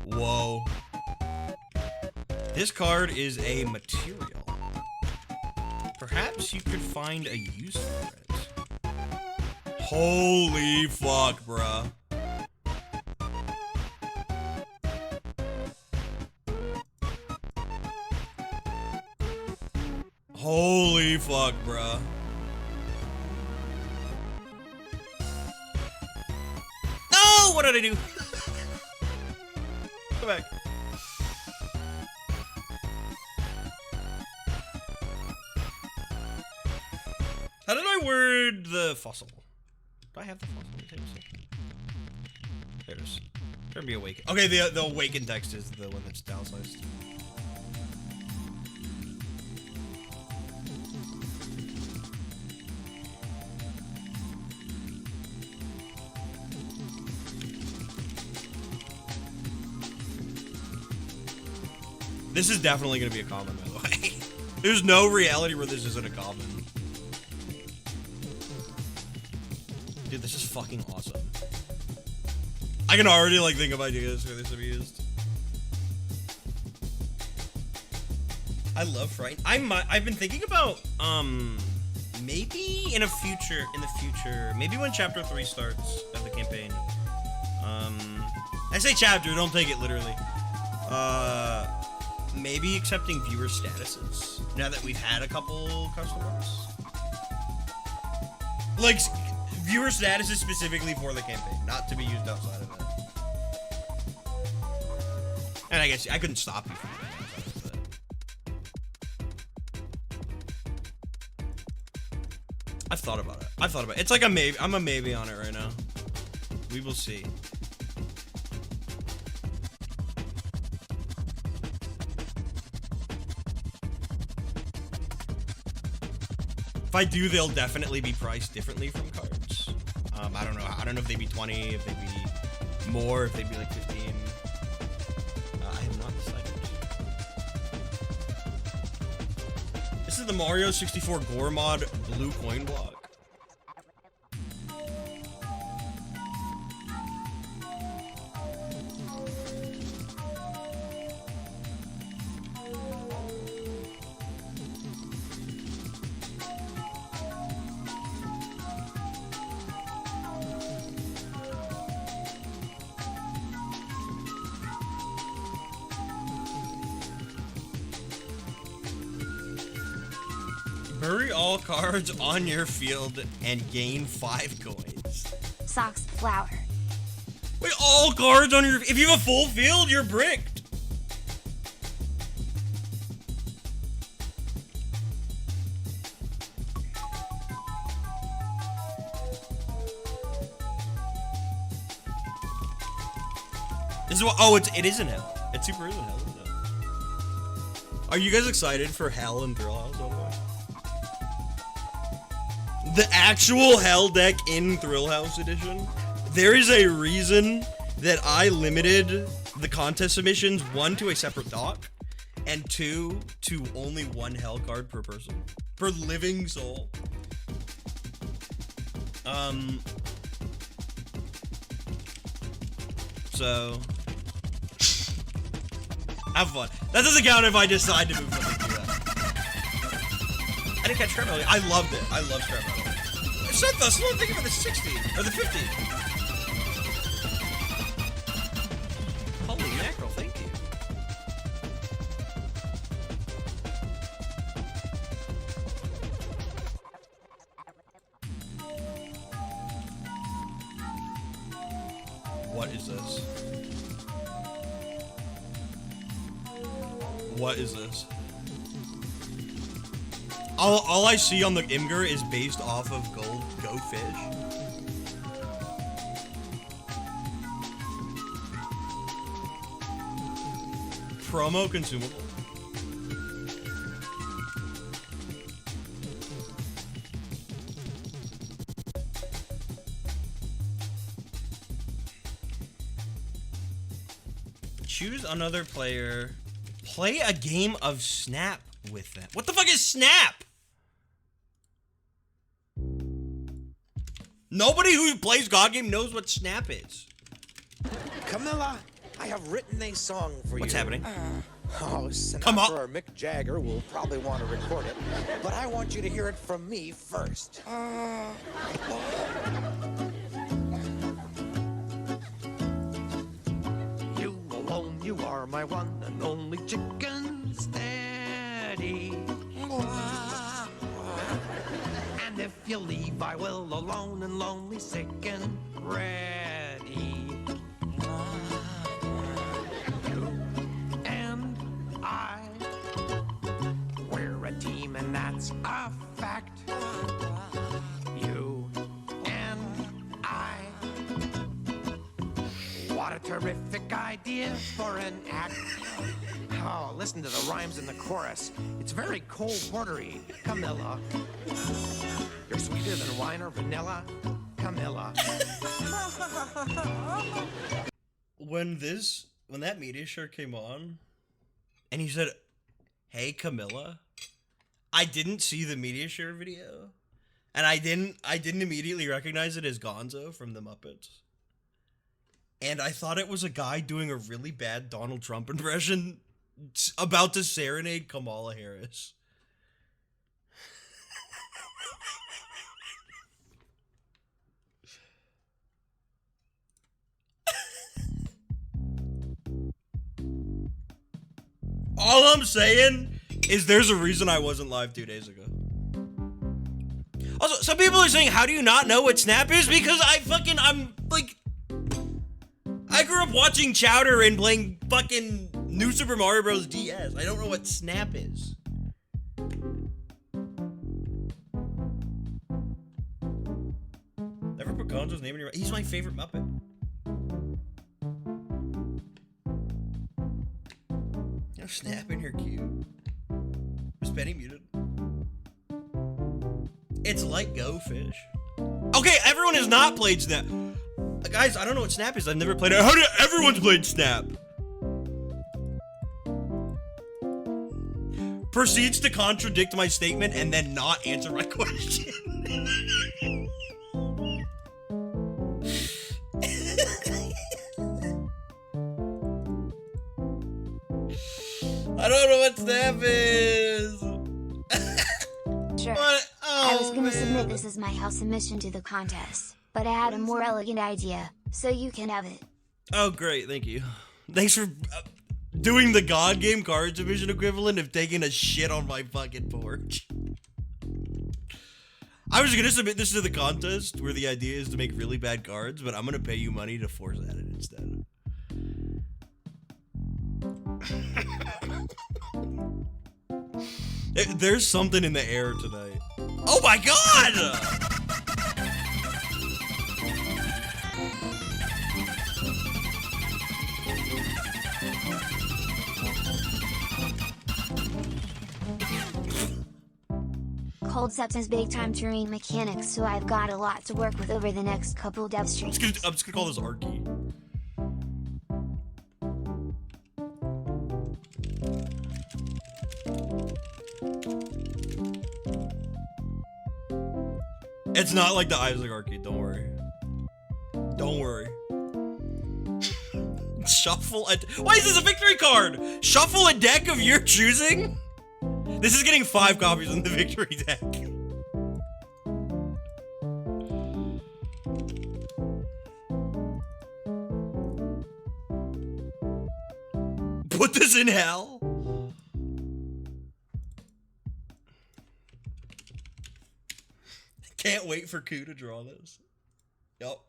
Whoa. This card is a material. Perhaps you could find a use for it. Holy fuck, bruh. Holy fuck, bruh. No! What did I do? Come back. How did I word the fossil? Do I have the fossil? There it is. Try to be awakened. Okay, the awakened text is the one that's italicized. This is definitely going to be a common, by the way. There's no reality where this isn't a common. Dude, this is fucking awesome. I can already, like, think of ideas for this to be used. I love Fright. I've been thinking about, maybe in the future, maybe when Chapter 3 starts of the campaign. I say chapter, don't take it literally. Maybe accepting viewer statuses now that we've had a couple customers. Like, viewer statuses specifically for the campaign, not to be used outside of it. And I guess I couldn't stop you from that outside of that. I've thought about it. It's like a maybe. I'm a maybe on it right now. We will see. If I do, they'll definitely be priced differently from cards. I don't know. I don't know if they'd be 20, if they'd be more, if they'd be like 15. I have not decided. This is the Mario 64 Gore mod blue coin block. Bury all cards on your field and gain 5 coins. Socks, flower. Wait, all cards on your... If you have a full field, you're bricked. This is what... Oh, it is in hell. It super is in hell, isn't it? Are you guys excited for Hell and Thrill House, by the way? The actual Hell deck in Thrill House edition. There is a reason that I limited the contest submissions, 1 to a separate dock, and 2 to only 1 Hell card per person. Per living soul. So have fun. That doesn't count if I decide to move something to that. I didn't catch Scrap Metal. I loved it. I love Scrap Metal. I said the slow thing about the 60 or the 50. Holy mackerel, thank you. What is this? What is this? All I see on the Imgur is based off of Go Fish. Promo consumable. Choose another player. Play a game of Snap with them. What the fuck is Snap? Nobody who plays God Game knows what Snap is. Camilla, I have written a song for you. What's happening? Oh, Sinatra Come on. or Mick Jagger will probably want to record it, but I want you to hear it from me first. You alone, you are my one and only chicken steady. And if you leave, I will alone and lonely, sick and ready. We're a team and that's a fact. You and I. What a terrific idea for an act. Oh, listen to the rhymes in the chorus. It's very Cole Portery, Camilla. You're sweeter than wine or vanilla, Camilla. When that media shirt came on, and he said, "Hey Camilla," I didn't see the media share video, and I didn't immediately recognize it as Gonzo from the Muppets, and I thought it was a guy doing a really bad Donald Trump impression about to serenade Kamala Harris. All I'm saying is there's a reason I wasn't live 2 days ago. Also, some people are saying, how do you not know what Snap is? Because I grew up watching Chowder and playing fucking New Super Mario Bros. DS. I don't know what Snap is. Never put Gonzo's name in your... He's my favorite Muppet. Snap in here cute. Is Penny muted? It's like Go Fish. Okay, everyone has not played Snap. Guys, I don't know what Snap is. I've never played it. How do everyone's played Snap? Proceeds to contradict my statement and then not answer my question. I don't know what Snap is. Sure. What? Oh, I was gonna man. submit this as my house submission to the contest, but I had a more elegant idea, so you can have it. Oh, great. Thank you. Thanks for doing the God Game card submission equivalent of taking a shit on my fucking porch. I was gonna submit this to the contest where the idea is to make really bad cards, but I'm gonna pay you money to force at it instead. There's something in the air tonight. Oh my god! Cold Septon's big time terrain mechanics, so I've got a lot to work with over the next couple dev streams. I'm just gonna call this Arky. It's not like the Isaac Arcade, don't worry. Don't worry. Shuffle a... Why is this a victory card? Shuffle a deck of your choosing? This is getting 5 copies in the victory deck. Put this in hell? Can't wait for Ku to draw this. Yup.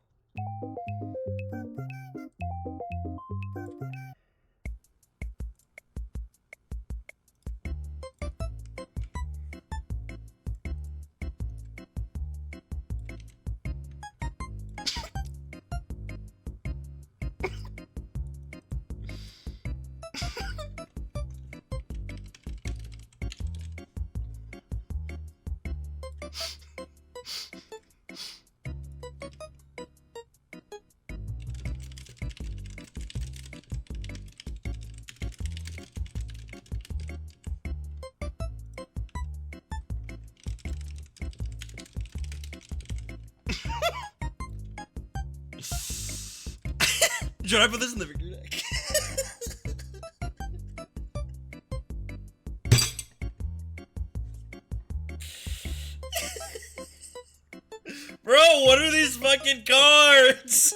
Should I put this in the victory deck? Bro, what are these fucking cards?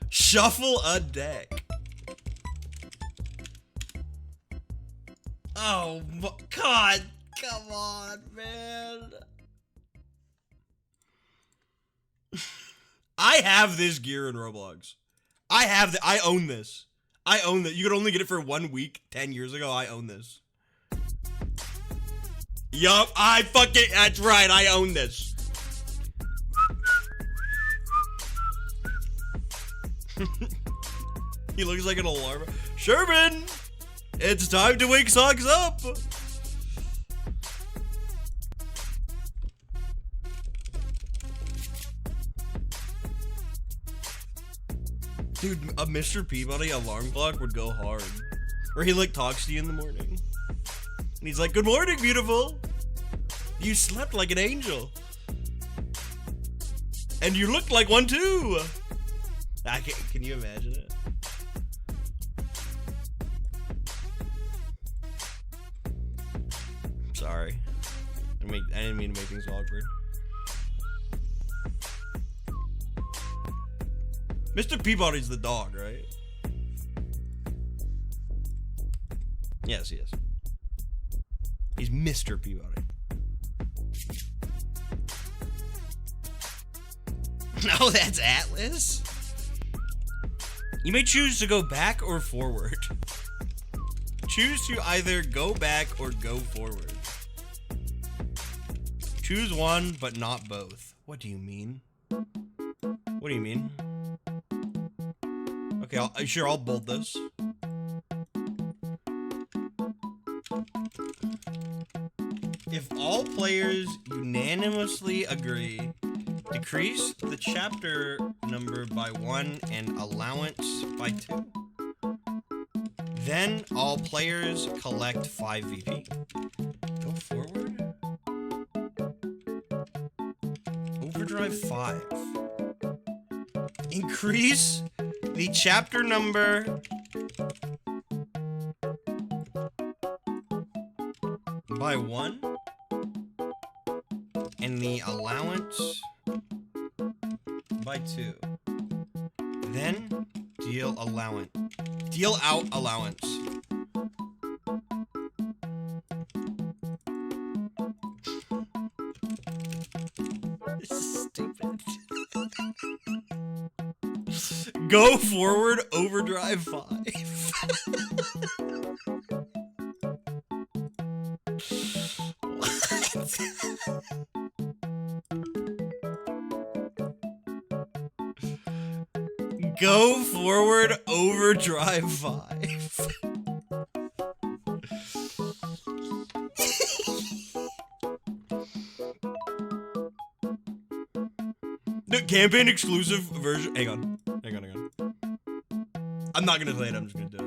Shuffle a deck. Oh, God. Come on, man. I have this gear in Roblox. I own this. I own that. You could only get it for 1 week 10 years ago. I own this. Yup, that's right. I own this. He looks like an alarm. Sherman, it's time to wake Socks up. Dude, a Mr. Peabody alarm clock would go hard. Or he like talks to you in the morning. And he's like, good morning, beautiful. You slept like an angel. And you looked like one too. Can you imagine it? Sorry. I didn't mean to make things awkward. Mr. Peabody's the dog, right? Yes, he is. He's Mr. Peabody. No, that's Atlas. You may choose to go back or forward. Choose to either go back or go forward. Choose one, but not both. What do you mean? What do you mean? Okay, I'll bold this. If all players unanimously agree, decrease the chapter number by 1 and allowance by 2. Then all players collect 5 VP. Go forward. Overdrive 5. Increase the chapter number by 1 and the allowance by 2. Then deal out allowance. This is stupid. Go forward, overdrive 5. What? Go forward, overdrive 5. The campaign exclusive version. Hang on. I'm not gonna play it, I'm just gonna do it.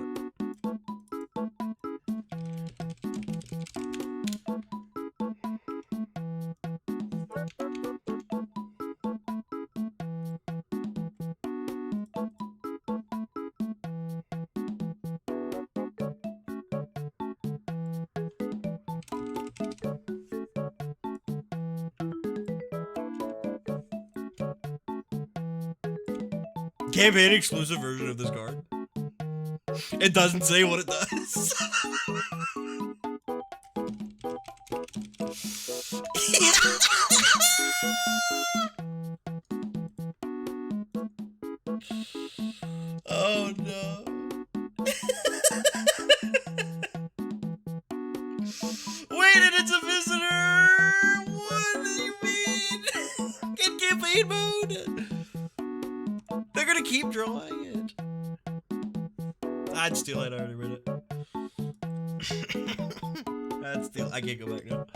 Campaign exclusive version of this card. It doesn't say what it does. Oh no. Wait, and it's a visitor! What do you mean? In campaign mode? They're gonna keep drawing it. I'd steal it, I already read it. I'd steal, I can't go back now.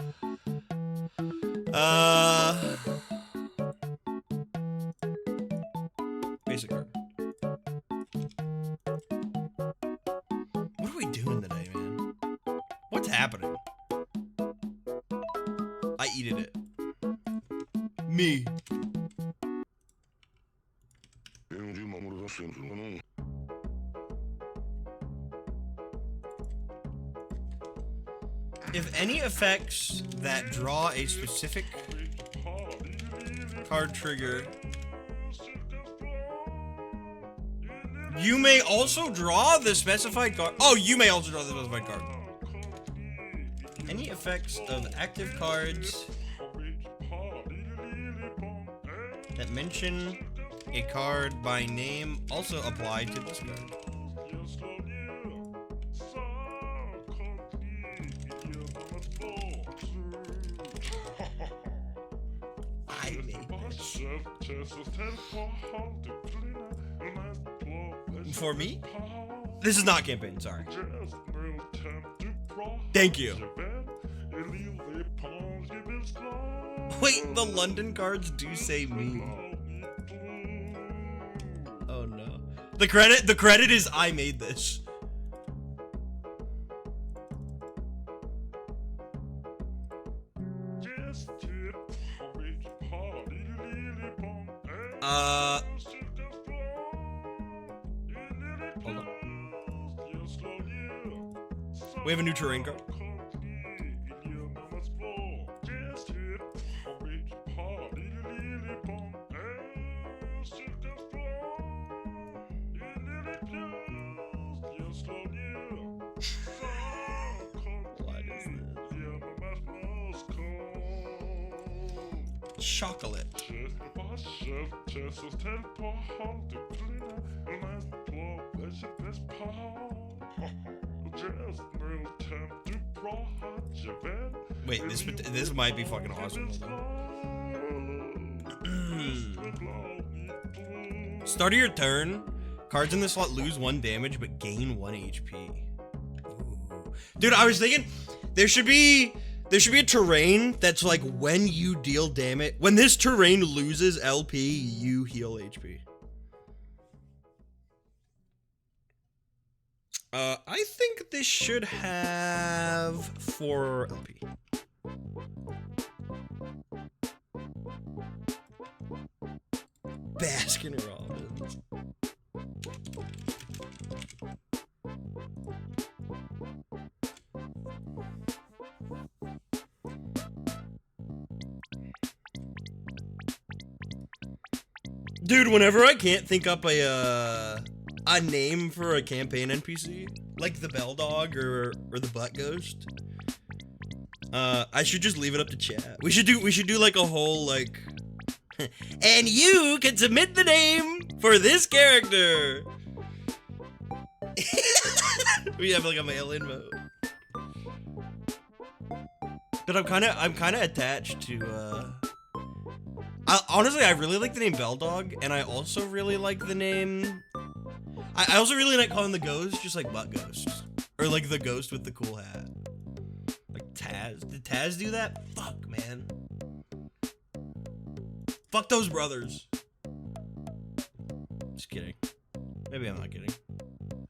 Basic card. What are we doing today, man? What's happening? I eated it. Me. If any effects that draw a specific card trigger, you may also draw the specified card. Oh, you may also draw the specified card. Any effects of active cards that mention a card by name also apply to this card. I made this. For me? This is not campaign, sorry. Thank you. Wait, the London cards do say me. Oh no. The credit is I made this. Hold on. We have a new terrain card. Chocolate. Wait, this might be fucking awesome. Start of your turn, cards in this slot lose 1 damage but gain 1 HP. Ooh. Dude, I was thinking there should be a terrain that's like when you deal damage, when this terrain loses LP, you heal HP. I think this should have 4 LP. Baskin Robbins. Dude, whenever I can't think up a name for a campaign NPC, like the Bell Dog or the Butt Ghost, I should just leave it up to chat. We should do like a whole like, and you can submit the name for this character. We have like a mail-in vote. But I'm kind of attached to honestly, I really like the name Bell Dog, and I also really like the name. I also really like calling the ghost just like Butt Ghost, or like the ghost with the cool hat, like Taz. Did Taz do that? Fuck, man. Fuck those brothers. Just kidding. Maybe I'm not kidding.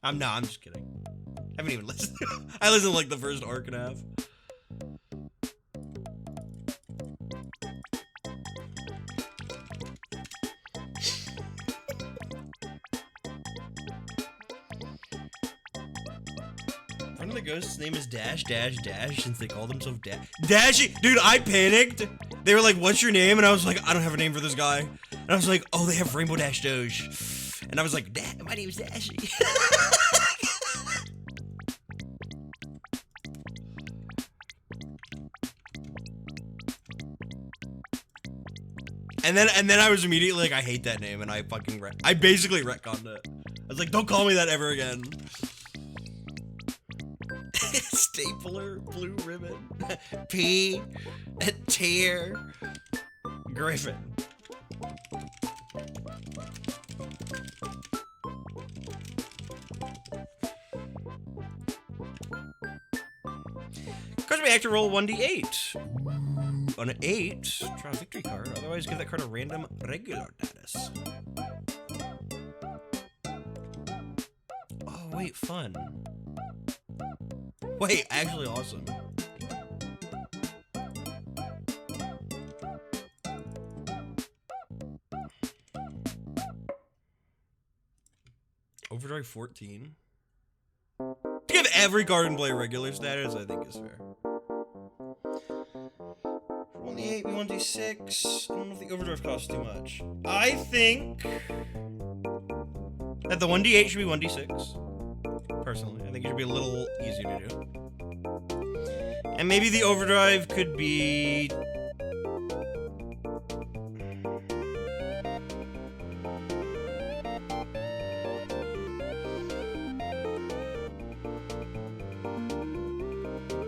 I'm just kidding. I haven't even listened. I listened to like the first arc and a half. One of the ghosts' name is Dash since they call themselves Dashy. Dude, I panicked. They were like, "What's your name?" And I was like, "I don't have a name for this guy." And I was like, "Oh, they have Rainbow Dash Doge." And I was like, "My name's Dashy." And then I was immediately like, I hate that name, and I basically retconned it. I was like, don't call me that ever again. Stapler, blue ribbon, P, tear, Griffin. Cards may act to roll 1d8. On an 8, draw a victory card. Otherwise, give that card a random regular status. Oh, wait, fun. Wait, actually awesome. Overdrive 14. To give every card in play regular status, I think is fair. For 1d8, we 1d6. I don't know if the overdrive costs too much. I think that the 1d8 should be 1d6. Personally, I think it should be a little easier to do. And maybe the overdrive could be...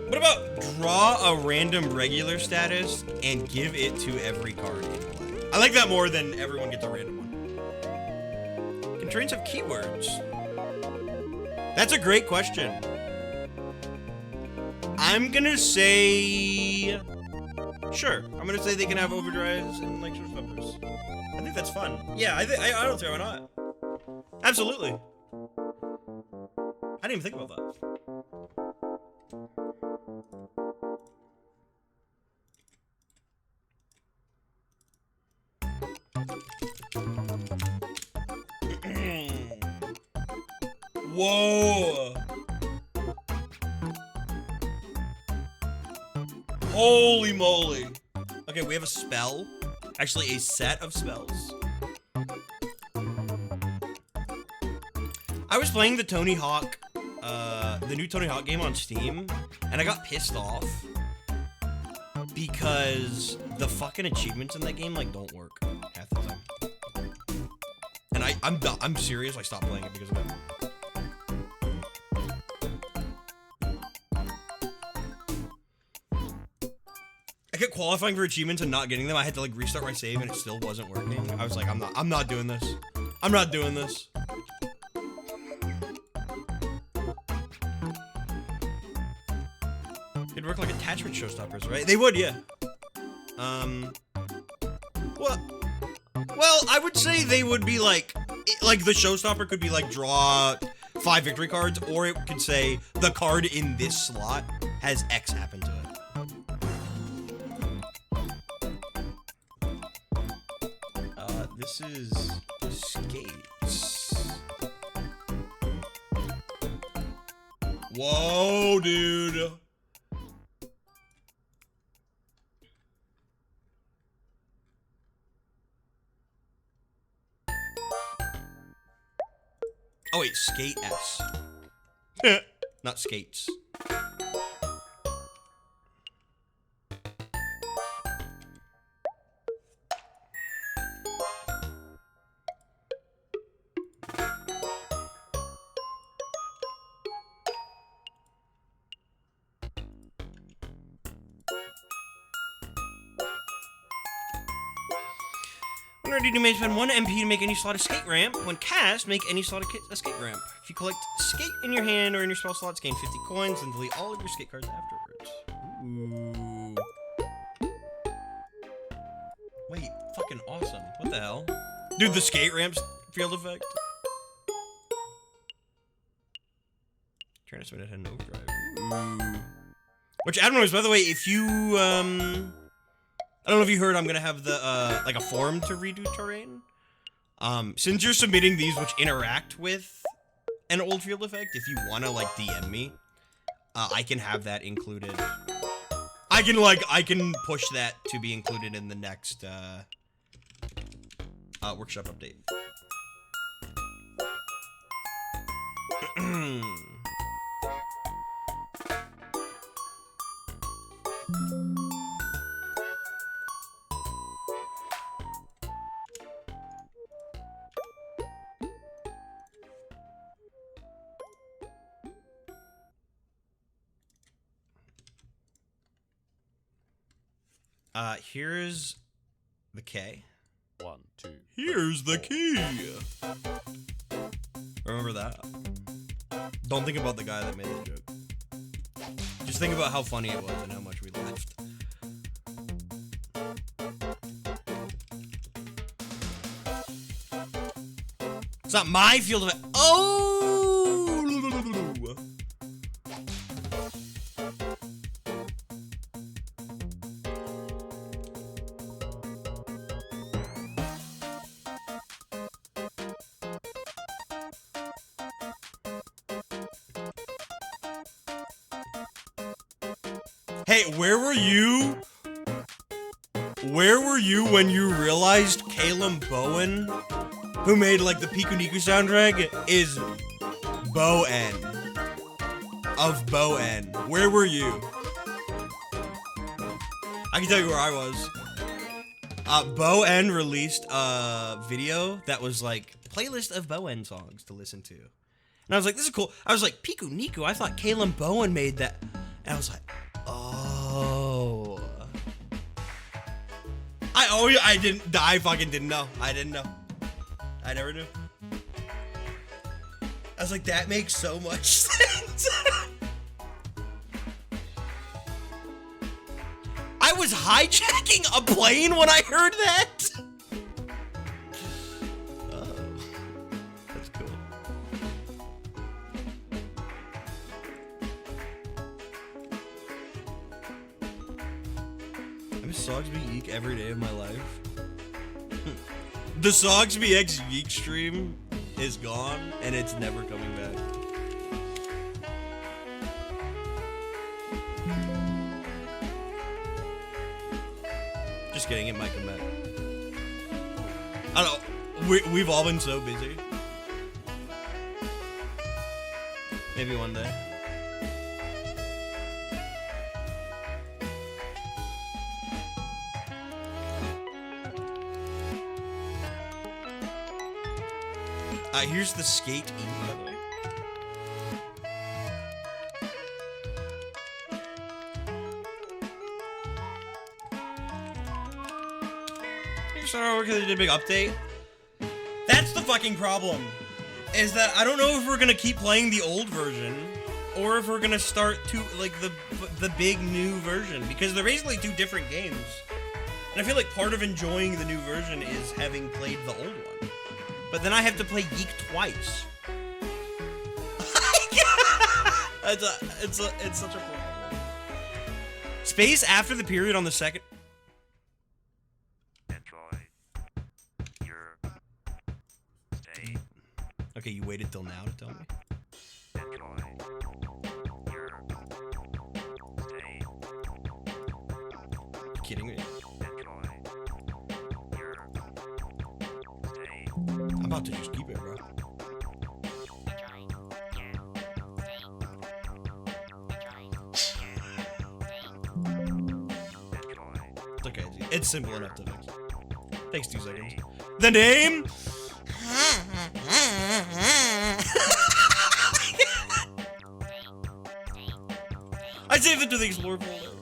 What about draw a random regular status and give it to every card in play? I like that more than everyone gets a random one. Can trains have keywords? That's a great question. I'm gonna say... Sure. I'm gonna say they can have overdrives and like showstoppers. I think that's fun. Yeah, I don't see why not. Absolutely. I didn't even think about that. Whoa! Holy moly! Okay, we have a spell. Actually, a set of spells. I was playing the Tony Hawk, the new Tony Hawk game on Steam, and I got pissed off because the fucking achievements in that game like don't work half the time. And I'm serious. I stopped playing it because of it. I kept qualifying for achievements and not getting them. I had to like restart my save and it still wasn't working. I was like, I'm not doing this. I'm not doing this. It'd work like attachment showstoppers, right? They would, yeah. Well, I would say they would be like the showstopper could be like draw 5 victory cards, or it could say the card in this slot has X happen to it. This is skates. Whoa, dude. Oh wait, skate S. Not skates. When ready to spend 1 MP to make any slot a skate ramp. When cast, make any slot a skate ramp. If you collect skate in your hand or in your spell slots, gain 50 coins and delete all of your skate cards afterwards. Ooh. Wait, fucking awesome. What the hell? Dude, the skate ramps field effect. Trying to spin it in overdrive. Ooh. Which, Admirals, by the way, if you, I don't know if you heard, I'm gonna have the, like a form to redo terrain. Since you're submitting these which interact with an old field effect, if you wanna, like, DM me, I can have that included. I can push that to be included in the next, workshop update. Here's the K. 1, 2. Here's the key. Remember that. Don't think about the guy that made the joke. Just think about how funny it was and how much we laughed. It's not my field of... Oh! Hey, where were you? Where were you when you realized Caleb Bowen, who made like the Piku Niku soundtrack, is Bo-En of Bo-En? Where were you? I can tell you where I was. Bo-En released a video that was like playlist of Bo-En songs to listen to. And I was like, this is cool. I was like, Piku Niku, I thought Caleb Bowen made that. And I was like, oh. I fucking didn't know. I didn't know. I never knew. I was like, that makes so much sense. I was hijacking a plane when I heard that. Oh, that's cool. I'm Sogsby Geek every day of my life. The Sogsby X Geek stream is gone and it's never coming back. Just kidding, it might come back. I don't know. We've all been so busy. Maybe one day. Here's the skate E, by the way. Sorry, because they did a big update. That's the fucking problem. Is that I don't know if we're gonna keep playing the old version, or if we're gonna start to like the big new version, because they're basically two different games. And I feel like part of enjoying the new version is having played the old one. But then I have to play Geek twice. It's such a problem. Space after the period on the second. Okay, you waited till now to tell me. You kidding me? I'm about to just keep it, bro. It's okay. It's simple enough to fix. Takes 2 seconds. The name? I saved it to the Explore folder.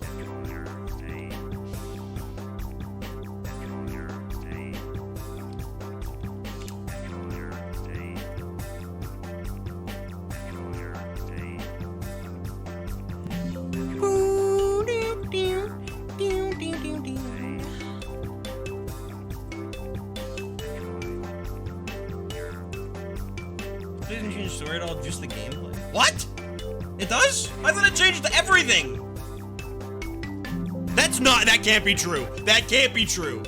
It didn't change the story at all, just the gameplay. What? It does? I thought it changed everything. That can't be true. That can't be true.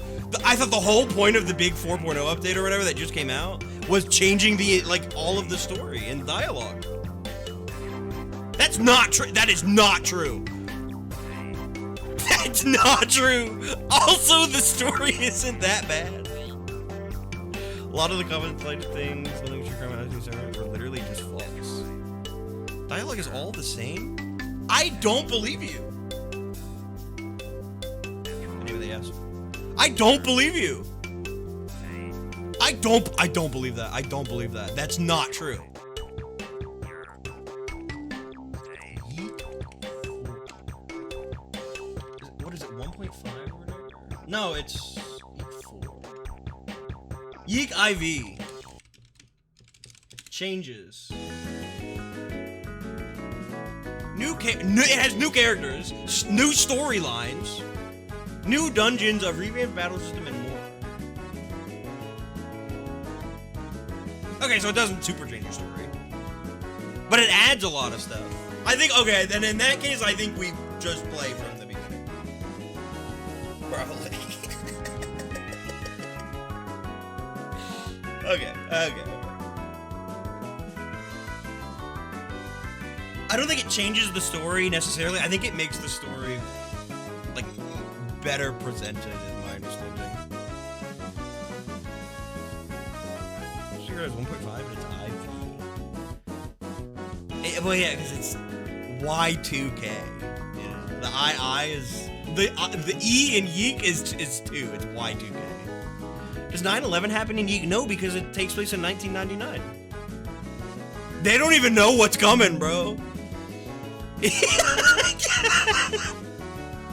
I thought the whole point of the big 4.0 update or whatever that just came out was changing the, like, all of the story and dialogue. That's not true. That is not true. That's not true. Also, the story isn't that bad. A lot of the comments like things, something should come out were literally just false. Dialogue is all the same? I don't believe you. Anyway, yes. I don't believe you. I don't believe that. I don't believe that. That's not true. What is it, 1.5 or whatever? No, it's 4. Yeek IV. Changes. It has new characters, new storylines, new dungeons, a revamped battle system, and more. Okay, so it doesn't super change the story, but it adds a lot of stuff. I think, okay, then in that case, I think we just play from the beginning. Probably. Okay. I don't think it changes the story necessarily. I think it makes the story like better presented, in my understanding. Sure, it's 1.5 and it's IV. Well, yeah, because it's Y2K. Yeah. The II is the E in Yeek is 2. It's Y2K. Does 9/11 happen in Yeek? No, because it takes place in 1999. They don't even know what's coming, bro.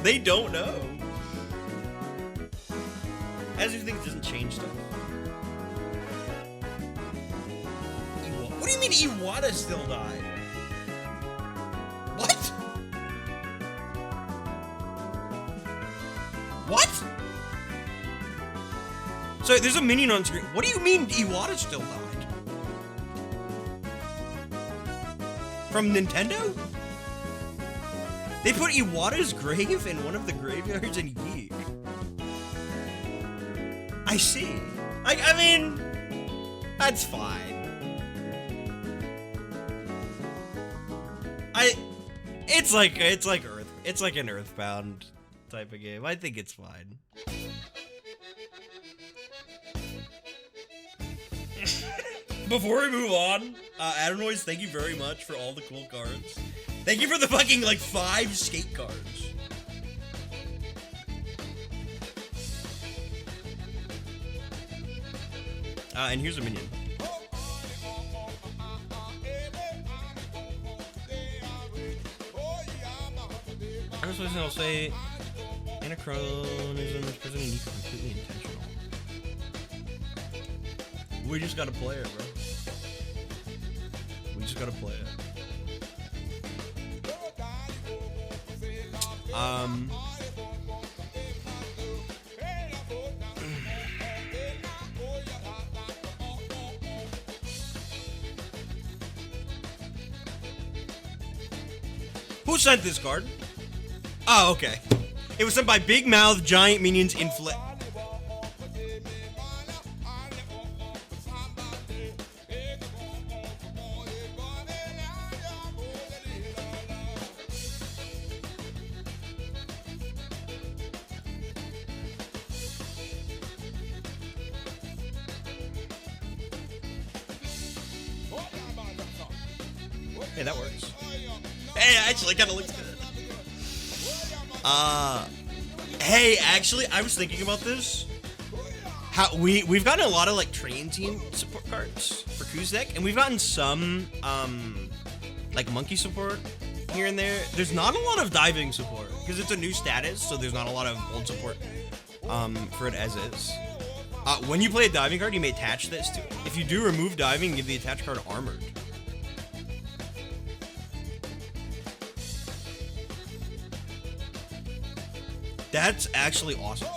They don't know. As you think it doesn't change stuff. What do you mean Iwata still died? What? What? So there's a minion on screen. What do you mean Iwata still died? From Nintendo? They put Iwata's grave in one of the graveyards in Yeek. I see. I mean, that's fine. It's like an Earthbound type of game. I think it's fine. Before we move on, Adenoids, thank you very much for all the cool cards. Thank you for the fucking, like, 5 skate cards. And here's a minion. I was listening, I'll say anachronism is presenting you completely intentional. We just gotta play it, bro. We just gotta play it. Who sent this card? Oh, okay. It was sent by Big Mouth Giant Minions Inflict. Hey, that works. Hey, actually, kind of looks good. Hey, actually, I was thinking about this. How we've gotten a lot of like train team support cards for Kuzek, and we've gotten some like monkey support here and there. There's not a lot of diving support because it's a new status, so there's not a lot of old support for it as is. When you play a diving card, you may attach this to it. If you do remove diving, give the attached card armored. That's actually awesome.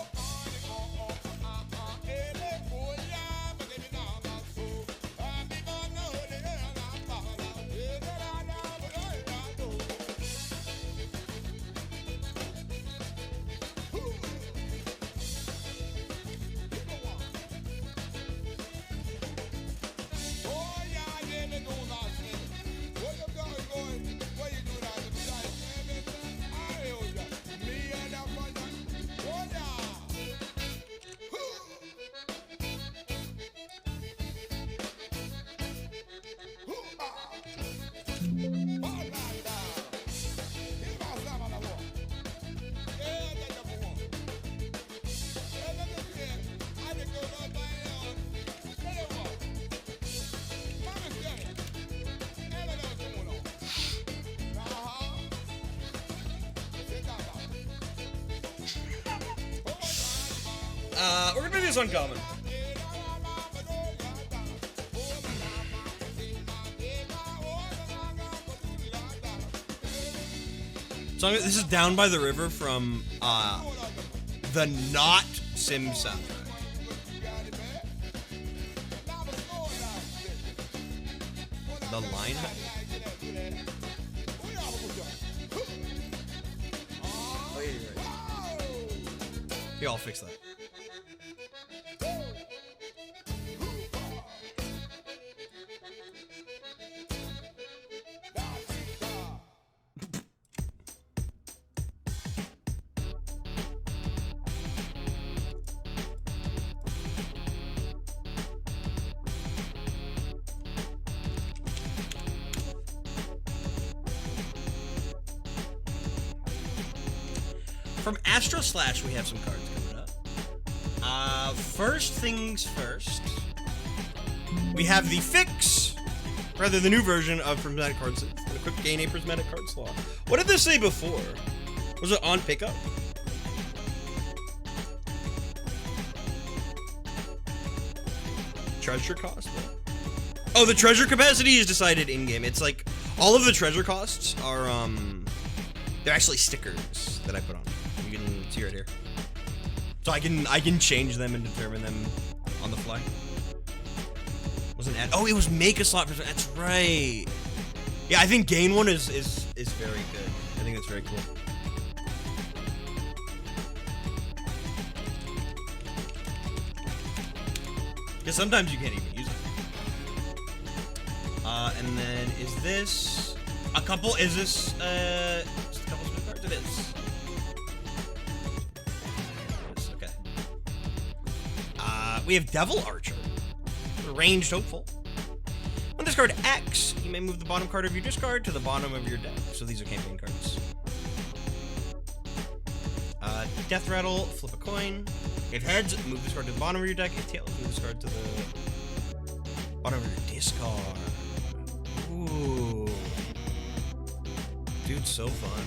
We're gonna do this uncommon. So this is Down by the River from the Not Sim soundtrack. The line. Oh, yeah, you're right. Here, I'll fix that. From Astro Slash, we have some cards coming up. First things first, we have the fix, rather the new version of Prismatic Cards. Equip gain a Prismatic Card slot. What did this say before? Was it on pickup? Treasure cost? Oh, the treasure capacity is decided in-game. It's like, all of the treasure costs are, they're actually stickers that I put on. You can see right here. So I can change them and determine them on the fly. Wasn't add, oh, it was make a slot for, that's right. Yeah, I think gain one is very good. I think that's very cool. Because sometimes you can't even use it. And then is this a couple? Is this just a couple spin cards? It is. Okay. We have Devil Archer, ranged hopeful. On discard X, you may move the bottom card of your discard to the bottom of your deck. So these are campaign cards. Death Rattle, flip a coin. If heads, move this card to the bottom of your deck. If tails, move this card to the bottom of your discard. Ooh. Dude, so fun.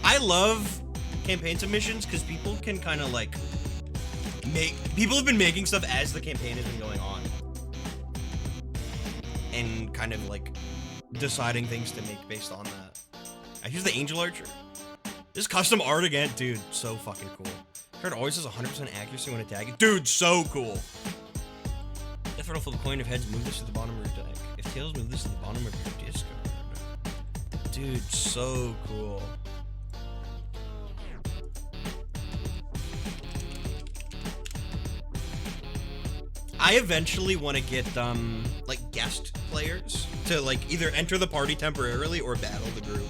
I love campaign submissions because people can kind of like people have been making stuff as the campaign has been going on. And kind of like deciding things to make based on that. I use the Angel Archer. This custom art again, dude, so fucking cool. Card always has 100% accuracy when attacking. Dude, so cool. Death Rattle, flip a coin. If heads, move this to the bottom of your deck. If tails, move this to the bottom of your discard. Dude, so cool. I eventually want to get like guest players to like either enter the party temporarily or battle the group.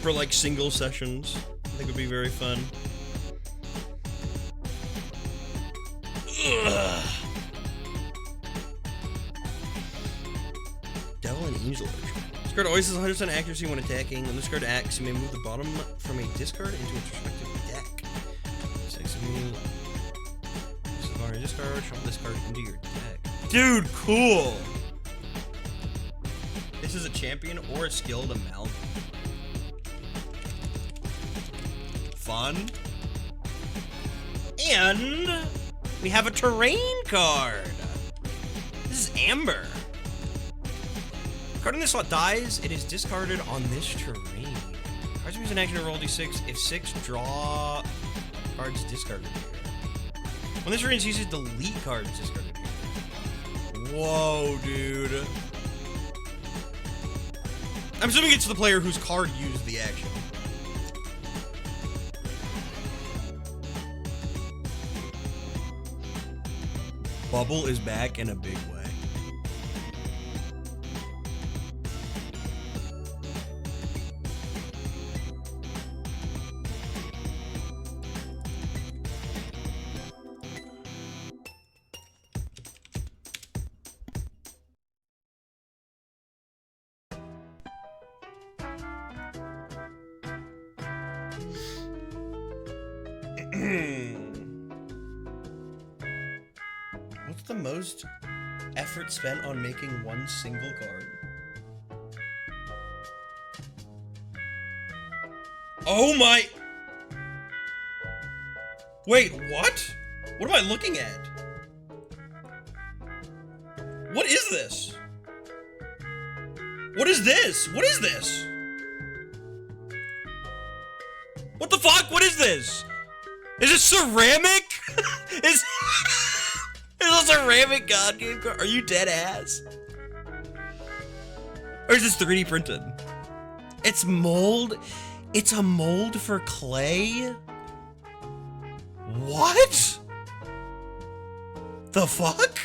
For like single sessions. I think would be very fun. Ugh. Devil and Angel Archer. This card always has 100% accuracy when attacking. When this card acts, you may move the bottom from a discard into its respective deck. Discard, shuffle this card into your deck. Dude, cool! This is a champion or a skilled amalgam. Fun. And we have a terrain card. This is Amber. Card in this slot dies, it is discarded on this terrain. Cards use an action to roll d6. If 6, draw cards discarded here. When this terrain uses delete cards discarded here. Whoa, dude. I'm assuming it's the player whose card used the action. Bubble is back in a big way. What's the most effort spent on making one single card? Oh my... Wait, what? What am I looking at? What is this? What is this? What is this? What the fuck? What is this? Is it ceramic? Is a ceramic god game card? Are you dead ass? Or is this 3D printed? It's mold. It's a mold for clay? What? The fuck?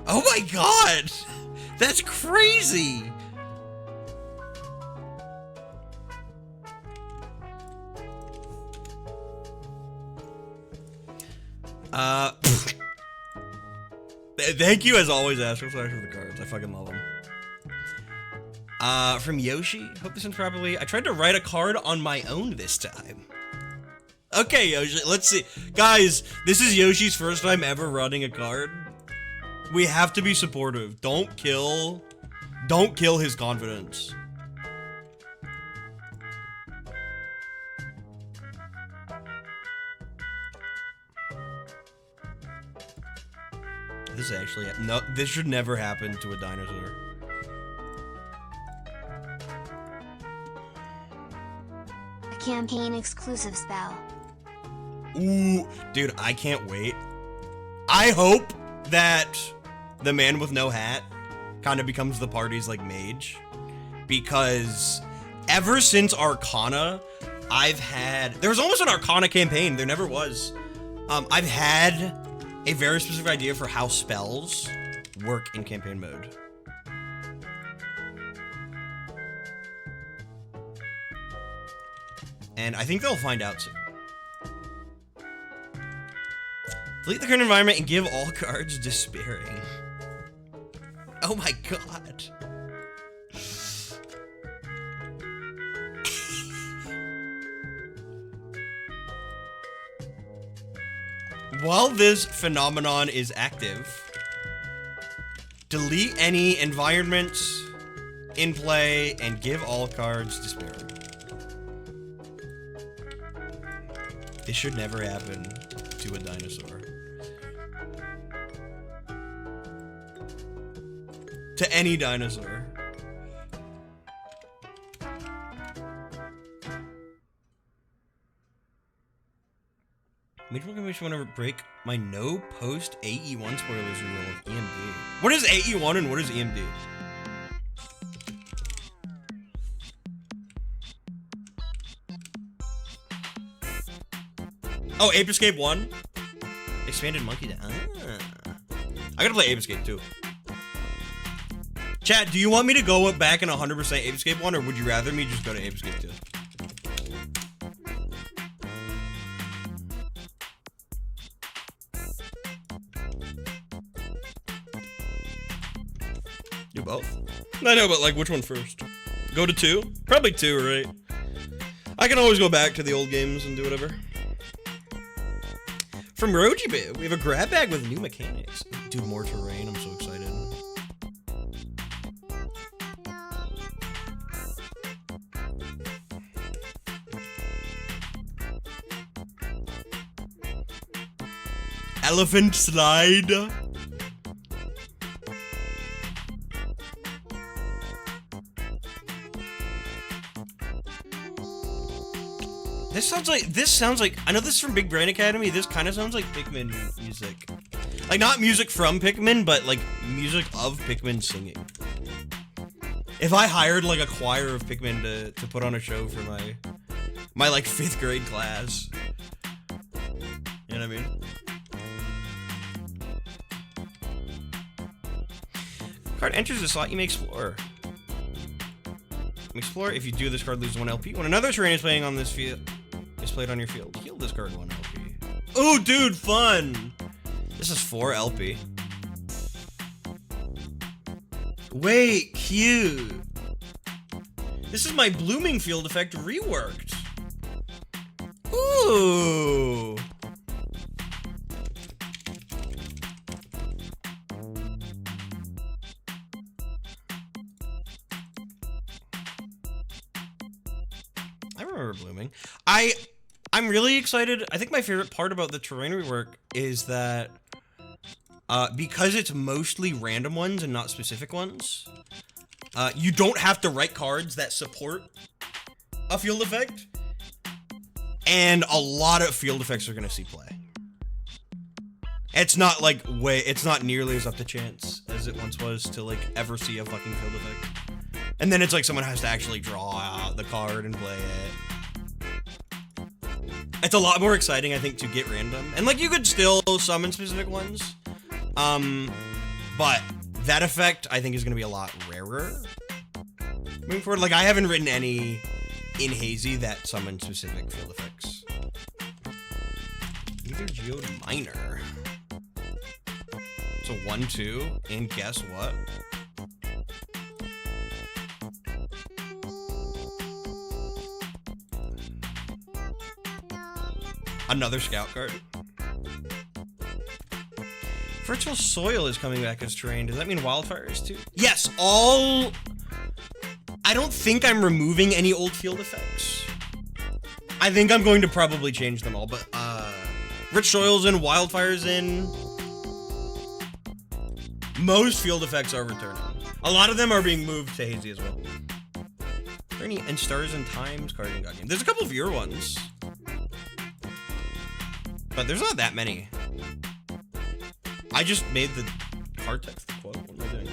Oh my god! That's crazy! Thank you as always, Astro Slash, for the cards. I fucking love them. From Yoshi. Hope this one's properly. I tried to write a card on my own this time. Okay, Yoshi, let's see. Guys, this is Yoshi's first time ever running a card. We have to be supportive. Don't kill his confidence. This actually, no, this should never happen to a dinosaur. A campaign exclusive spell. Ooh, dude, I can't wait. I hope that the man with no hat kind of becomes the party's like mage, because ever since Arcana, there was almost an Arcana campaign. There never was. I've had a very specific idea for how spells work in campaign mode. And I think they'll find out soon. Delete the current environment and give all cards despairing. Oh my god. While this phenomenon is active, delete any environments in play and give all cards despairing. This should never happen to a dinosaur. To any dinosaur. Major Commission want to break my no post AE1 spoilers rule of EMD. What is AE1 and what is EMD? Oh, Ape Escape 1? Expanded Monkey Down. I gotta play Ape Escape 2. Chat, do you want me to go back in 100% Ape Escape 1, or would you rather me just go to Ape Escape 2? Do both? I know, but like, which one first? Go to 2? Probably 2, right? I can always go back to the old games and do whatever. From Rojibu, we have a grab bag with new mechanics. Dude, more terrain, I'm so excited. Elephant slide. This sounds like I know this is from Big Brain Academy. This kind of sounds like Pikmin music. Like not music from Pikmin, but like music of Pikmin singing. If I hired like a choir of Pikmin to put on a show for my like 5th grade class. You know what I mean? Card enters the slot, you may explore. Explore. If you do, this card loses 1 LP. When another terrain is playing on this field, is played on your field, heal this card 1 LP. Oh, dude, fun! This is 4 LP. Wait, cute. This is my blooming field effect reworked. Ooh. I remember blooming. I'm really excited. I think my favorite part about the terrain rework is that because it's mostly random ones and not specific ones, you don't have to write cards that support a field effect, and a lot of field effects are gonna see play. It's not like it's not nearly as up to chance as it once was to like ever see a fucking field effect. And then it's like someone has to actually draw out the card and play it. It's a lot more exciting, I think, to get random. And like you could still summon specific ones. But that effect I think is gonna be a lot rarer moving forward. Like I haven't written any in Hazy that summon specific field effects. Either Geode Miner. It's a 1-2, and guess what? Another scout card. Virtual Soil is coming back as terrain. Does that mean Wildfire is too? Yes, all... I don't think I'm removing any old field effects. I think I'm going to probably change them all, but Rich Soil's in, Wildfire's in. Most field effects are returning. A lot of them are being moved to Hazy as well. Are there any and Stars and Times card in God Game? There's a couple of your ones. But there's not that many. I just made the card text the quote. What am I doing?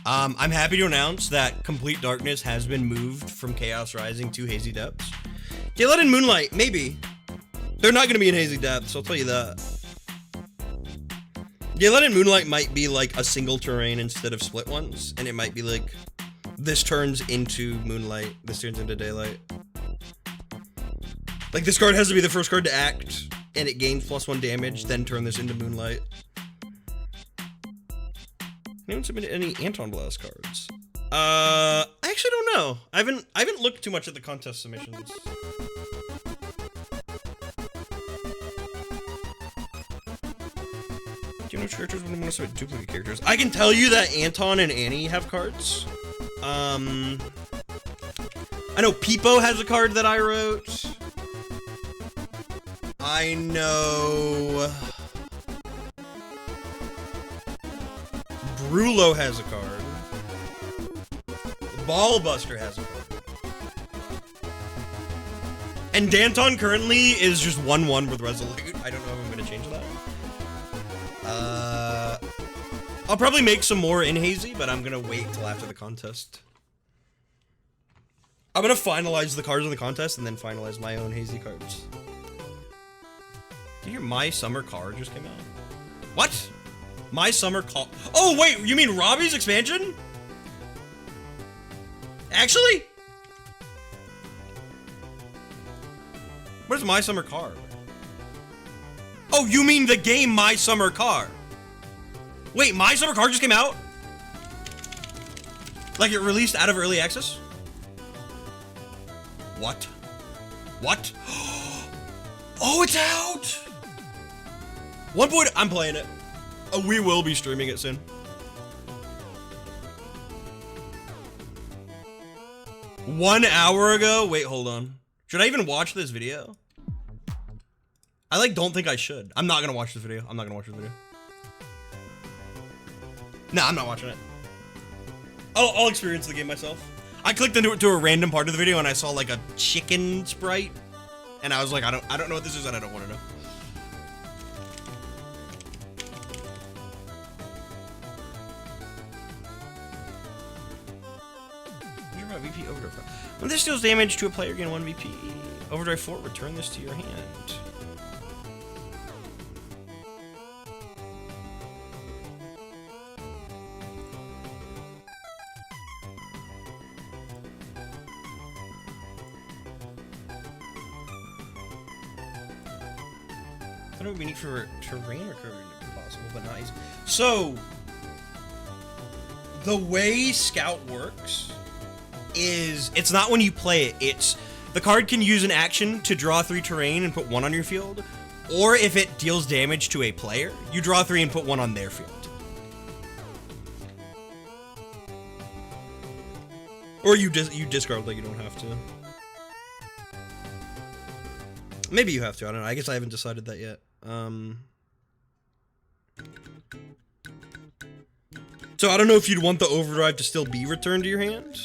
I'm happy to announce that Complete Darkness has been moved from Chaos Rising to Hazy Depths. Daylight and Moonlight, maybe. They're not going to be in Hazy Depths, I'll tell you that. Daylight and Moonlight might be like a single terrain instead of split ones, and it might be like, this turns into Moonlight, this turns into Daylight. Like, this card has to be the first card to act, and it gains +1 damage, then turn this into Moonlight. Anyone submitted any Anton Blast cards? I actually don't know. I haven't looked too much at the contest submissions. Do you know which characters would want to submit duplicate characters? I can tell you that Anton and Annie have cards. I know Peepo has a card that I wrote. I know Brulo has a card. Ballbuster has a card. And Danton currently is just 1-1 with Resolute. I don't know if I'm going to change that. I'll probably make some more in Hazy, but I'm going to wait till after the contest. I'm going to finalize the cards in the contest and then finalize my own Hazy cards. Did you hear My Summer Car just came out? What? My Summer Car. Oh, wait, you mean Robbie's expansion? Actually? Where's My Summer Car? Oh, you mean the game My Summer Car? Wait, My Summer Car just came out? Like it released out of early access? What? What? Oh, it's out! I'm playing it. Oh, we will be streaming it soon. One hour ago? Wait, hold on. Should I even watch this video? I don't think I should. I'm not gonna watch this video. I'm not gonna watch this video. Nah, I'm not watching it. I'll experience the game myself. I clicked into it to a random part of the video and I saw like a chicken sprite. And I was like, I don't know what this is and I don't want to know. VP Overdrive. When this deals damage to a player, gain 1 VP. Overdrive 4, return this to your hand. I don't know what we need for terrain recursion if possible, but not easy. So, the way Scout works is it's not when you play it, it's the card can use an action to draw 3 terrain and put 1 on your field, or if it deals damage to a player, you draw 3 and put 1 on their field. Or you discard, like you don't have to. Maybe you have to, I don't know. I guess I haven't decided that yet. So I don't know if you'd want the overdrive to still be returned to your hand.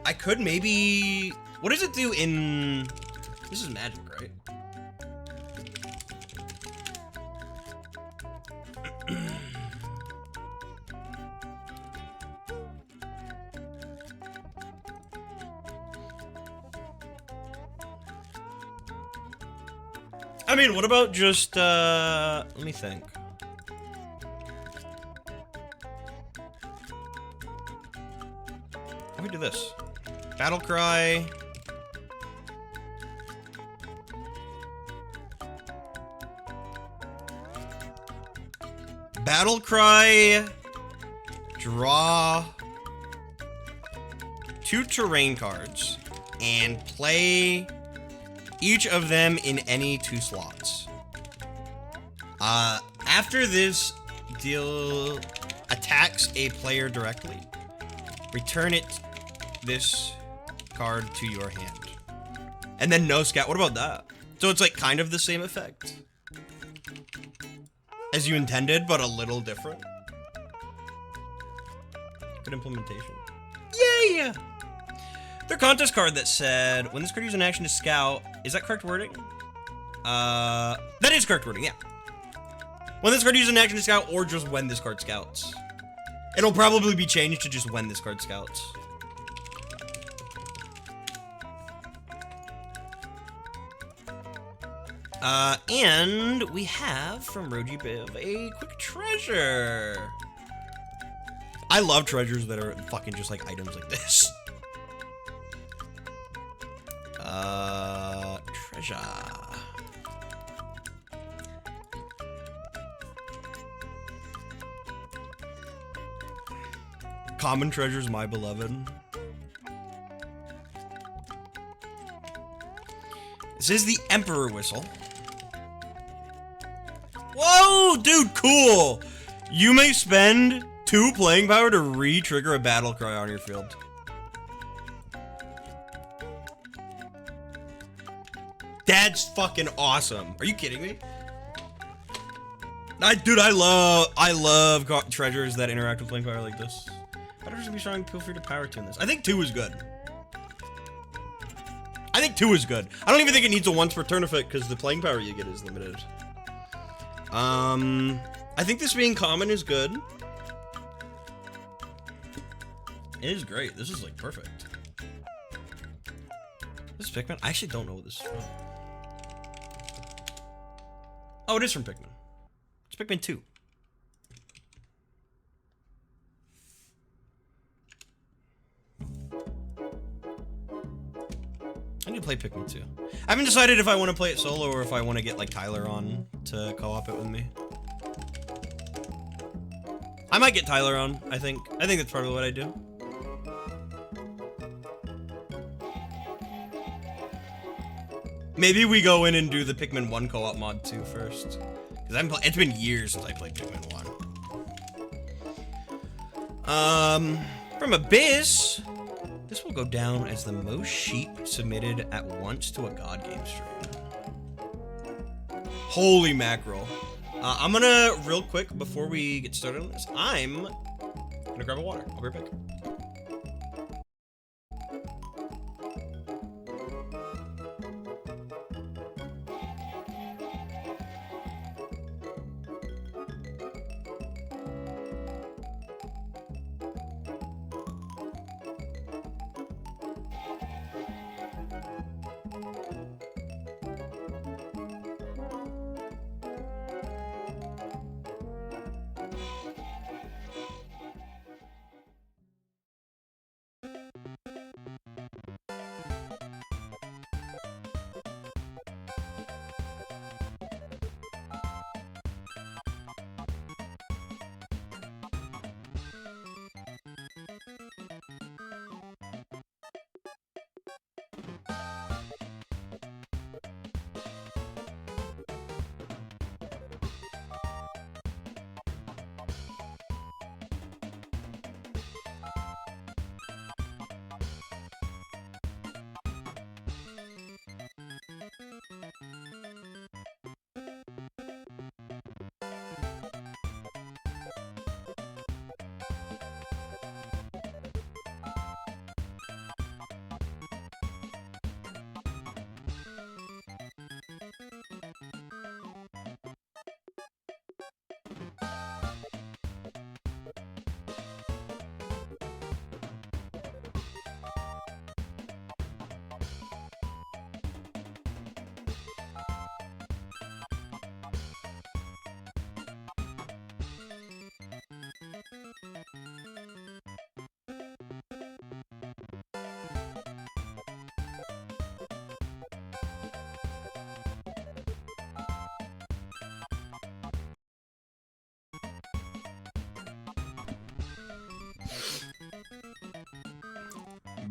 I could maybe... What does it do in... This is Magic, right? I mean, what about just, let me think. Let me do this. Battle Cry. Battle Cry, draw 2 terrain cards, and play each of them in any 2 slots. After this deal attacks a player directly, return this card to your hand. And then no scout. What about that? So it's like kind of the same effect as you intended, but a little different. Good implementation. Yay! Their contest card that said, when this card uses an action to scout, is that correct wording? That is correct wording, yeah. When this card uses an action to scout, or just when this card scouts. It'll probably be changed to just when this card scouts. And we have from Roji Biv a quick treasure. I love treasures that are fucking just like items like this. Treasure. Common treasures, my beloved. This is the Emperor Whistle. Whoa, dude, cool. You may spend 2 playing power to re-trigger a battle cry on your field. That's fucking awesome. Are you kidding me? Dude, I love treasures that interact with playing power like this. Better to be strong, feel free to power tune this. I think 2 is good. I think 2 is good. I don't even think it needs a once per turn effect because the playing power you get is limited. I think this being common is good. It is great. This is like perfect. This is Pikmin? I actually don't know what this is from. Oh, it is from Pikmin. It's Pikmin 2. I need to play Pikmin 2. I haven't decided if I want to play it solo or if I want to get like Tyler on to co-op it with me. I might get Tyler on, I think. I think that's probably what I do. Maybe we go in and do the Pikmin 1 co-op mod too first. Because it's been years since I played Pikmin 1. From Abyss, this will go down as the most sheep submitted at once to a God Game stream. Holy mackerel. I'm gonna, real quick, before we get started on this, I'm gonna grab a water. I'll be right back.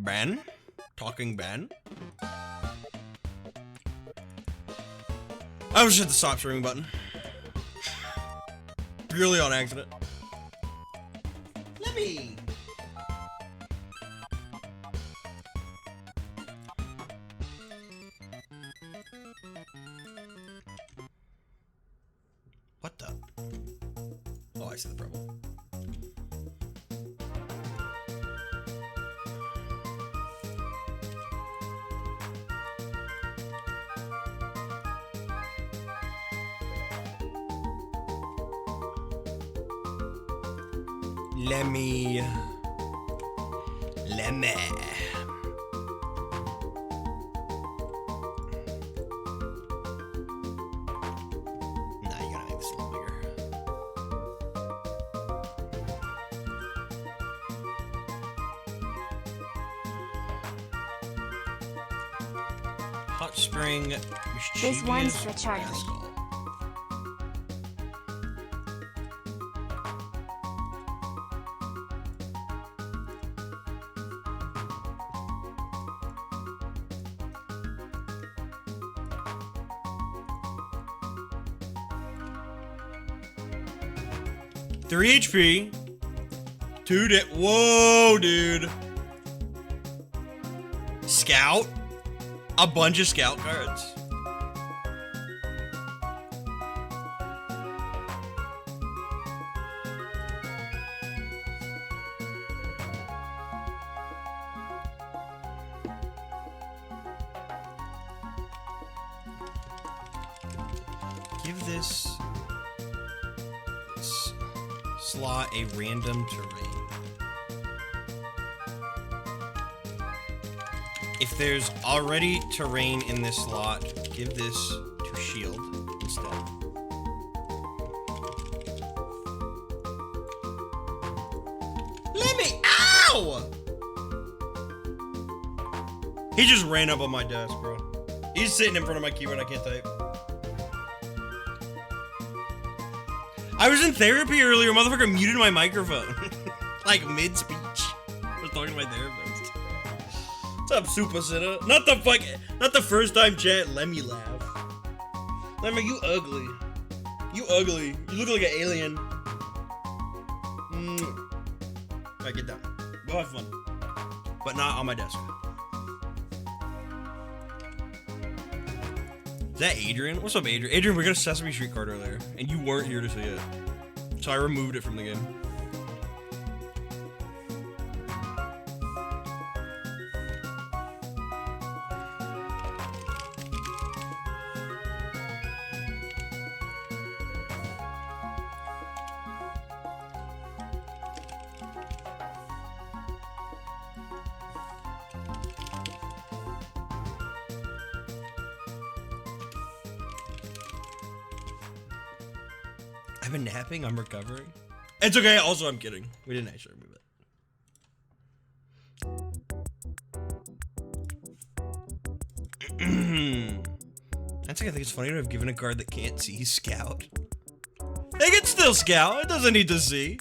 Ben? Talking Ben? I was just hit the stop streaming button. Purely on accident. Let me. What the? Oh, I see the problem. Let me. Nah, you gotta make this a little bigger. Hot spring. This one's for mischievous Charlie. rascal. Three HP. 2 da- Whoa, dude. Scout. A bunch of scout cards. Give this slot a random terrain. If there's already terrain in this slot, give this to shield instead. Let me. Ow! He just ran up on my desk, bro. He's sitting in front of my keyboard. I can't type. I was in therapy earlier. Motherfucker muted my microphone. Like mid-speech. I was talking to my therapist. What's up, Super Sitter? Not the first time chat let me laugh. Lemmy, you ugly. You ugly. You look like an alien. Alright, get down. Go have fun. But not on my desk. Is that Adrian? What's up, Adrian? Adrian, we got a Sesame Street card earlier, and you weren't here to see it. So I removed it from the game. I've been napping, I'm recovering. It's okay, also I'm kidding. We didn't actually remove it. That's like, I think it's funny to have given a card that can't see Scout. They can still Scout, it doesn't need to see.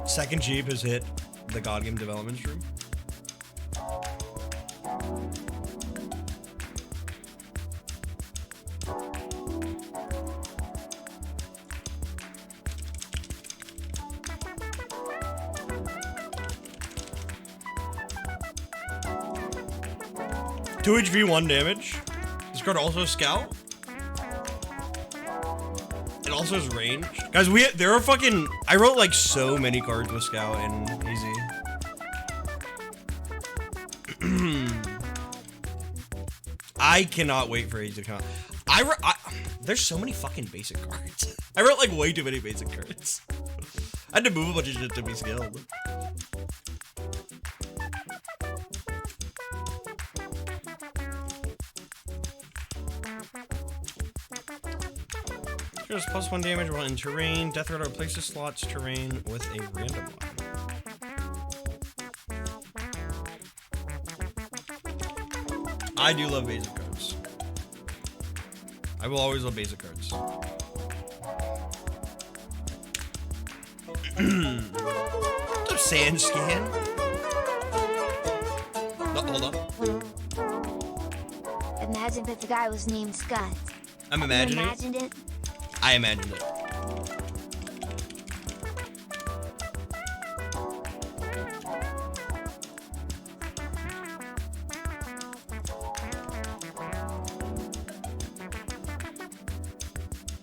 Second Jeep has hit the God Game development stream. Two HP, 1 damage. This card also has Scout. It also has range. Guys, there are fucking... I wrote like so many cards with Scout and Easy. I cannot wait for Easy to come out. There's so many fucking basic cards. I wrote like way too many basic cards. I had to move a bunch of shit to be skilled. There's +1 damage while in terrain. Death Rider replaces slots terrain with a random one. I do love basic cards. I will always love basic cards. What's up, Sand Scan? Oh, hold on. Imagine that the guy was named Scott. I'm imagining. You imagined it? I imagined it.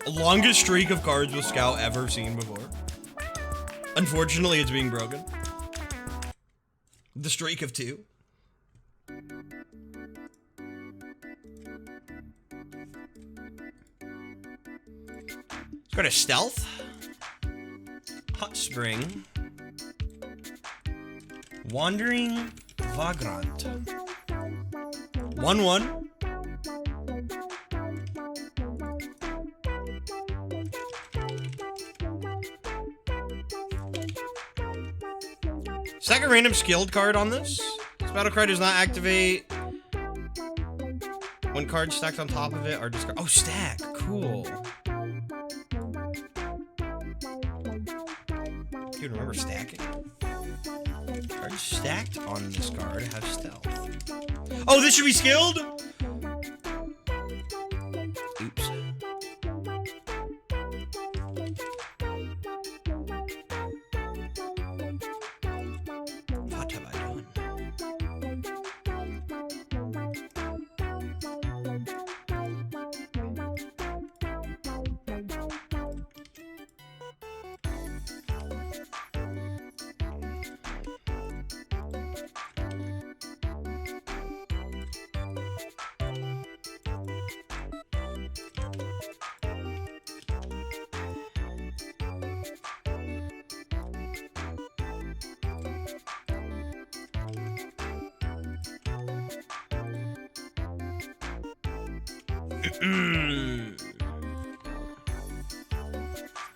Longest streak of cards with Scout ever seen before. Unfortunately, it's being broken. The streak of 2. Let's go to Stealth. Hot Spring. Wandering Vagrant. 1/1. Second random skilled card on this. This battle card does not activate when cards stacked on top of it are discarded. Oh, stack. Cool. Dude, remember stacking? Cards stacked on this card have stealth. Oh, this should be skilled? Oops. What have I done?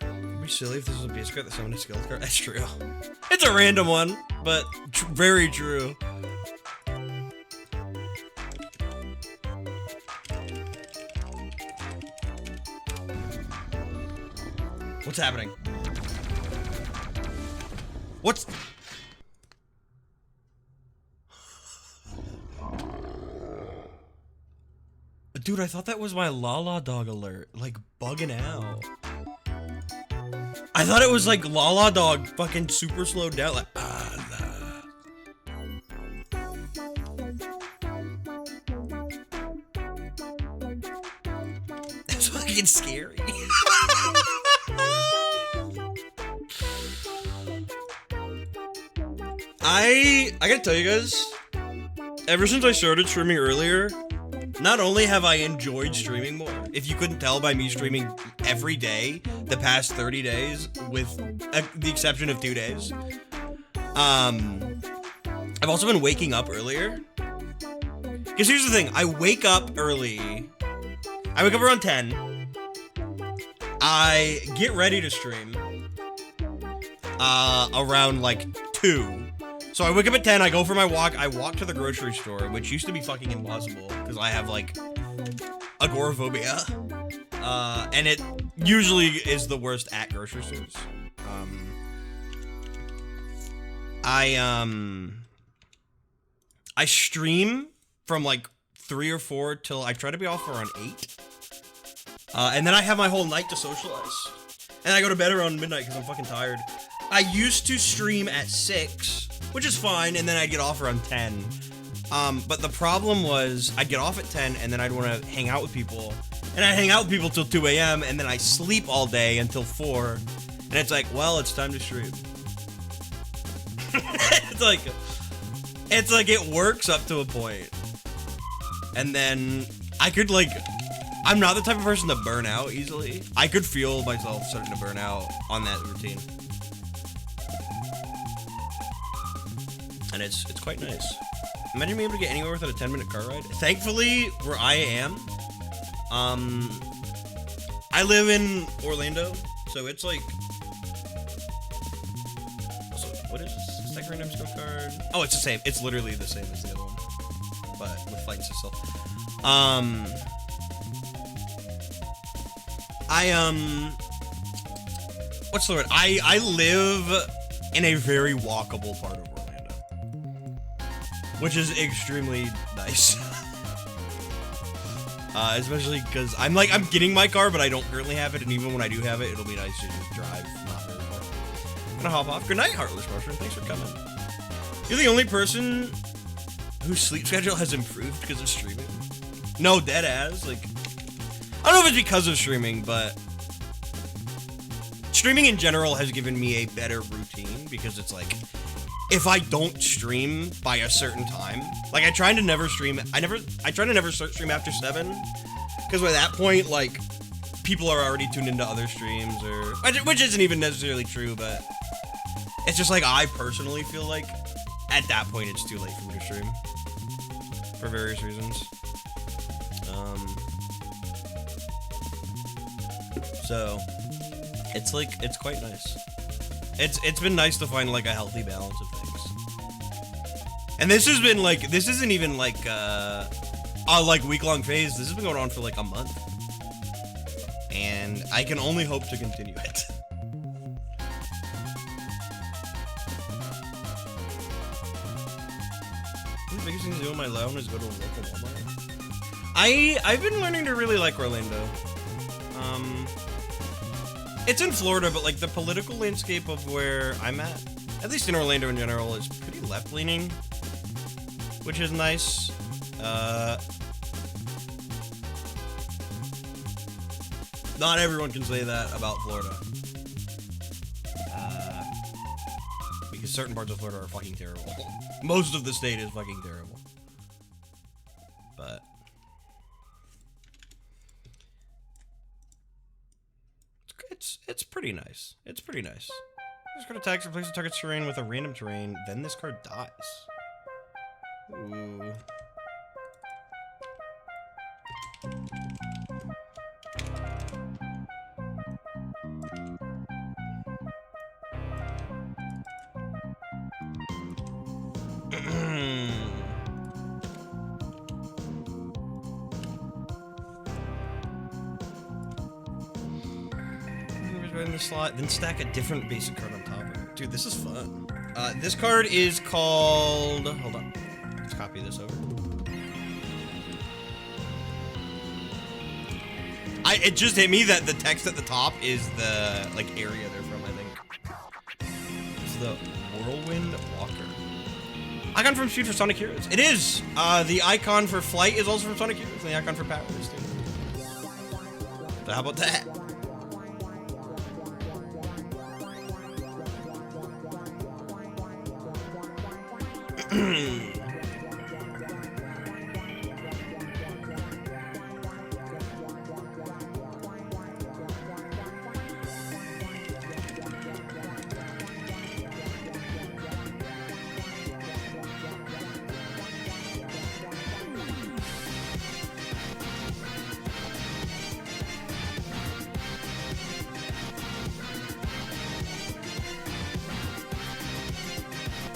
It'd be silly if this was a base card that summoned a skilled card. That's true. It's a random one, but very true. What's happening? What's... Dude, I thought that was my Lala Dog alert, like bugging out. I thought it was like Lala Dog fucking super slowed down, like That's fucking scary. I gotta tell you guys, ever since I started streaming earlier, not only have I enjoyed streaming more, if you couldn't tell by me streaming every day the past 30 days, with the exception of 2 days, I've also been waking up earlier. Because here's the thing, I wake up early. I wake up around 10. I get ready to stream around like 2. So I wake up at 10, I go for my walk, I walk to the grocery store, which used to be fucking impossible, because I have, like, agoraphobia. And it usually is the worst at grocery stores. I stream from, like, 3 or 4 till I try to be off around 8. And then I have my whole night to socialize. And I go to bed around midnight because I'm fucking tired. I used to stream at 6, which is fine, and then I'd get off around 10. But the problem was, I'd get off at 10, and then I'd want to hang out with people. And I'd hang out with people till 2 a.m., and then I sleep all day until 4. And it's like, well, it's time to stream. It's like it works up to a point. And then I could, like, I'm not the type of person to burn out easily. I could feel myself starting to burn out on that routine. And it's quite nice. Imagine being able to get anywhere within a 10-minute car ride. Thankfully, where I am, I I live in Orlando, so it's like. Also, what is this? Second random skill card? Oh, it's the same. It's literally the same as the other one, but with fight still. What's the word? I live in a very walkable part of Orlando, which is extremely nice. Especially because I'm getting my car, but I don't currently have it, and even when I do have it, it'll be nice to just drive not very far. I'm gonna hop off. Good night, Heartless Mushroom. Thanks for coming. You're the only person whose sleep schedule has improved because of streaming. No, dead ass. Like, I don't know if it's because of streaming, but streaming in general has given me a better routine because it's like, if I don't stream by a certain time, like I try to never stream. I try to never start stream after 7, because by that point, like, people are already tuned into other streams, or which isn't even necessarily true, but it's just like I personally feel like at that point it's too late for me to stream for various reasons. So it's like, it's quite nice. It's been nice to find like a healthy balance of things. And this has been like, this isn't even like a like week-long phase. This has been going on for like a month. And I can only hope to continue it. The biggest thing to do on my loan is go to a local Walmart. I've been learning to really like Orlando. It's in Florida, but like the political landscape of where I'm at least in Orlando in general, is pretty left-leaning, which is nice. Not everyone can say that about Florida. Because certain parts of Florida are fucking terrible. Most of the state is fucking terrible. But it's pretty nice. It's pretty nice. This card attacks, replaces target's terrain with a random terrain, then this card dies. Ooh. In the slot, then stack a different basic card on top of it. Dude, this is fun. This card is called... Hold on. Let's copy this over. It just hit me that the text at the top is the, like, area they're from, I think. It's the Whirlwind Walker. Icon from Shoot for Sonic Heroes. It is! The icon for Flight is also from Sonic Heroes, and the icon for Power is too. So how about that?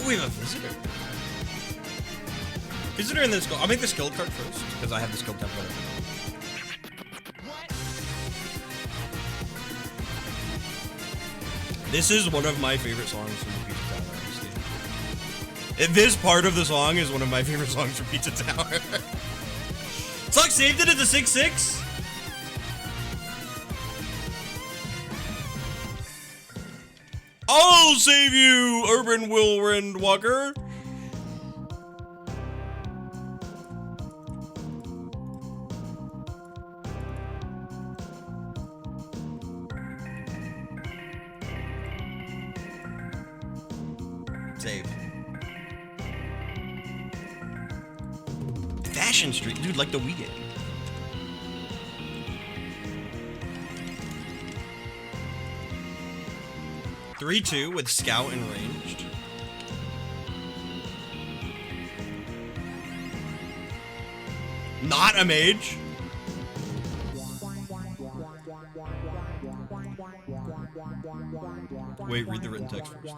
We have a visitor. Visitor in this skill. I'll make the skill card first, because I have the skill template. This is one of my favorite songs from Pizza Tower, honestly. This part of the song is one of my favorite songs from Pizza Tower. Suck saved it at the 6-6? I'll save you, Urban Whirlwind Walker. Save. Fashion Street, dude, like the weekend. (3/2) with Scout and Ranged. Not a mage. Wait, read the written text first.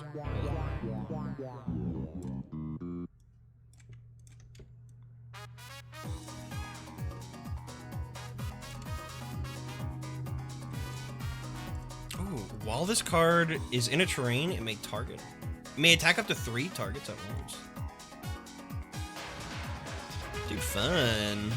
Ooh, while this card is in a terrain, it may target. It may attack up to 3 targets at once. Dude, fun.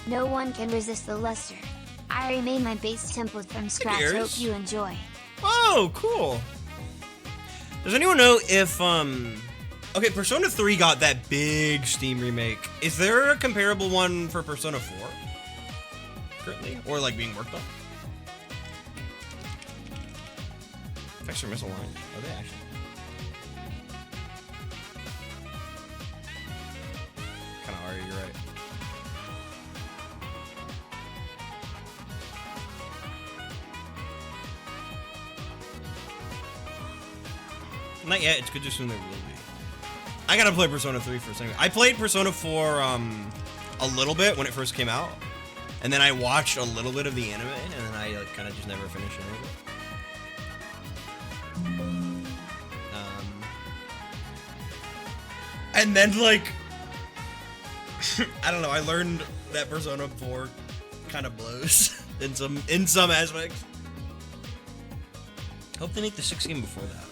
No one can resist the luster. I remade my base template from scratch. Cheers. Hope you enjoy. Oh, cool. Does anyone know if, okay, Persona 3 got that big Steam remake. Is there a comparable one for Persona 4? Currently? Or, like, being worked on? Effects are misaligned. Are they actually? Kinda are, you're right. Not yet, it's good to assume there will be. I gotta play Persona 3 for a second. I played Persona 4 a little bit when it first came out, and then I watched a little bit of the anime, and then I like, kind of just never finished any of it. And then like, I don't know, I learned that Persona 4 kind of blows in some aspects. Hope they make the 6th game before that.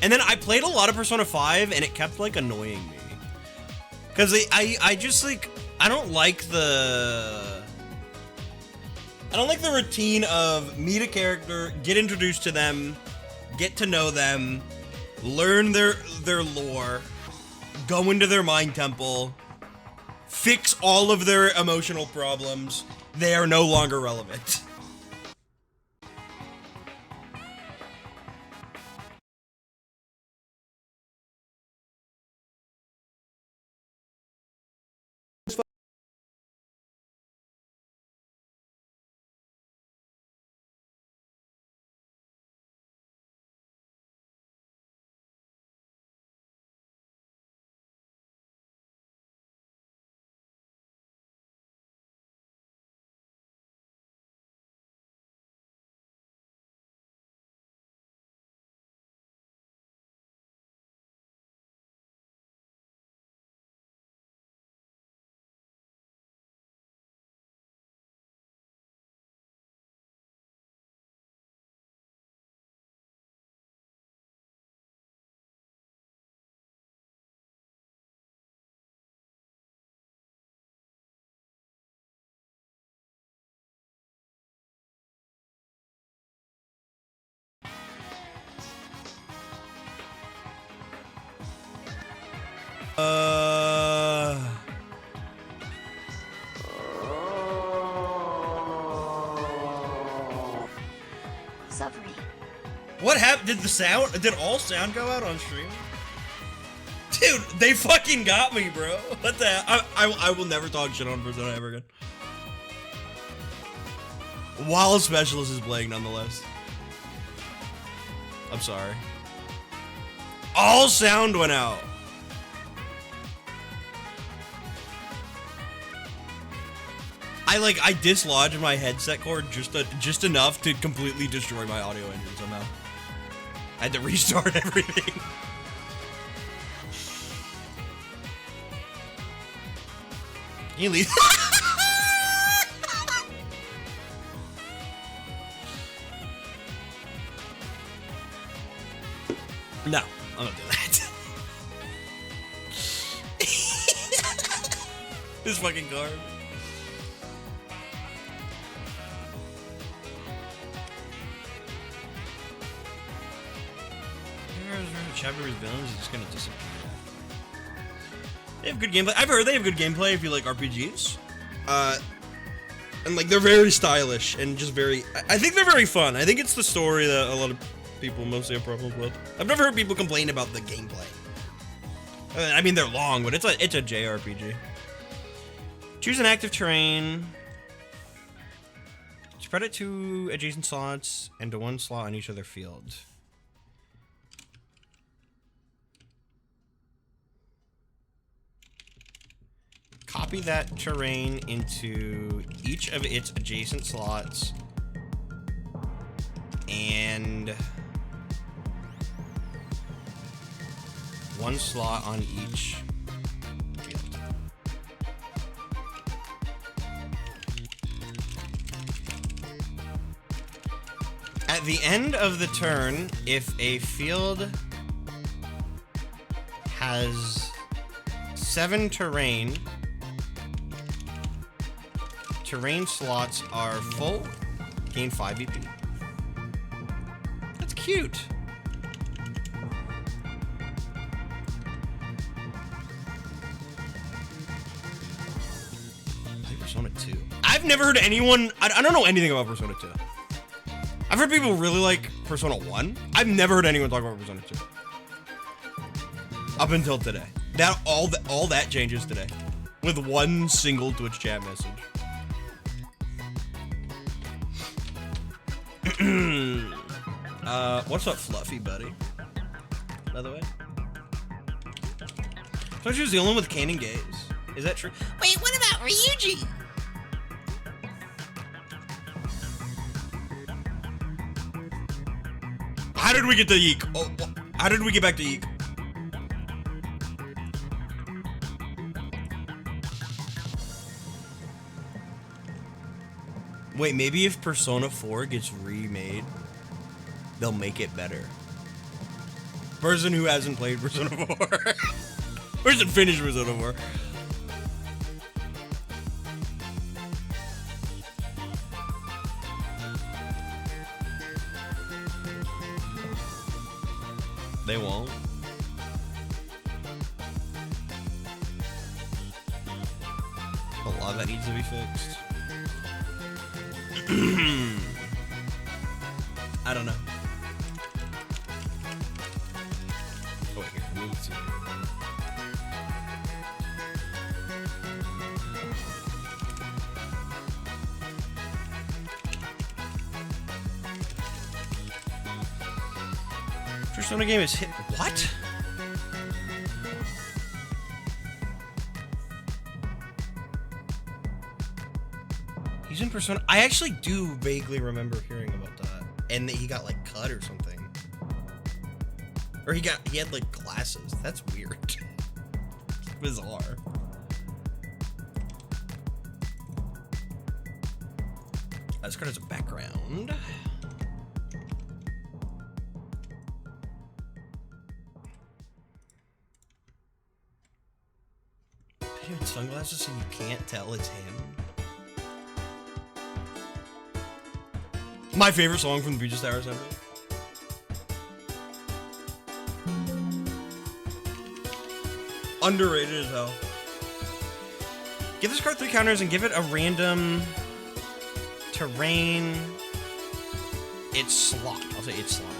And then I played a lot of Persona 5 and it kept like annoying me. Cause I just like, I don't like the routine of meet a character, get introduced to them, get to know them, learn their lore, go into their mind temple, fix all of their emotional problems. They are no longer relevant. Suffering. What happened? Did all sound go out on stream? Dude, they fucking got me, bro. What the hell? I will never talk shit on Persona ever again. While a specialist is playing, nonetheless. I'm sorry. All sound went out. I dislodged my headset cord just enough to completely destroy my audio engine somehow. I had to restart everything. Can you leave? No, I'm not doing that. This fucking card. Chapter with villains is just gonna disappear. They have good gameplay. I've heard they have good gameplay if you like RPGs. And like they're very stylish and just very. I think they're very fun. I think it's the story that a lot of people mostly have problems with. I've never heard people complain about the gameplay. I mean they're long, but it's a JRPG. Choose an active terrain. Spread it to adjacent slots and to one slot on each other field. Copy that terrain into each of its adjacent slots and one slot on each field. At the end of the turn, if a field has 7 terrain slots are full, gain 5 EP. That's cute. Play Persona 2. I've never heard anyone, I don't know anything about Persona 2. I've heard people really like Persona 1. I've never heard anyone talk about Persona 2. Up until today. All that changes today. With one single Twitch chat message. What's up, Fluffy buddy? By the way. So she was the only one with canon gaze. Is that true? Wait, what about Ryuji? How did we get to Yeek? Oh, how did we get back to Yeek? Wait, maybe if Persona 4 gets remade, they'll make it better. Person who hasn't played Persona 4. Person finished Persona 4. They won't. A lot of that needs to be fixed. I don't know. Oh, wait, here. Let me see. Persona game is hit. What? He's in Persona. I actually do vaguely remember hearing about that, and that he got like cut or something, or he had like glasses. That's weird. Bizarre. This card has a background. Dude, sunglasses so you can't tell it's him. My favorite song from the Future Star Assembly. Underrated as hell. Give this card 3 counters and give it a random terrain. It's slot. I'll say it's slot.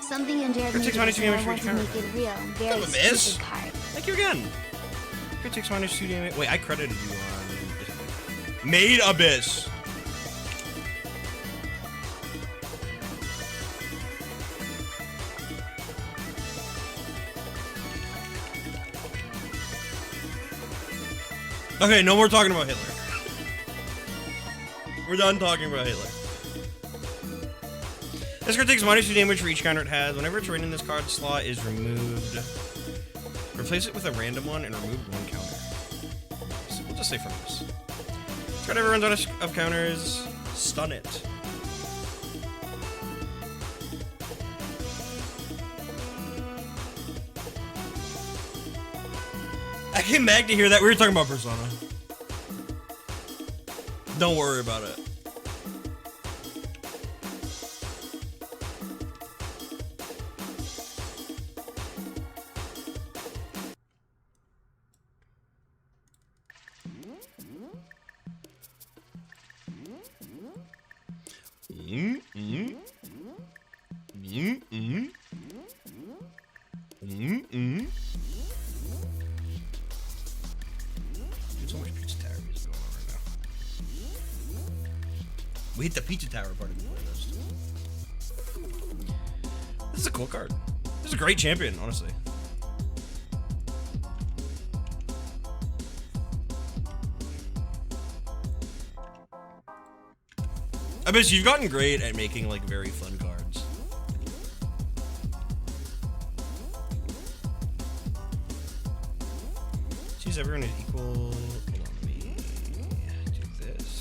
Something in Jared Takes made -2 it, and damage I for want each to counter. make it real. Very miss. stupid card. Thank you again. Crit takes -2 damage. Wait, I credited you on Made Abyss. Okay, no more talking about Hitler. We're done talking about Hitler. This card takes -2 damage for each counter it has. Whenever a terrain in this card slot is removed, replace it with a random one and remove 1 counter. So we'll just say from this. This card ever runs out of counters, stun it. I came back to hear that. We were talking about Persona. Don't worry about it. So much pizza therapy is going on right now. We hit the Pizza Tower part of the playlist. This is a cool card. This is a great champion, honestly. Abyss, you've gotten great at making like very fun cards. Choose everyone at equal. Hold on, let me do this.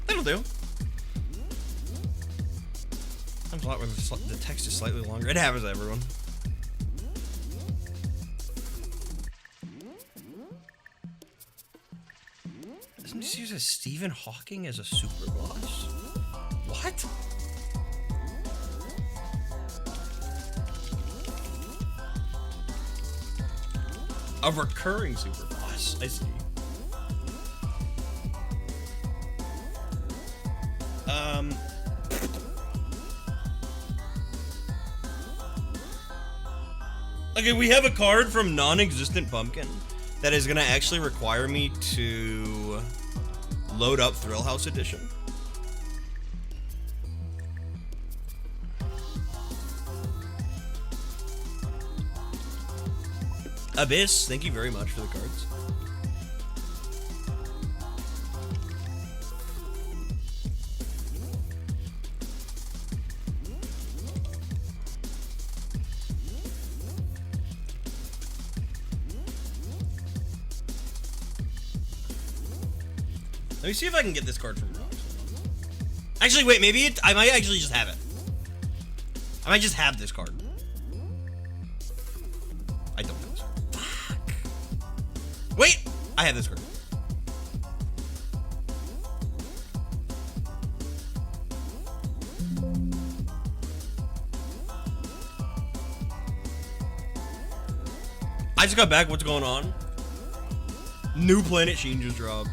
That'll do. Sometimes a lot when the text is slightly longer. It happens to everyone. Doesn't just use a Stephen Hawking as a super boss? What? A recurring super boss. I see. Okay, we have a card from Non-Existent Pumpkin that is gonna actually require me to load up Thrill House Edition. Abyss, thank you very much for the cards. Let me see if I can get this card from Rocks. Actually, wait, maybe I might actually just have it. I might just have this card. I don't have this card. Fuck. Wait! I have this card. I just got back. What's going on? New Planet Sheen just dropped.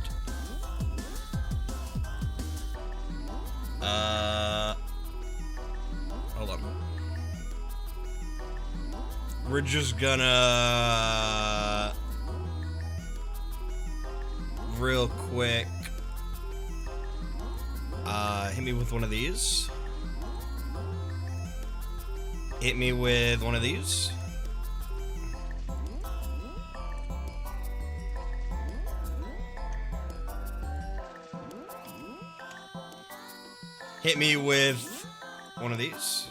Hold on. We're just gonna real quick hit me with one of these. Hit me with one of these. Hit me with one of these.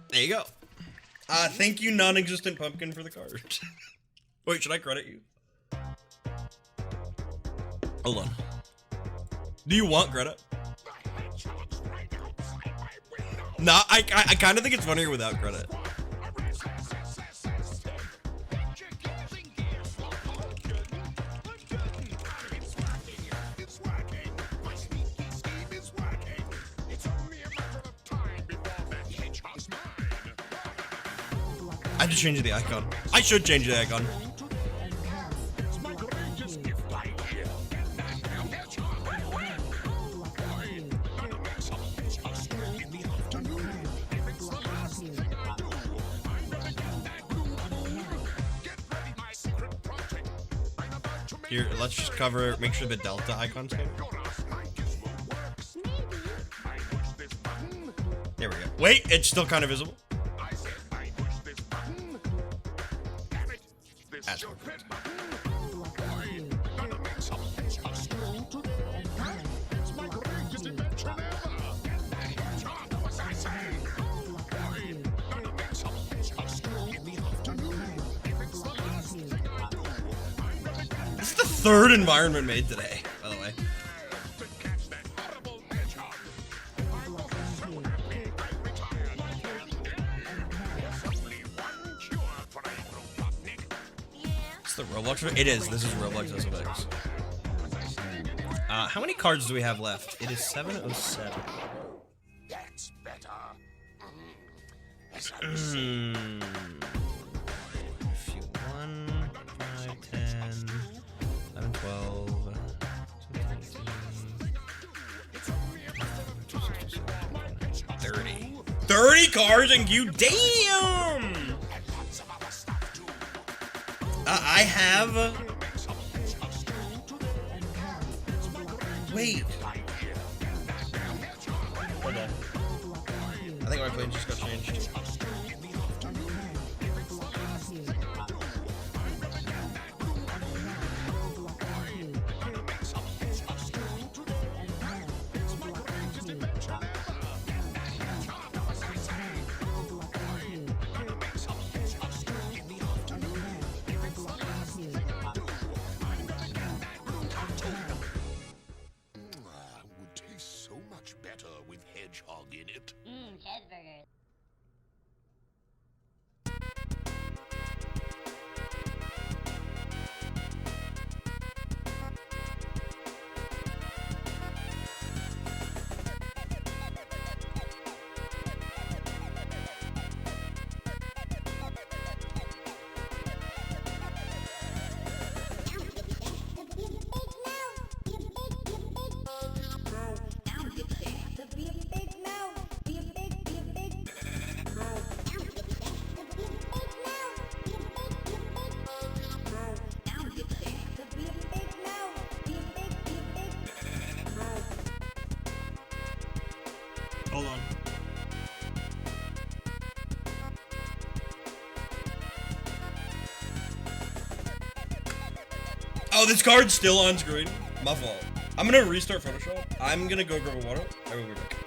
There you go. Thank you, Non-Existent Pumpkin, for the card. Wait, should I credit you? Hold on. Do you want credit? Nah, I kind of think it's funnier without credit. I have to change the icon. I should change the icon. Here, let's just cover, make sure the Delta icon's good. There we go. Wait, it's still kind of visible. That's perfect. This is the third environment made today, by the way. It's the Roblox. It is. This is Roblox SFX. How many cards do we have left? It is 707. That's better. If you 1, 5, 10, 11, 12, 17, 18. 30 cards in queue. Damn! I have... Wait. Hold on. I think my plane just got changed. Would taste so much better with hedgehog in it. Cheeseburgers. Hold on. Oh, this card's still on screen. My fault. I'm gonna restart Photoshop. I'm gonna go grab a water. I will be back.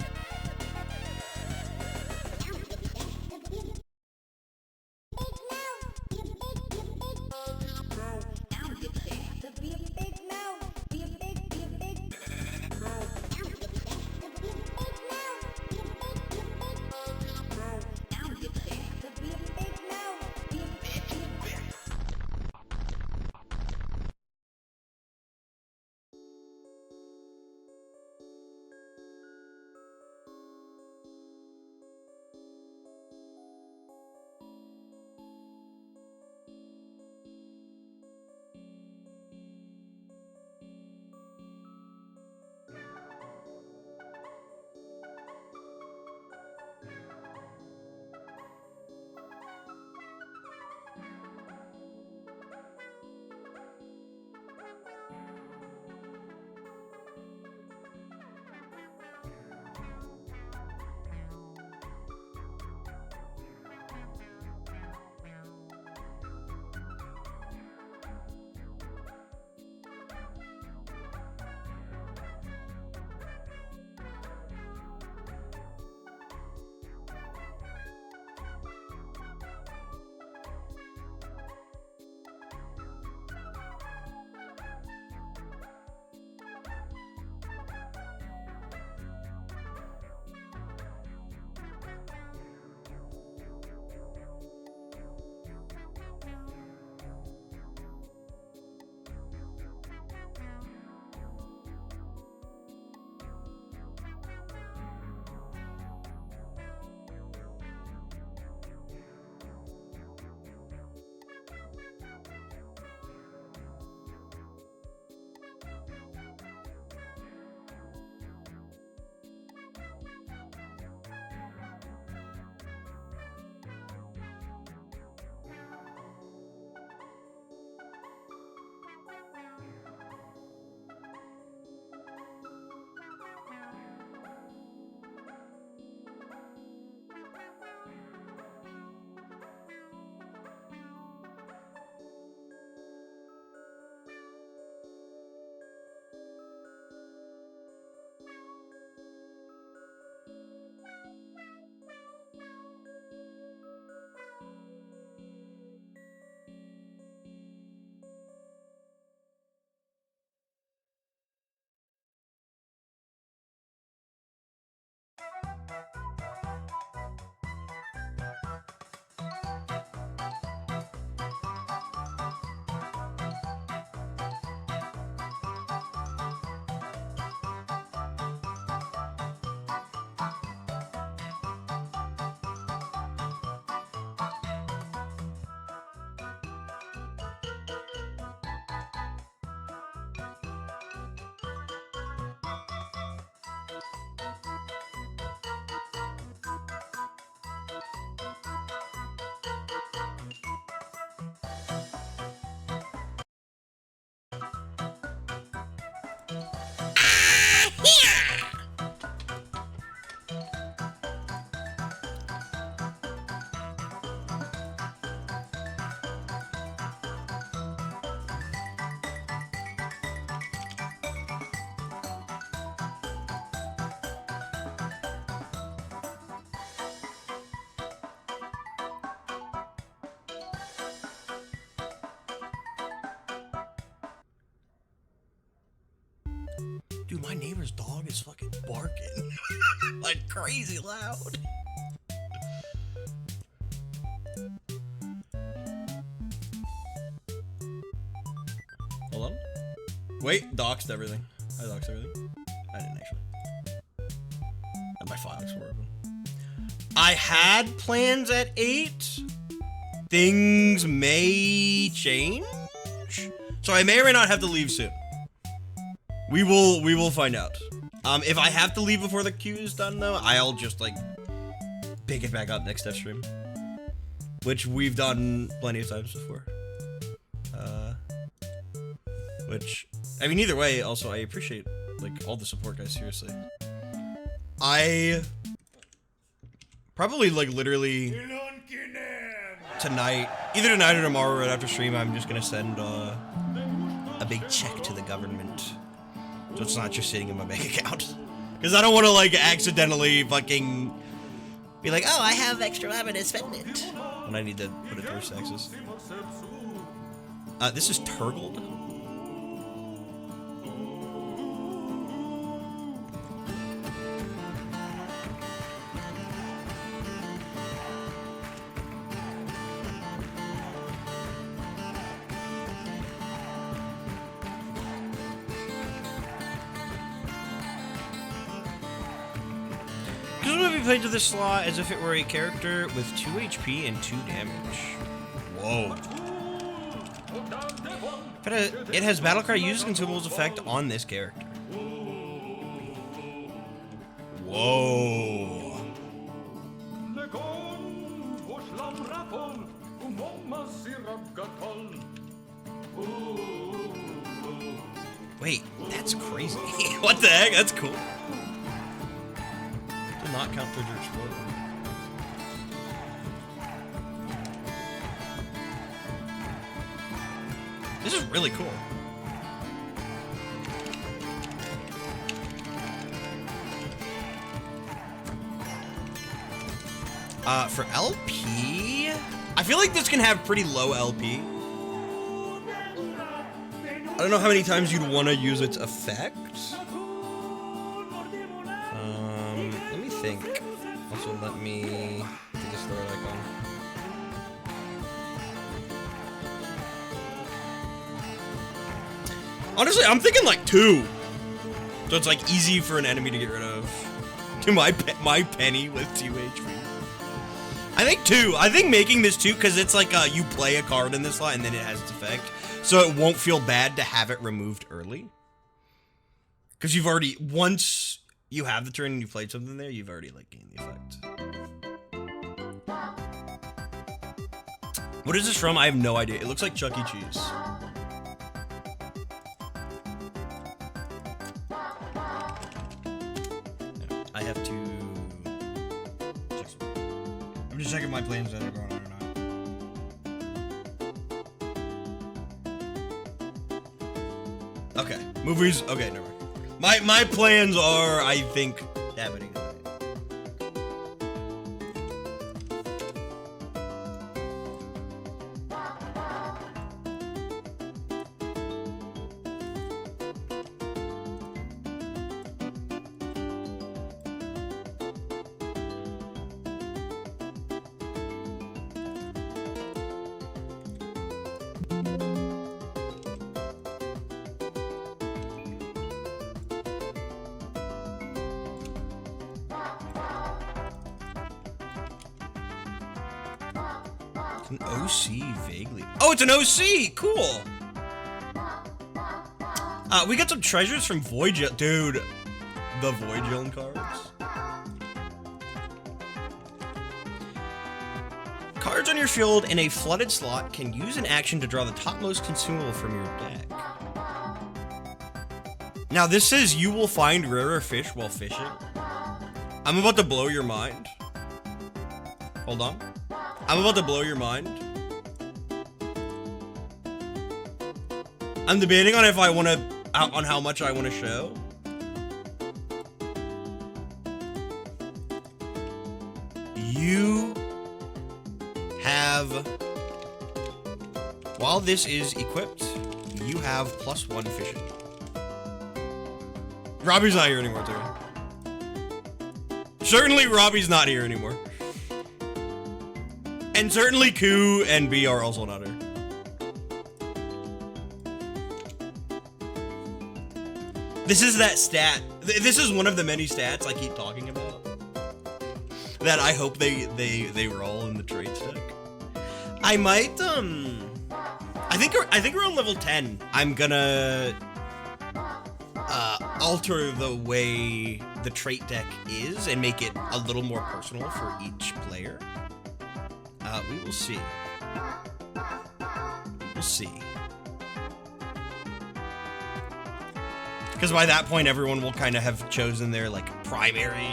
Dude, my neighbor's dog is fucking barking like crazy loud. Hold on. Wait, doxed everything. I doxed everything. I didn't actually. And my files were open. I had plans at 8. Things may change. So I may or may not have to leave soon. We will find out. If I have to leave before the queue is done though, I'll just like pick it back up next dev stream. Which we've done plenty of times before. Which, I mean, either way, also I appreciate like all the support, guys, seriously. I probably like literally tonight, either tonight or tomorrow right after stream, I'm just gonna send a big check to the government. So it's not just sitting in my bank account. Because I don't want to, like, accidentally fucking be like, oh, I have extra money to spend it. When I need to put it towards taxes. This is Turgled. Played to this slot as if it were a character with 2 HP and 2 damage. Whoa. It has Battlecry uses consumables effect on this character. Whoa. Wait, that's crazy. What the heck? That's cool. Not count for your explosion. This is really cool. For LP, I feel like this can have pretty low LP. I don't know how many times you'd want to use its effect. Think. Also, let me do this third icon. Honestly, I'm thinking like 2. So it's like easy for an enemy to get rid of. To my penny with 2 HP. I think 2. I think making this 2 because it's like you play a card in this slot and then it has its effect. So it won't feel bad to have it removed early. Because you've already, once you have the turn and you played something there, you've already like gained the effect. What is this from? I have no idea. It looks like Chuck E. Cheese. I have to I'm just checking my plans that are going on or not. Okay. Movies. Okay, never mind. My plans are, I think, happening tonight. An OC vaguely. Oh, it's an OC! Cool! We got some treasures from Void Gel. Dude, the Void Gel cards. Cards on your field in a flooded slot can use an action to draw the topmost consumable from your deck. Now this says you will find rarer fish while fishing. I'm about to blow your mind. Hold on. I'm about to blow your mind. I'm debating on if I want to, on how much I want to show. You have, while this is equipped, you have +1 fishing. Robbie's not here anymore, too. Certainly Robbie's not here anymore. And certainly Koo and B are also not here. This is that stat. This is one of the many stats I keep talking about. That I hope they roll in the traits deck. I might I think we're on level 10. I'm gonna alter the way the trait deck is and make it a little more personal for each player. We will see. We'll see. Because by that point, everyone will kind of have chosen their like primary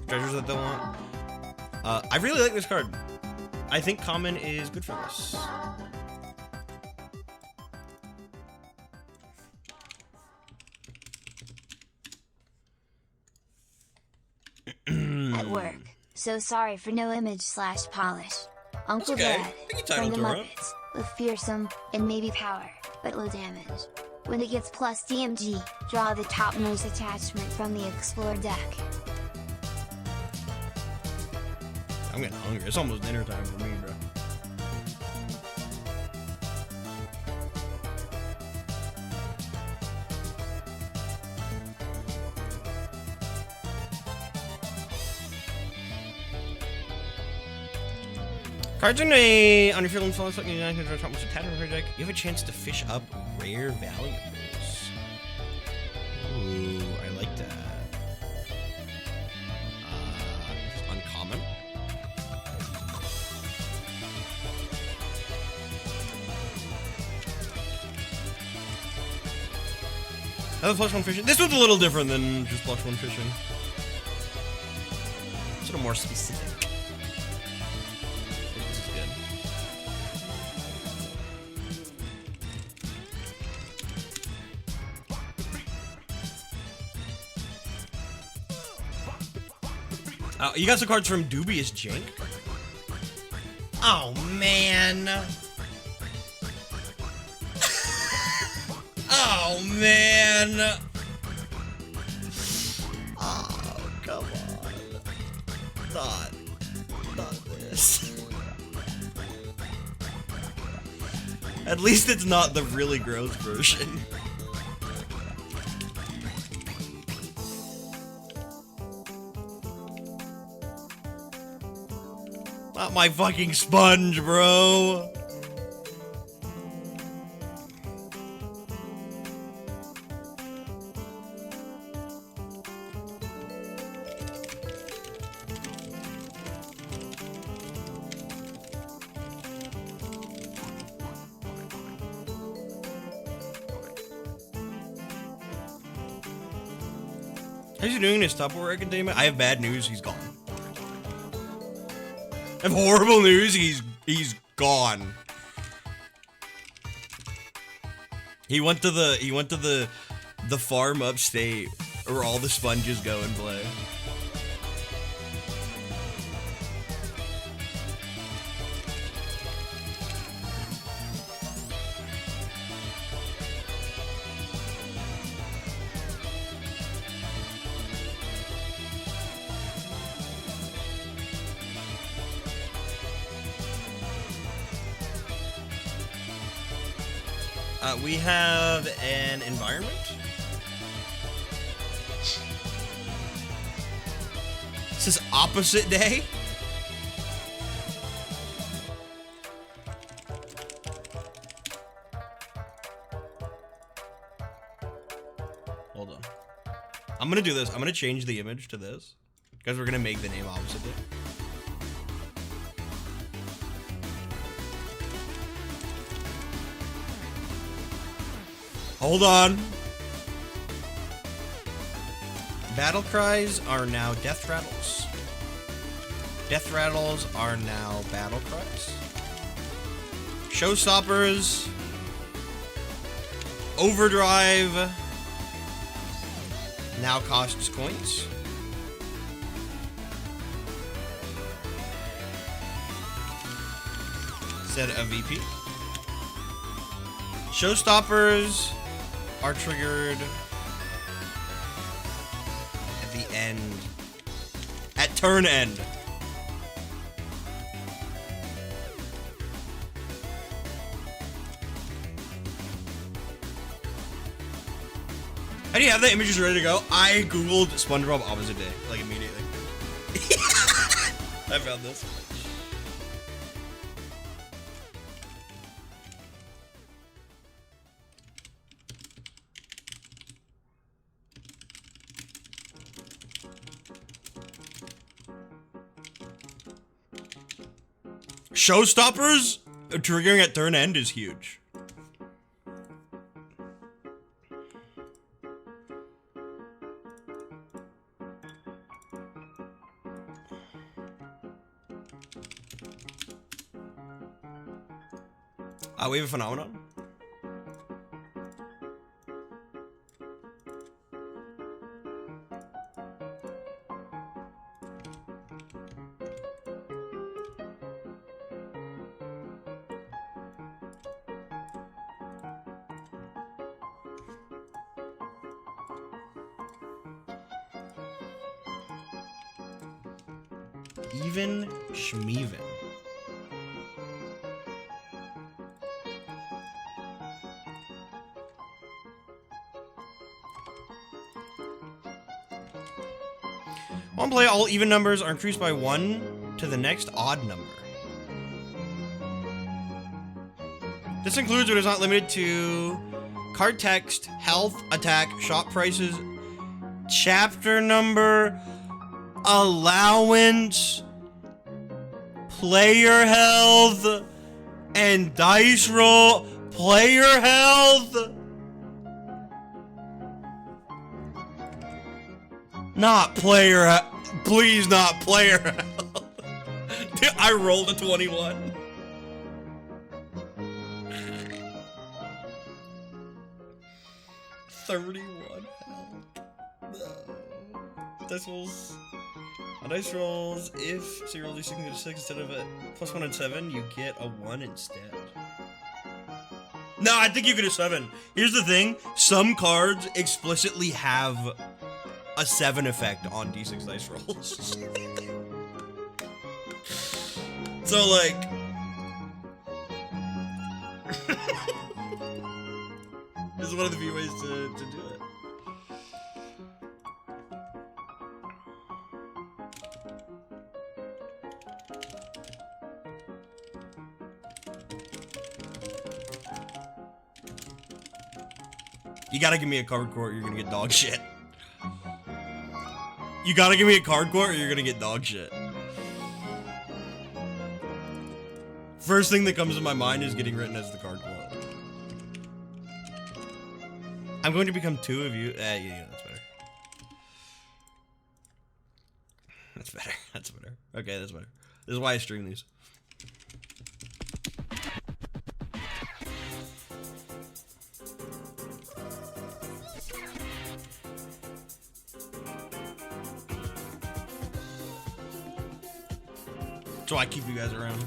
treasures that they want. I really like this card. I think common is good for this. At work. So sorry for no image/polish. Uncle okay. Dad, I can friend title of to her. Muppets, with fearsome and maybe power, but low damage. When it gets plus DMG, draw the topmost attachment from the Explore deck. I'm getting hungry. It's almost dinner time for me, bro. Cards on your field and fall, like you have a chance to fish up rare valuables. Ooh, I like that. This is uncommon. Another +1 fishing. This one's a little different than just +1 fishing. It's a little more specific. This is good. You got some cards from Dubious Jank. Oh man. Oh man. Oh, come on. Not this. At least it's not the really gross version. Not my fucking sponge, bro. How's he doing in his Tupperware containment? I have bad news, he's gone. I have horrible news, he's gone. He went to the farm upstate where all the sponges go and play. We have an environment. This is opposite day. Hold on. I'm gonna do this. I'm gonna change the image to this because we're gonna make the name opposite day. Hold on. Battle cries are now death rattles. Death rattles are now battle cries. Showstoppers. Overdrive now costs coins. Instead of VP. Showstoppers are triggered at the end. At turn end. How do you have the images ready to go? I googled SpongeBob opposite day, like immediately. I found this. Showstoppers triggering at turn end is huge. We have a phenomenon. Even Schmeven. On play, all even numbers are increased by 1 to the next odd number. This includes but is not limited to card text, health, attack, shop prices, chapter number, allowance, player health, and dice roll. Player health. Not player, please not player. Dude, I rolled a 21. $31 health. No. Dice rolls. On dice rolls, if so you roll d6 to 6 instead of a +1 and 7, you get a 1 instead. No, I think you get a 7. Here's the thing: some cards explicitly have a 7 effect on d6 dice rolls. So like this is one of the few ways to do it. You gotta give me a card court, you're gonna get dog shit. You gotta give me a card court or you're gonna get dog shit. First thing that comes to my mind is getting written as the card court. I'm going to become 2 of you. Yeah, that's better. That's better. That's better. Okay, that's better. This is why I stream these. So I keep you guys around.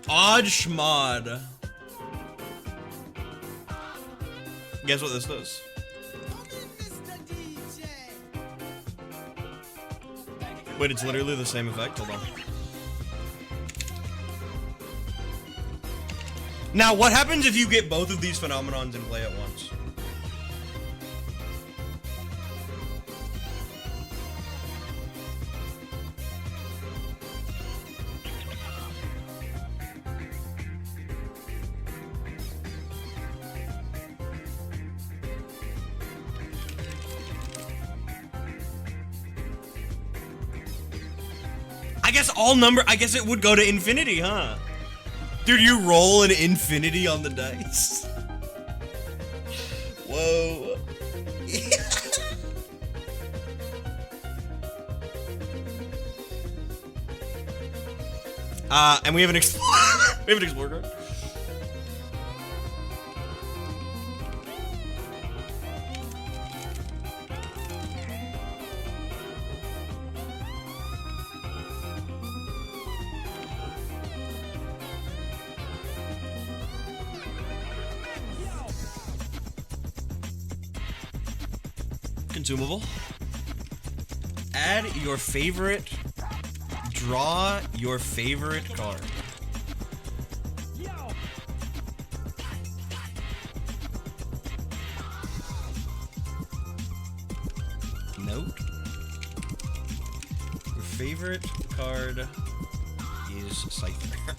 Odd Schmod. Guess what this does? Wait, it's literally the same effect? Hold on. Now, what happens if you get both of these phenomenons in play at once? I guess it would go to infinity, huh? Dude, you roll an infinity on the dice. Whoa. And we have an we have an Explorer card. Consumable. Add your favorite. Draw your favorite card. Note. Your favorite card is Cypher.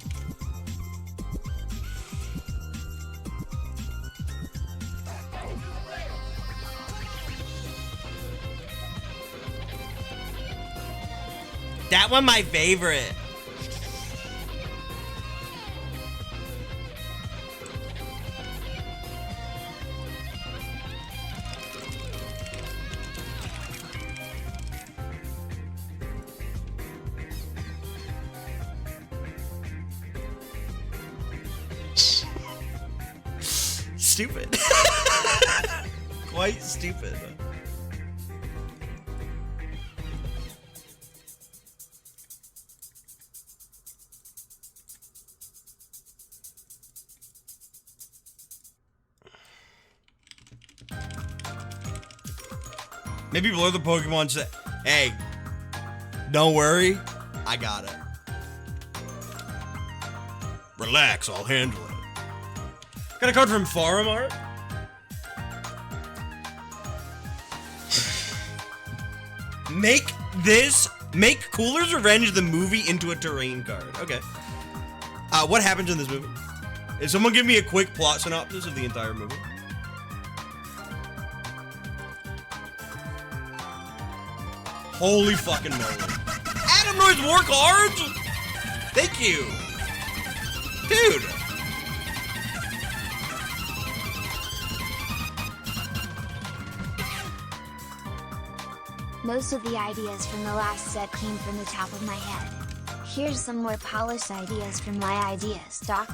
That one my favorite. Stupid. Quite stupid. Maybe below the Pokemon say, hey, don't worry, I got it. Relax, I'll handle it. Got a card from Farm Art. Make Cooler's Revenge the movie into a terrain card. Okay. What happens in this movie? Is someone give me a quick plot synopsis of the entire movie? Holy fucking moly. Adam Noy's war cards? Thank you. Dude. Most of the ideas from the last set came from the top of my head. Here's some more polished ideas from my idea stock.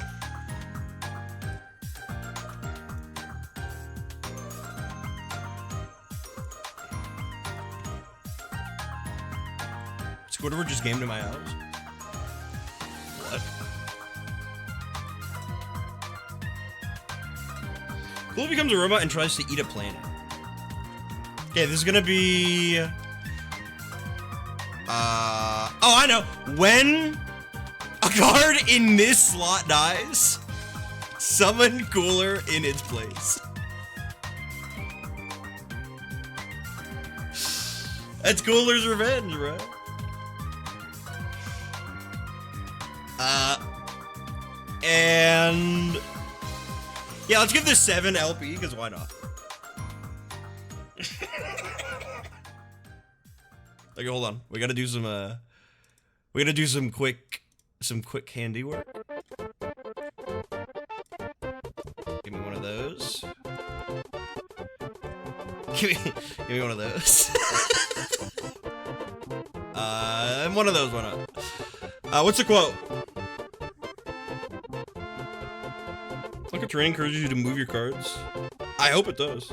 Squidward just came to my house. What? Cool becomes a robot and tries to eat a planet. Okay, this is gonna be... oh, I know. When a card in this slot dies, summon Cooler in its place. That's Cooler's Revenge, right? And yeah, let's give this 7 LP, because why not? Okay, hold on. We gotta do some quick handiwork. Give me one of those. Give me one of those. And one of those, why not? What's the quote? Like a terrain encourages you to move your cards. I hope it does.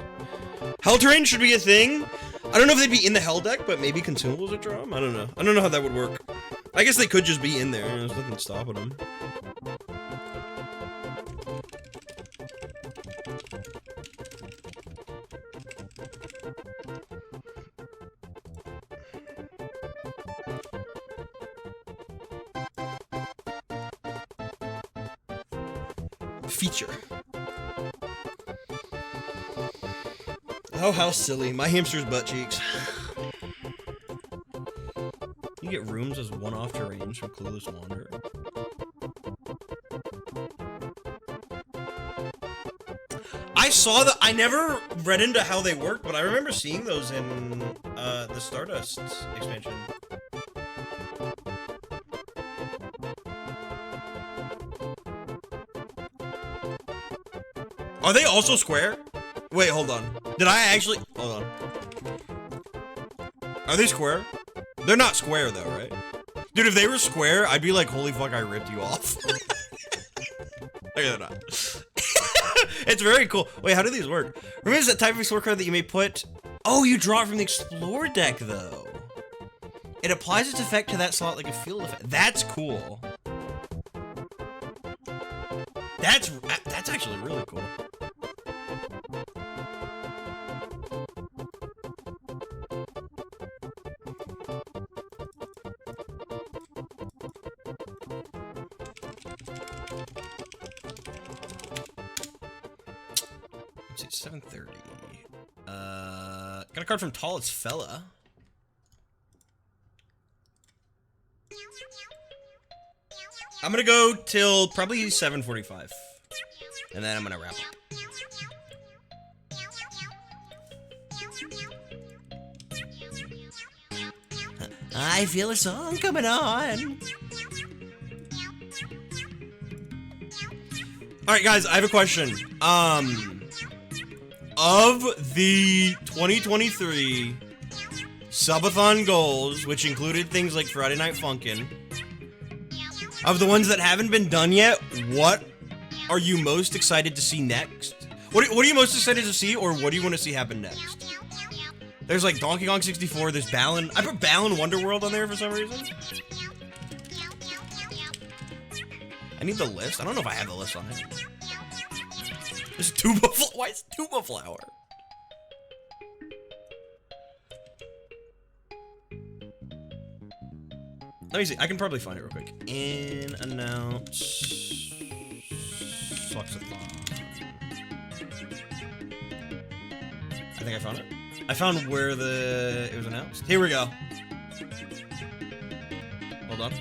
Hell terrain should be a thing. I don't know if they'd be in the Hell deck, but maybe consumables would draw them. I don't know. I don't know how that would work. I guess they could just be in there. There's nothing stopping them. Feature. Oh, how silly. My hamster's butt cheeks. You get rooms as one-off terrains from Clueless Wanderer. I saw that. I never read into how they work, but I remember seeing those in the Stardust expansion. Are they also square? Wait, hold on. Did I actually... Hold on. Are they square? They're not square, though, right? Dude, if they were square, I'd be like, holy fuck, I ripped you off. Okay, they're not. It's very cool. Wait, how do these work? Remember that type of explore card that you may put... Oh, you draw it from the explore deck, though. It applies its effect to that slot like a field effect. That's cool. That's actually really cool. Let's see, 7:30. Got a card from Tallest Fella. I'm gonna go till probably 7:45, and then I'm gonna wrap up. I feel a song coming on. All right, guys, I have a question. Of the 2023 subathon goals, which included things like Friday Night Funkin', of the ones that haven't been done yet, what are you most excited to see next? What are you most excited to see, or what do you want to see happen next? There's like Donkey Kong 64, there's Balan. I put Balan Wonderworld on there for some reason. I need the list. I don't know if I have the list on it. There's Tuba Flower. Why is Tuba Flower? Let me see. I can probably find it real quick. Announce. Suckathon. I think I found it. I found where it was announced. Here we go. Hold on.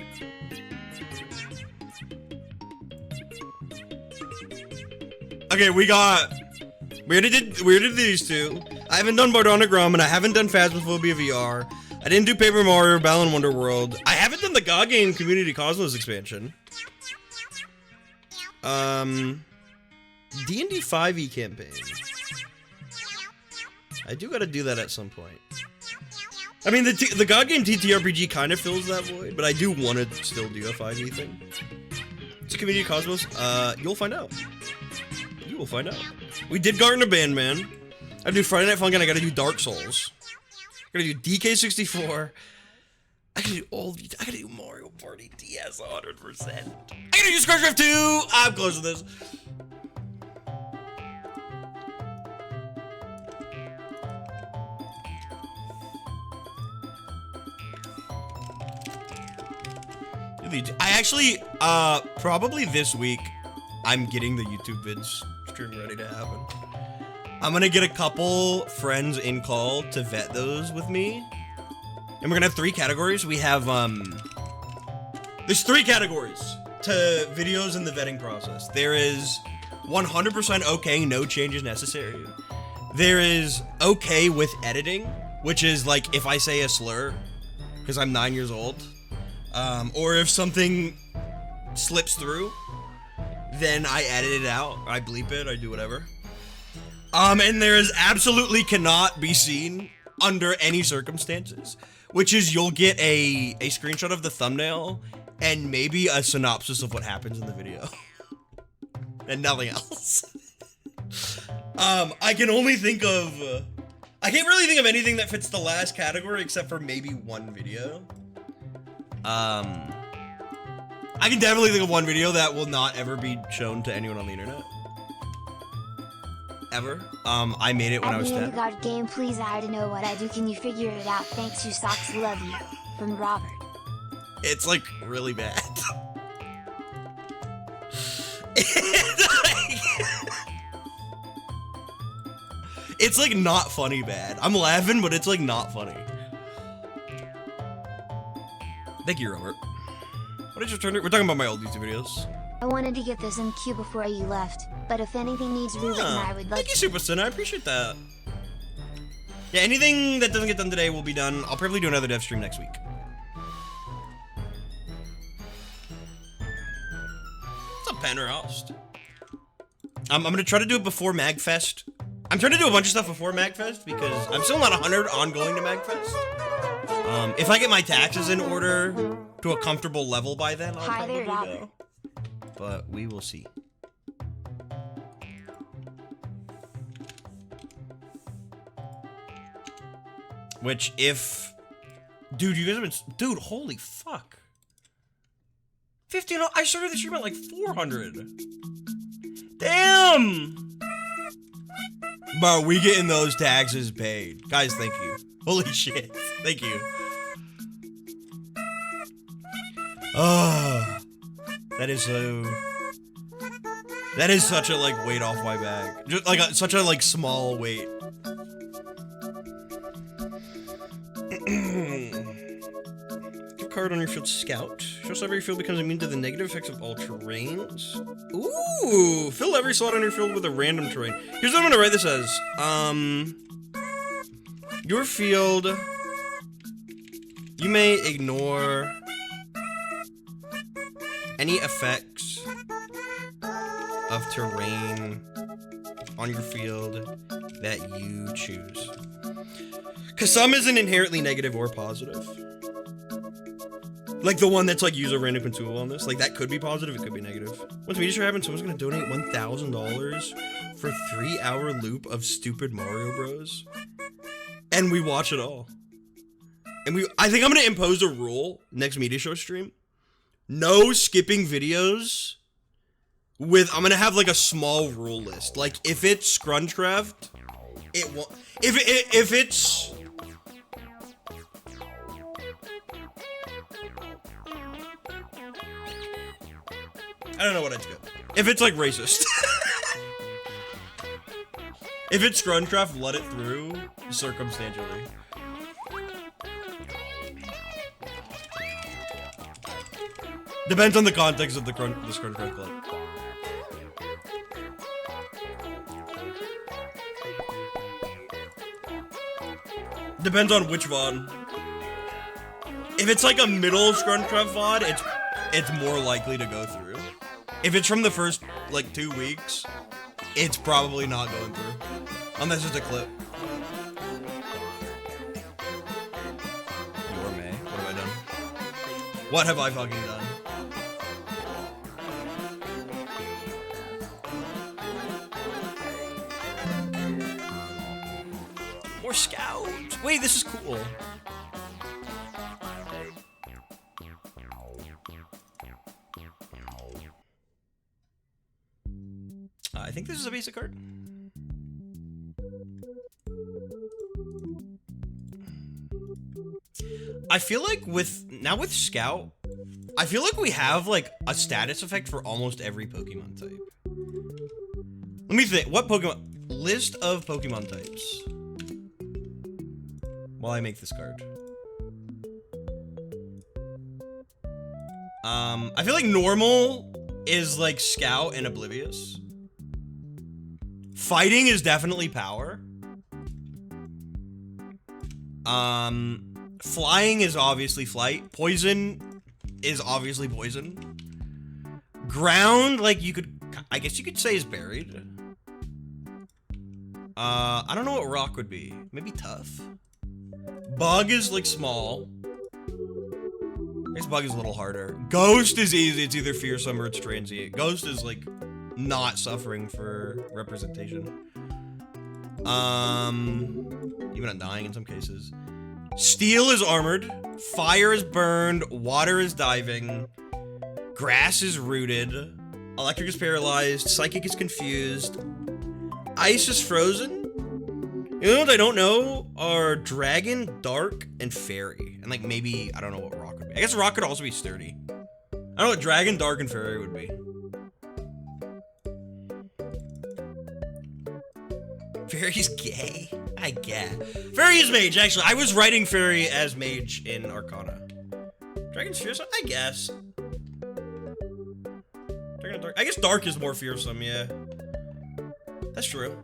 Okay, we already did these two. I haven't done Bardonigram, and I haven't done Phasmophobia VR. I didn't do Paper Mario or Balan Wonderworld. I haven't done the God Game Community Cosmos expansion. D&D 5e campaign. I do gotta do that at some point. I mean, the God Game TTRPG kind of fills that void, but I do want to still do a 5e thing. It's a Community Cosmos. You'll find out. You will find out. We did Garden of Bandman. I gotta do Friday Night Funkin'. I gotta do Dark Souls. I gotta do DK64. I gotta do I gotta do Mario Party DS 100%. I gotta do StarCraft 2. I'm close to this. I actually, probably this week, I'm getting the YouTube vids stream ready to happen. I'm gonna get a couple friends in call to vet those with me. And we're gonna have 3 categories. We have, there's 3 categories to videos in the vetting process. There is 100% okay, no changes necessary. There is okay with editing, which is like if I say a slur, because I'm 9 years old, or if something slips through, then I edit it out, I bleep it, I do whatever. And there is absolutely cannot be seen under any circumstances, which is you'll get a screenshot of the thumbnail and maybe a synopsis of what happens in the video. And nothing else. I can only think of, I can't really think of anything that fits the last category except for maybe one video. I can definitely think of one video that will not ever be shown to anyone on the internet. Ever. I made it when I was 10. God Game, please, I don't know what I do. Can you figure it out? Thanks, you socks, love you. From Robert. It's like really bad. It's like not funny bad. I'm laughing, but it's like not funny. Thank you, Robert. What did you turn? We're talking about my old YouTube videos. I wanted to get this in queue before you left, but if anything needs rewritten, I would like. Thank you, Super Sin. I appreciate that. Yeah, anything that doesn't get done today will be done. I'll probably do another dev stream next week. What's up, Panerost? I'm gonna try to do it before MagFest. I'm trying to do a bunch of stuff before MagFest because I'm still not 100 on going to MagFest. If I get my taxes in order to a comfortable level by then, I'll Hi probably there, Robert. go. But we will see. Which, if... Dude, you guys have been... Dude, holy fuck. 15... I started the stream at like 400. Damn! Bro, we getting those taxes paid. Guys, thank you. Holy shit. Thank you. Oh, that is so... That is such a, like, weight off my back. Just, like, such a, like, small weight. Give card on your field scout. Shows every field becomes immune to the negative effects of all terrains. Ooh! Fill every slot on your field with a random terrain. Here's what I'm gonna write this as. Your field... You may ignore... any effects of terrain on your field that you choose. Because some isn't inherently negative or positive. Like the one that's like use a random consumable on this. Like that could be positive, it could be negative. Once Media Show happens, someone's gonna donate $1,000 for a 3-hour loop of stupid Mario Bros. And we watch it all. And I think I'm gonna impose a rule next Media Show stream. No skipping videos with, I'm gonna have like a small rule list. Like if it's Scrunchcraft, it won't, if it's, I don't know what I'd do. If it's like racist. If it's Scrunchcraft, let it through circumstantially. Depends on the context of the Scrunchcraft clip. Depends on which VOD. If it's like a middle Scrunchcraft VOD, it's more likely to go through. If it's from the first like 2 weeks, it's probably not going through. Unless it's a clip. Your May. What have I done? What have I fucking done? More scouts. Wait, this is cool. I think this is a basic card. I feel like with Scout, I feel like we have like a status effect for almost every Pokemon type. Let me think. What Pokemon? List of Pokemon types. While I make this card. I feel like normal is like Scout and Oblivious. Fighting is definitely Power. Flying is obviously Flight. Poison is obviously Poison. Ground, like I guess you could say is Buried. I don't know what Rock would be. Maybe Tough. Bug is like small. I guess Bug is a little harder. Ghost is easy. It's either Fearsome or it's Transient. Ghost is like not suffering for representation. Even Undying in some cases. Steel is Armored. Fire is Burned. Water is Diving. Grass is Rooted. Electric is Paralyzed. Psychic is Confused. Ice is Frozen. You know what I don't know are Dragon, Dark, and Fairy. And like maybe, I don't know what Rock would be. I guess Rock could also be Sturdy. I don't know what Dragon, Dark, and Fairy would be. Fairy's gay? I guess. Fairy is Mage, actually. I was writing Fairy as Mage in Arcana. Dragon's fearsome? I guess. Dragon and Dark. I guess Dark is more fearsome, yeah. That's true.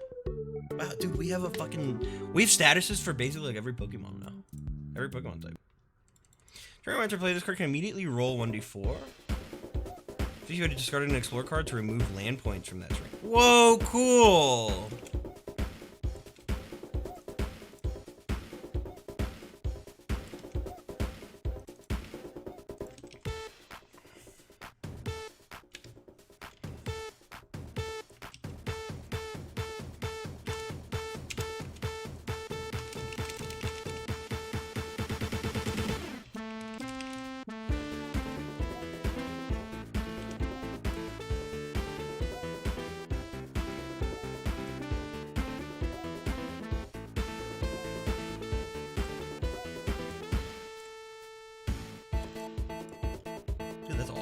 Wow, dude, we have statuses for basically like every Pokemon now. Every Pokemon type. During my turn play, this card can immediately roll 1d4. If you had to discard an Explore card to remove land points from that terrain. Whoa, cool!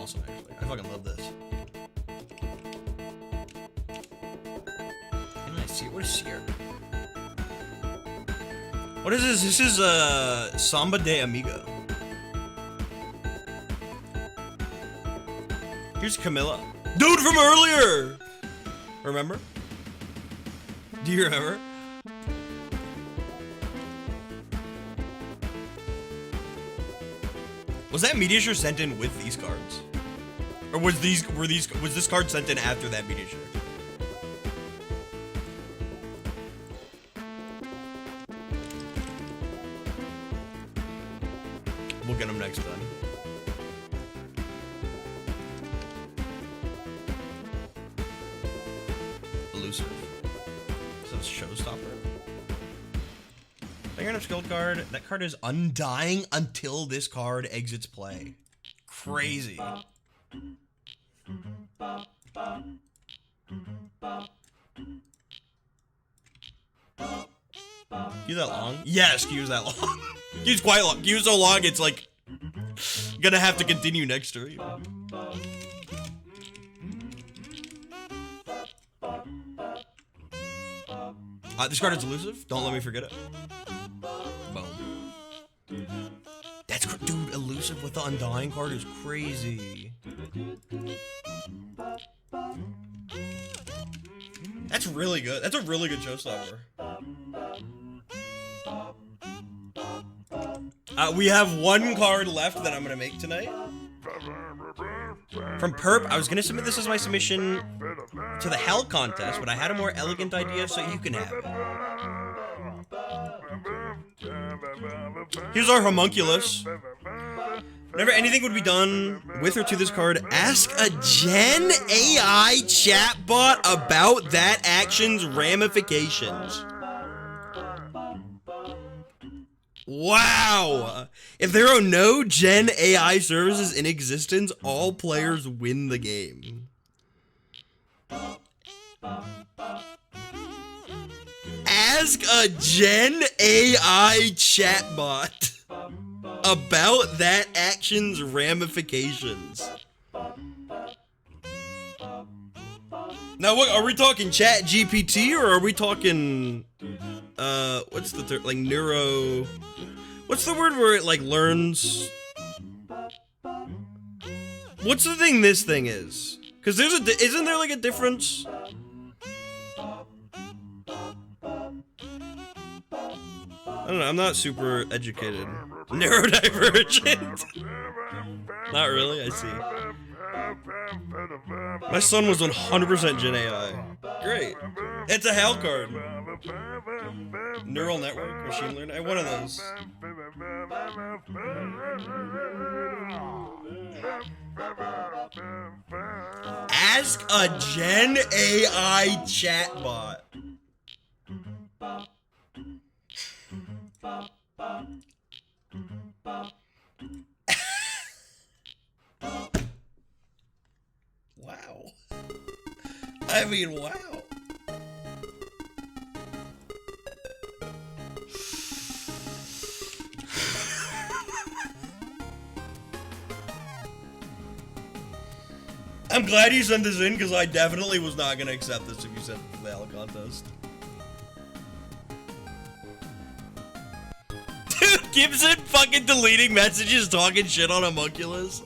awesome, actually. I fucking love this. Can I see? What is Sierra? What is this? This is Samba de Amigo. Here's Camilla. Dude from earlier! Remember? Do you remember? Was that Meteor sent in with these cards? Or was this card sent in after that Meteor? We'll get them next time. Elusive. So it's Showstopper. Fingertip Skilled card. That card is undying until this card exits play. Crazy. Queue that long? Yes, queue's that long. Queue's quite long. Queue's so long, it's like gonna have to continue next stream. This card is elusive. Don't let me forget it. Boom. That's dude. Elusive with the Undying card is crazy. That's really good. That's a really good showstopper. We have one card left that I'm gonna make tonight. From Perp, I was gonna submit this as my submission to the Hell contest, but I had a more elegant idea, so you can have it. Here's our homunculus. Whenever anything would be done with or to this card, ask a Gen AI chatbot about that action's ramifications. Wow! If there are no Gen AI services in existence, all players win the game. Ask a Gen AI chatbot about that action's ramifications. Now, what are we talking? Chat GPT, or are we talking? What's the term? Like neuro? What's the word where it like learns? What's the thing this thing is? Because there's isn't there like a difference? I don't know. I'm not super educated. Neurodivergent. Not really. I see. My son was 100% Gen AI. Great. It's a HAL card. Neural network, machine learning. One of those. Ask a Gen AI chatbot. Wow. I mean, wow. I'm glad you sent this in because I definitely was not going to accept this if you sent it to the Hell contest. Dude, Gibson fucking deleting messages talking shit on homunculus.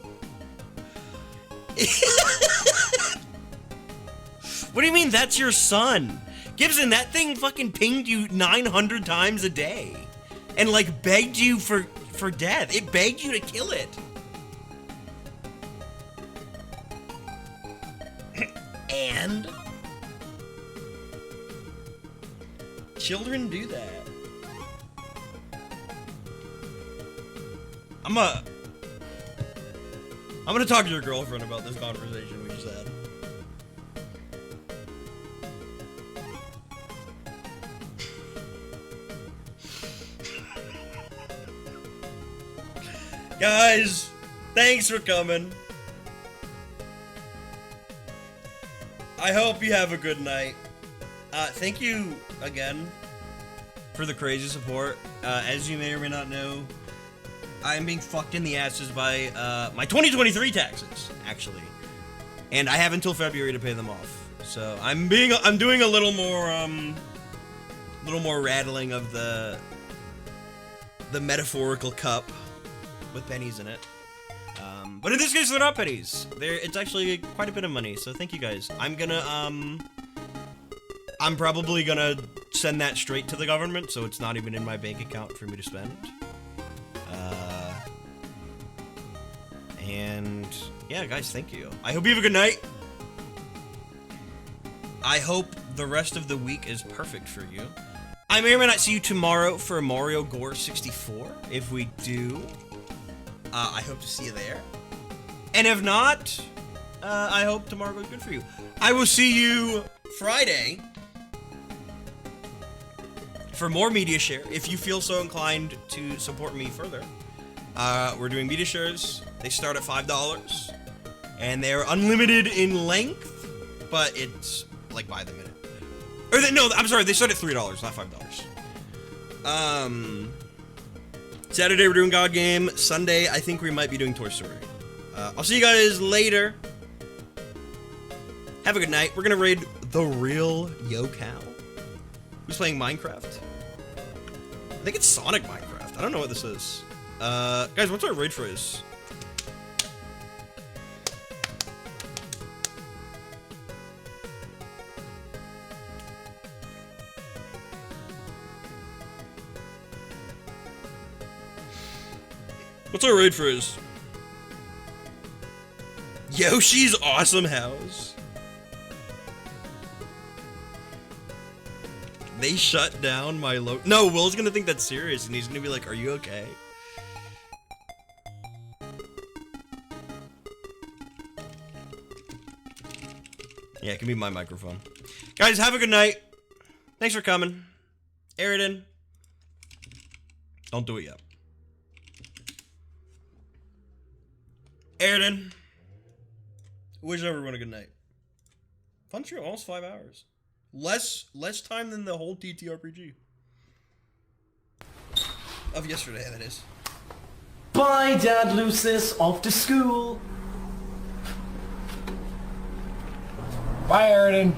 What do you mean that's your son? Gibson, that thing fucking pinged you 900 times a day. And like begged you for death. It begged you to kill it. And children do that. I'm gonna talk to your girlfriend about this conversation we just had. Guys, thanks for coming. I hope you have a good night. Thank you again for the crazy support. As you may or may not know, I'm being fucked in the asses by my 2023 taxes, actually. And I have until February to pay them off. So I'm doing a little more rattling of the metaphorical cup with pennies in it. But in this case, they're not pennies. It's actually quite a bit of money, so thank you guys. I'm probably gonna send that straight to the government, so it's not even in my bank account for me to spend. And yeah, guys, thank you. I hope you have a good night. I hope the rest of the week is perfect for you. I may or may not see you tomorrow for Mario Gore 64. If we do, I hope to see you there. And if not, I hope tomorrow goes good for you. I will see you Friday for more media share. If you feel so inclined to support me further, we're doing media shares. They start at $5, and they're unlimited in length, but it's like by the minute. Or no, I'm sorry, they start at $3, not $5. Saturday we're doing God Game. Sunday, I think we might be doing Toy Story. I'll see you guys later. Have a good night. We're gonna raid the real Yo Cow. Who's playing Minecraft? I think it's Sonic Minecraft. I don't know what this is. Guys, what's our raid phrase? What's our raid phrase? Yoshi's Awesome House. They shut down my No, Will's gonna think that's serious, and he's gonna be like, "Are you okay?" Yeah, it can be my microphone. Guys, have a good night. Thanks for coming. Aridin. Don't do it yet. Aridin. Wish everyone a good night. Fun stream, almost 5 hours. Less time than the whole TTRPG. Of yesterday, that is. Bye, Dad Lucis. Off to school. Bye, Aridin.